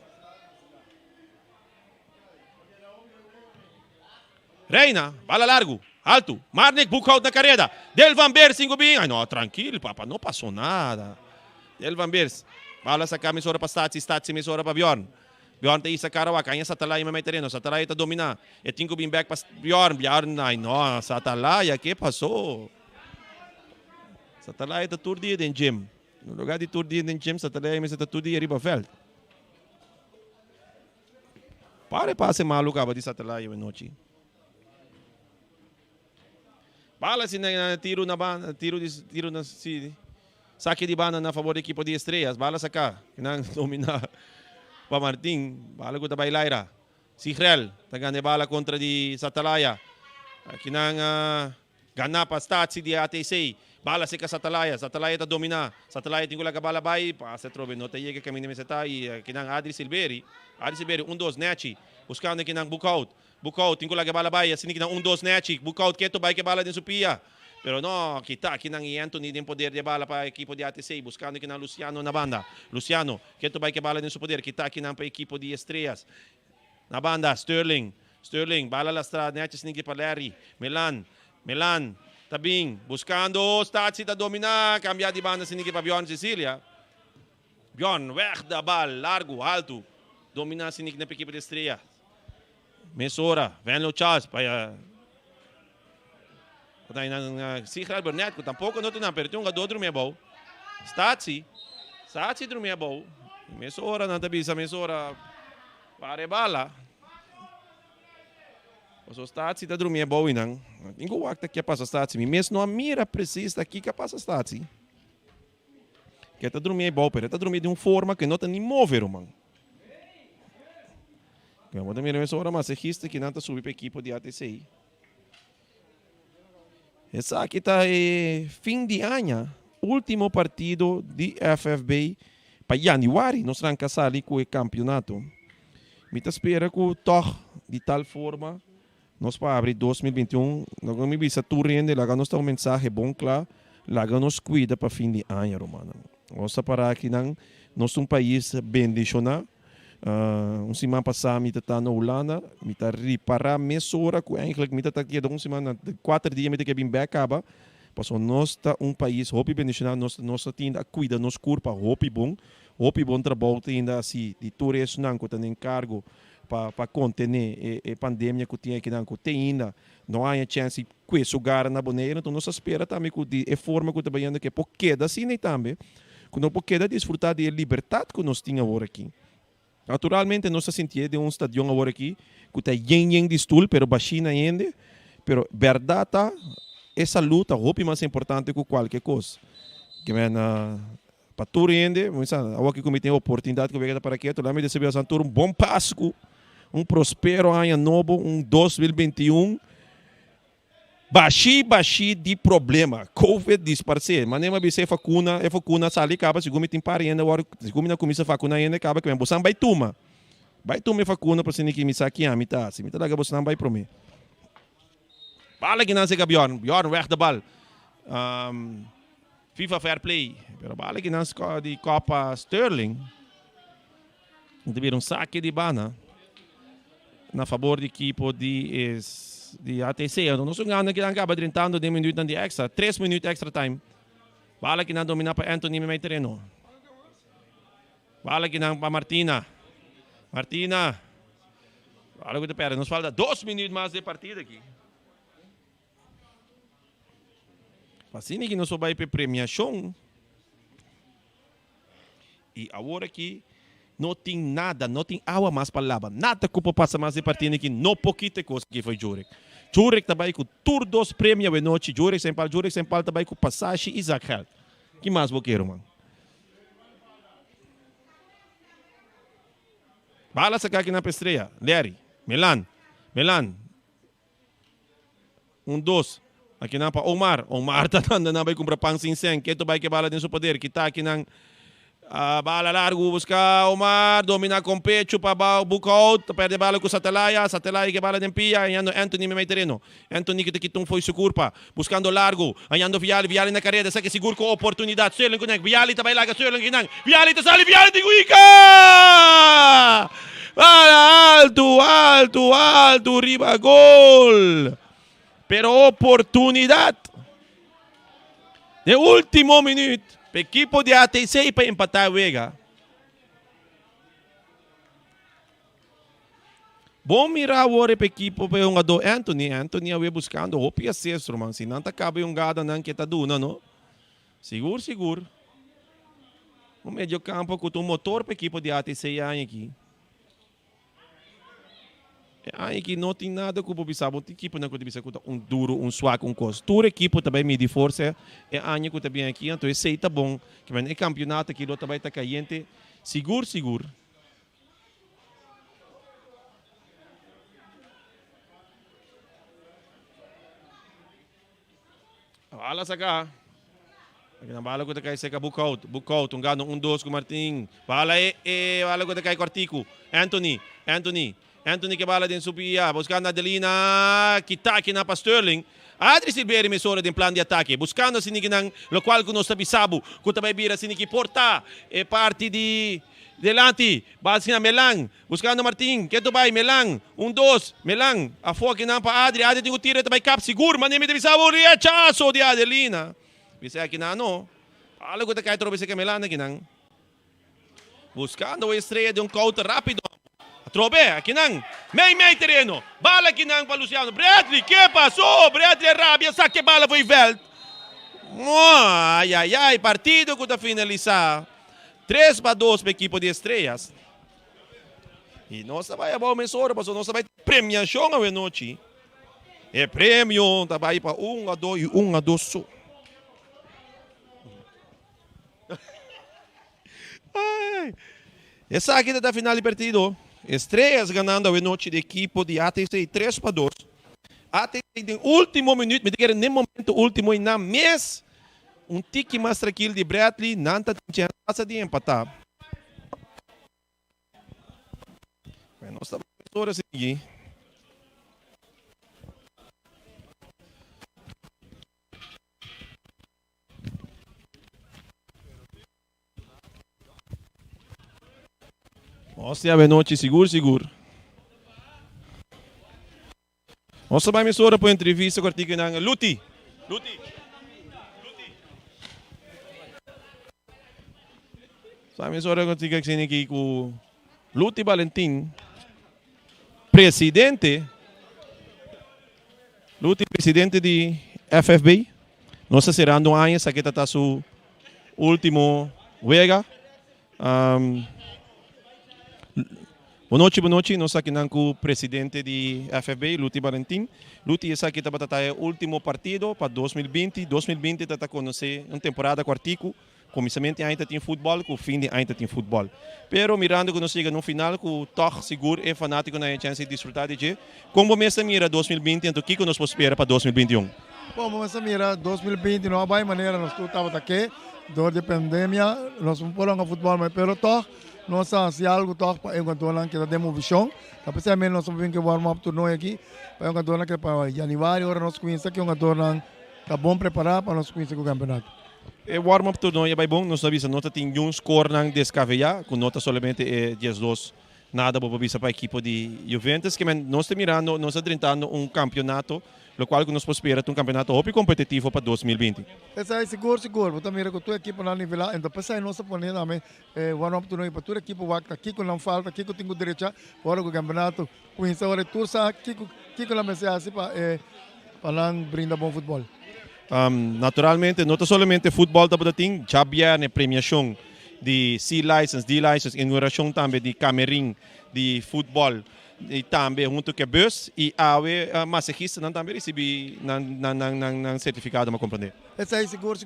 Reina. Bala largo. Alto. Marnik. Book out na carrera. Del Van Beers. Ay no. Tranquilo. Papa. No passou nada. Del Van Beers. Bala sa kamisora pa Stasi misora pa Bjorn. Bjorn tayo sa Karawak. Kanya sa Talaya may terreno. Sa Talaya ito domina. E tinko bin back pa Bjorn. Ay no. Sa Talaya. Que passou? Sa Talaya ito tour dia din gym. No lugar de tour dia din gym. Sa Talaya may sa tour dia riba feld. Pare pase malu ka ba di sa Talaya noche. Bala tiro na ba? Tiro na si saque de banda na favor da equipe de Estrelas. Bala sa ka. Kinang domina pa Martin. Bala ko tabay Laira. Si Hrel. Tagane bala kontra di Satalaya. Kinang gana pa Stasi di ATC. Bala si ka Satalaya. Satalaya ta domina. Satalaya tingula ka bala bay. Pasa trove. No te llega kami ni meseta. Kinang Adri Silveri. 1-2. Nechi. Buscando kinang Bukout. Bukout, tingko lagi bala bay, sini kinang 1-2 Nechi. Bukout, keto bay ke bala din Supia. Pero no, kita kinang Anthony din poder de bala pa equipo de ATC, buscando kinang Luciano na banda. Luciano, keto bay ke bala din su poder, kita kinang pa equipo de Estrellas. Na banda, Sterling, bala lastra, Nechi sinigi pa Larry. Melan, Tabing, buscando, Stasi ta domina, cambia di banda sinigi pa Bjorn Cecilia. Bjorn, weg da bal, largo, alto. Domina sinigi na pa equipo de Estrellas. Mesora, Venlo Charles, para patay ng si Burnett, ko tampouco no tunan, pero yung gadodro may baw. Stasi dro may baw. Mesora na tabi sa Mesora, pare bala. So Stasi ta dro may baw inang. Ingo wakta que passa Stasi, mes no mira precisa aqui que passa Stasi. Que ta dro may baw, pero ta dro may de forma que não tá nem mover, mano. Vamos também ver essa mas regista que não está subindo para a equipe de ATC. Essa aqui está fim de ano, último partido de FFB para januário, nós vamos casar ali com o campeonato. Me espera que toch de tal forma nós para abrir 2021, nós vamos ver se tu rende, lá nós temos mensagem bom claro, lá nós cuida para fim de ano, romano. Nós para aqui nós um país bendicionado. Semana passada, me está na Holanda, me está reparar mesora, que eigenlijk me está aqui, semana, 4 dias, me está aqui back, passou nós está país, hopi bendicionado, nós ainda cuida, nos corpo, hopi bom trabalho, ainda assim, de turismo, não, que está em cargo, para conter a pandemia que tinha aqui, não, que ainda, não há chance, que esse lugar na boneira, então nós espera também, que a forma que está trabalhando, que porque da cine também, que não porque da desfrutar da liberdade que nós tínhamos agora aqui. Naturalmente, nós sentimos de estadião agora aqui, que está yen de stool, pero baixinha ainda, pero verdade, essa luta é mais importante que qualquer coisa. Que para tudo ainda, agora que eu tenho a oportunidade de ver para aqui, lá me recebeu a um bom Páscoa, prospero ano novo, 2021, baixi de problema, COVID disparce, mas nem mais vacuna sali acaba, se tem parente agora, se não começa a vacuna ainda acaba que você vai tomar vacuna para se ninguém me saque a mitad, se mitad você não vai para mim. Bala que não se Bjorn weg da bal, FIFA Fair Play, pero bala que não se de Copa Sterling, teve saque de bana na favor da equipe de ATC. Nós ganhamos que acaba 30 minutos de extra, 3 minutos extra time. Bala que não domina para Anthony may terreno. Bala que não para Martina. Bala que te perde. Nos falta 2 minutos mais de partida aqui. Assim que nós vai para premiação. E agora aqui não tem nada, não tem água mais para lavar. Nada que passa mais de partida aqui, não pouquita coisa que foi Jurek. Jurek também com tour dos prêmios de noite, Jurek sem pal também com passagem e Zachel. Que mais vou querer, mano? Bala sa aqui na pestreia. Larry, Melan. 2. Aqui na pa Omar. Omar tatanda na ba kumpra pang sinseng. Keto ba bala din sa poder. Kita aqui ng bala largo. Busca Omar. Domina com pecho pa book out. Perde bala com Satelaya. Satelaya que bala din pia. Ayando Anthony may terreno. Anthony kita kitong foi su curpa. Buscando largo. Ayando Viali. Viali na carrera. Sa que seguro com oportunidade. Suelen kunang. Viali tabay laga. Suelen kinang. Viali tasali. Viali tiguika! Alto, riba, gol. Pero oportunidad. De último minuto, o equipo de ATC para empatar a Vega. Bom mirar agora o equipo para o jogador Anthony. Anthony vai buscando o acesso, irmão. Se não acaba um gado não que tá duna, não? Seguro. O meio campo com o motor para o equipo de ATC aqui. Aqui não tem nada que o Bobi sabe. Tem equipe não que bisa duro, suaco, costo. Toda equipe também mede força. É ano que também aqui, então sei tá bom. Que vem campeonato aqui, também está caiente. Seguro. Bala saca. Aqui na bala que tá cai seca book out, gano 1-2 com Martin. Bala bala que tá cai Cortico. Anthony que bala din subia, buscando Adelina, kita aqui na pa Sterling. Adri Silveira emissora din plan de ataque, buscando siniginang lo qual que nós sabisabo, que também vira siniki porta, é parte de delante, base na Melang, buscando Martin, que tu vai Melang, 1-2, Melang, a foca na pa Adri tem o tiro também cap seguro, mas nem me sabisabo rechazo de Adelina. Bisa aqui na ano, algo que tá cai trobe se que Melang aqui nang. Buscando a estreia de counter rápido. Trobe, aqui não. Meio terreno. Bala aqui não para Luciano. Bradley, que passou? Bradley rábia, sabe que bala foi velt. Ai, partido que está finalizar. 3-2 para a equipe de estrelas. E nós vai a bom mesora, mas nós vai premiação a noite. É prêmio, tá vai para 1-2 e 1-2 só. Essa aqui está final de partido. Estrelas ganhando a noite de equipe de ATC 3-2. ATC no último minuto, me diga no momento último e na mês tique mais tranquilo de Bradley, não tinha chance de empatar. Nós estamos a seguir. Nossa, a noite seguro. Nossa, vai emissora para entrevista com o artigo ng Luti. Sa emissora com o artigo que com Luti Valentin, presidente de FFB. Nossa, será um ano, essa aqui está su último vega. Boa noite. Nós aqui com o presidente de FFB, Luti Valentin. Luti, essa aqui está o último partido para 2020. 2020 está conhecer uma temporada quartico. Começamento ainda tem futebol, com o fim ainda tem futebol. Pero mirando que nós chega no final, com o toque seguro e fanático na chance de desfrutar de como você mira 2020, então o que nós podemos esperar para 2021? Bom, você mira 2020 não vai maneira nós estava aqui, dor de pandemia, nós não podemos futebol, mas pelo toque nós se algo toque para encontrar que demos visão, tapi saya nós vamos que warm up torneio aqui, para encontrar que para janeiro agora nós conhecemos que encontrar está bom preparado para nós conhecer o campeonato. O warm-up torneio é bom, nós sabemos, nós temos um score ng descabellado, com nota somente 10-2, nada para a equipe de Juventus, que nós estamos mirando, nós estamos tentando campeonato, o qual nós podemos esperar campeonato muito competitivo para 2020. Essa é seguro, você mira que a tua equipe na nível, então depois nós podemos também warm-up torneio para a tua equipe, aqui com não falta, aqui com tem direito, para o campeonato, conhecer a turça, aqui com a mensagem para brindar bom futebol. Naturalmente, não somente futebol, também já havia premiação de C-License, D-License, inauguração também de Camerim de futebol. e também junto com a bus e awe massagista não também recebi não certificado, mas compreender. Esse aí seguro,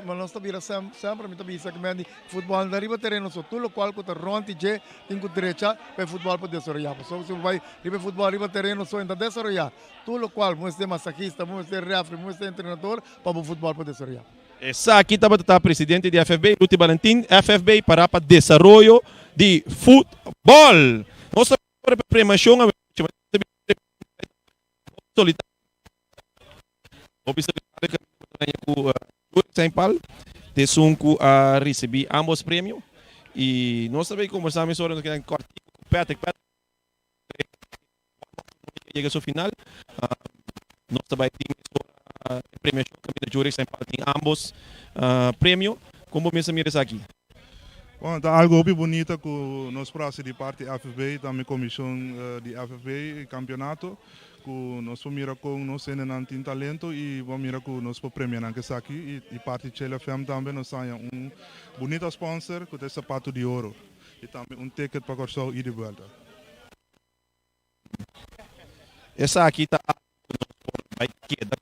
mas nós também sempre me também que futebol na riba terreno só tudo qual que ronti je tem que direita para futebol poder desenvolver. Só se vai riba futebol riba terreno só ainda desenvolver. Tudo qual você massagista, você refri, você treinador para o futebol poder desenvolver. Essa aqui está presidente de FFB, Luti Valentim, FFB para desenvolvimento de futebol. Nós estamos premação a solitário. Observar que o São Paulo dessunco a receber ambos prêmios e nós também conversamos sobre o que é Patrick chega ao final. Nós também temos a premiação que a Júri São Paulo tem ambos prêmios. Como você mira isso aqui? Bom, tá algo bem bonito com nós praça de parte FFB, também comissão de FFB campeonato, com nós mira com nós não tem talento e vamos mira com nós para premiar na que aqui e parte Chile FM também nós tem bonito sponsor com esse sapato de ouro e também ticket para correr e de volta. Essa aqui está vai queda.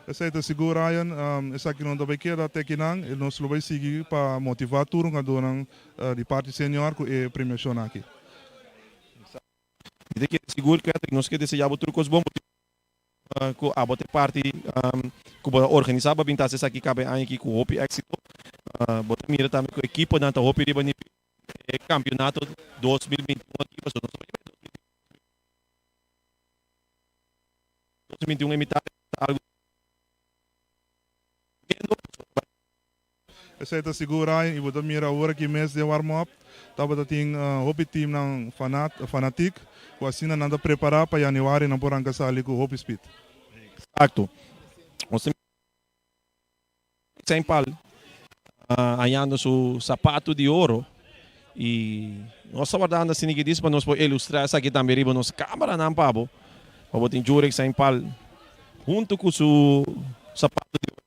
Essa é segura Ryan, essa aqui não dá queda até que não, e nós vai seguir para motivar turno a dona de parte senior com a premiação aqui. E daqui seguro que nós queremos desejar o trucos bom com a bote parte que organizar para pintar essa aqui cabe aqui com o Hopi Éxito. Bote mira também com a equipe da Hopi Riba no campeonato 2021 aqui passou 2021 é metade algo. Essa é segura e vou mira agora que mês de warm up, tava tem Hopi team ng fanatic, com assim nada preparar para januário não por anca sali com Hopi Speed. Exato. Você São Paulo ayando seu sapato de ouro e nós estamos guardando assim que diz para nós ilustrar essa aqui também riba nos câmera não pabo. Para botar Júri São Paulo junto com seu sapato de ouro.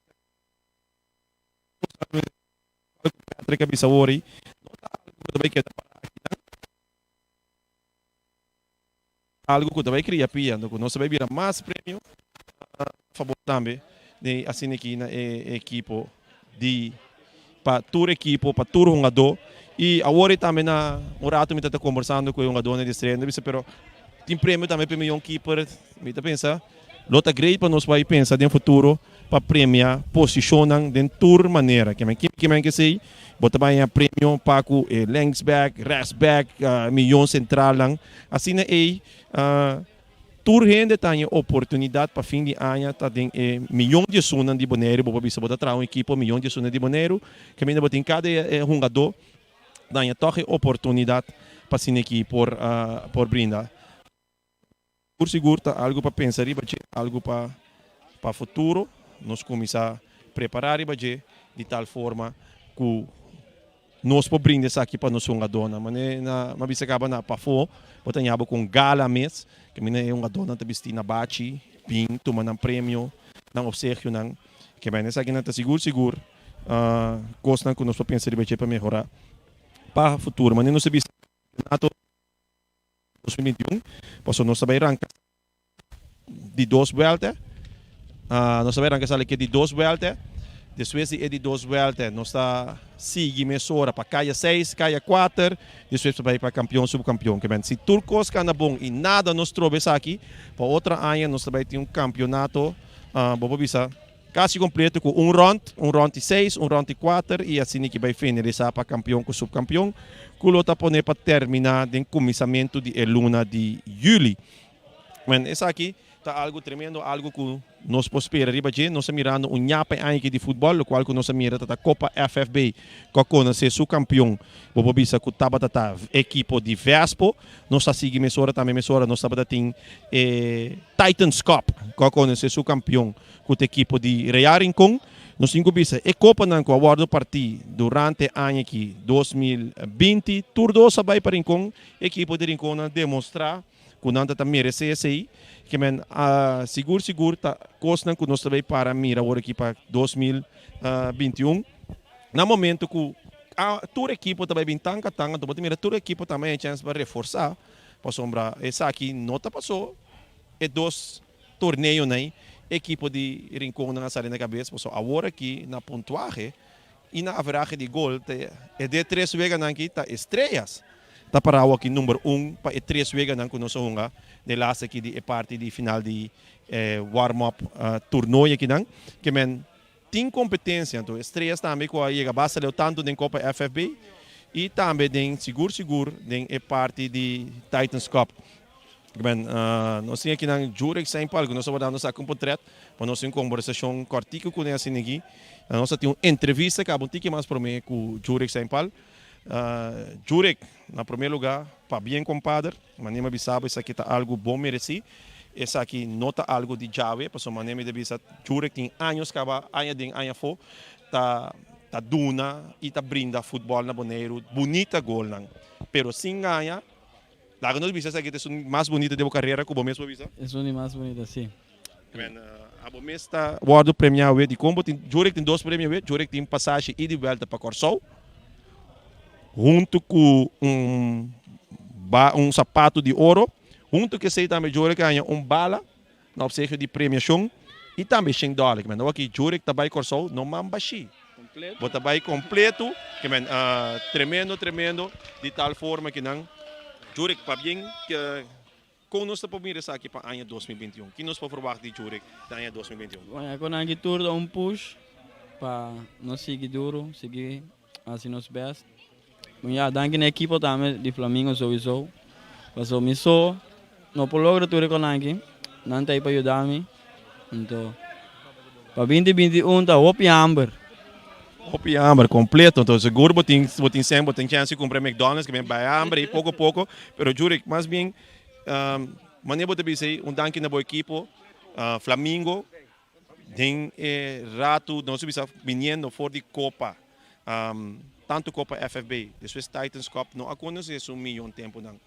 Patrick Bisawori, algo que também cria pia, nós também vira mais prêmio a favor também de assim aqui na equipe de para tour equipe para tour jogador e agora também na orato me está conversando com o jogador de estreia, pero tem prêmio também para um keeper, me está pensando, lota great para nós vai pensar no futuro para premiar posicionam de tour maneira que sei bota bem a prêmio para o längsback, restback, milhão central lang assim é tour gente tem oportunidade para fim de ano tá tem milhão de sonan de Bonaire boba bisa bota tra equipe milhão de sonan de Bonaire que ainda botem cada jogador tem a toque oportunidade para sim aqui por brindar por seguro tá algo para pensar algo para futuro nós começar a preparar de tal forma que nós podemos brindar aqui para nós jogadores. Mas na bisa acaba na pafo, botamos com gala mês, que é um jogador que veste na bachi, pin, toma um prêmio, não obsequio não, que bem nessa aqui não está seguro, gostam que nós podemos pensar para melhorar para o futuro. Mas não se viste na 2021, passou nós também ranca de 2 vueltas. Nós sabemos que de 2 vueltas, depois de 2 vueltas, nós está seguindo a para caia 6, caia 4, depois para ir para campeão, subcampeão. Se Turcos cana bom e nada nos trouxe aqui, para outra ano nós também temos campeonato, vamos ver, quase completo com um round de 6, um round de 4 e assim que vai finalizar para campeão com subcampeão, que o está poner para terminar o começamento de luna de julho. Mas essa aqui está algo tremendo, algo que nós podemos esperar nós mirando um nhapa aqui de futebol, o qual que nós mira a Copa FFB, que conhece seu campeão, vou bisa que estava a equipe de Vespo, nós está seguindo também nós estava tem Titans Cup, que conhece seu campeão, com a equipe de Real Rincon, nós temos bisa e Copa não que aguardo partir durante ano aqui 2020, turdo sabai para Rincon, equipe de Rincon demonstrar que não está merece esse aí, que men seguro tá costan que nós também para mira agora aqui para 2021 Na momento que toda equipe também bem tanga, tu bota mira toda equipe também a chance para reforçar, para sombra essa aqui nota passou, e 2 torneios né, equipe de Rincón na sala na cabeça, passou agora aqui na pontuagem e na average de gol, é de 3 vezes aqui tá estrelas. Tá para aqui número 1 para 3 vezes não conosco hunga, de lá aqui de parte de final de warm-up torneio aqui não, que men tem competência, então estrelas também com a chega basta leu tanto na Copa FFB e também tem seguro em parte de Titans Cup. Ben, nós temos aqui na Jurek Saint Paul, nós vamos dar nossa contrato, para nós ter uma conversação cortica com essa aqui. Nós temos uma entrevista que abonti que mais para mim com Jurek Saint Paul. Jurek, na primeiro lugar, para bem compadre, mas nem me sabe isso aqui está algo bom merecido. Essa aqui nota algo de chave, para o nome de bisa Jurek tem anos que va, anos fo, tá duna e tá brinda futebol na Bonaire, bonita gol não. Pero sem ganhar la que nos viste aquí es un más bonita de tu carrera como mesmo visa. Es una más bonita, sí. Ben, abo mesta guardo premiado de combo tem Jurek tem 2 prêmios, Jurek tem passagem e de volta para Corsol. Junto com sapato de ouro, junto que sei também Jurek ganha bala na obsequio de premiação e também $100. Men, aqui Jurek também Corsol não mambashi. Bota vai completo, que men tremendo de tal forma que não Jurek, para bem que como nós estamos mirando aqui para o ano 2021, que nós podemos falar de Jurek para o ano 2021? Bueno, com a tour push para nós seguir duro, seguir assim nos best. Ja, danke na equipe também de Flamengo sowieso. Passou me só, não por logo tudo com aqui, não tem para ajudar-me. Então, para 2021 tá Hopi Amber. Hopi Amber completo, então seguro botin sempre tem chance de comprar McDonald's que vem para Amber e pouco, pero Jurek, mais bem, maneira de dizer, danke na boa equipe, Flamengo, tem rato, não se bisa vindo for de Copa, tanto Copa FFB, depois Titans Cup, não acontece um milhão de tempo não.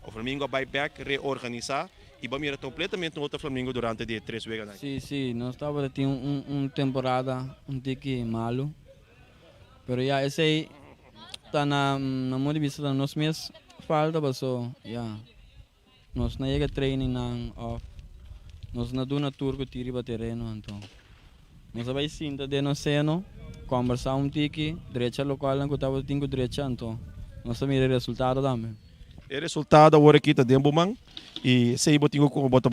O Flamengo vai back, reorganizar e vai mirar completamente no outro Flamengo durante de 3 vezes. Sim, nós estávamos tendo temporada tique malo. Pero ya esse aí está na modo de vista da nós mesmos falta passou nós não chega training não off nós não duna tour que tira para terreno então nós vai sinta de nós seno conversar tiki direita local não que estava tingo direita então nós mira resultado também. O resultado agora aqui está dentro man e sei botinho com bota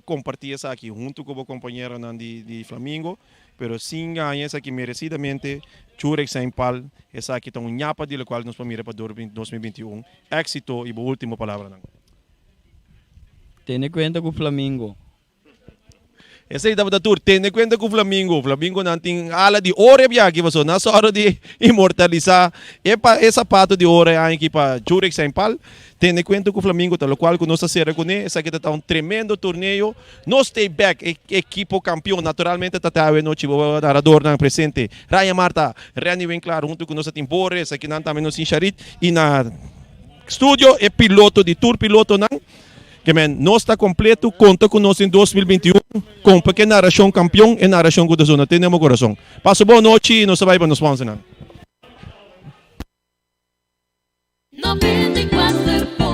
compartilhar essa aqui junto com o companheiro de Flamengo, pero sim ganha essa aqui merecidamente Jurek Saint Paul, essa aqui está nhapa de qual nós vamos mirar para 2021. Éxito e a última palavra não. Tenha conta com o Flamengo. Essa aí estava da tour, tenha conta com o Flamengo não tem ala de ouro bia aqui você na hora de imortalizar essa pato de ouro aqui para Jurek Saint Paul. Tenha conta com o Flamengo, tal qual que nós será com ele, essa aqui está tremendo torneio. Nós stay back, equipo campeão, naturalmente está a noite o narrador na presente. Raya Marta, Rani bem claro, junto com nós tem Borges, essa aqui não também nos Charit e na estúdio é piloto de tour piloto não. Que nós está completo, conta com nós em 2021, com pequena narração campeão e narração com a zona. Temos coração. Passo boa noite e nós vai para nos sponsor. 94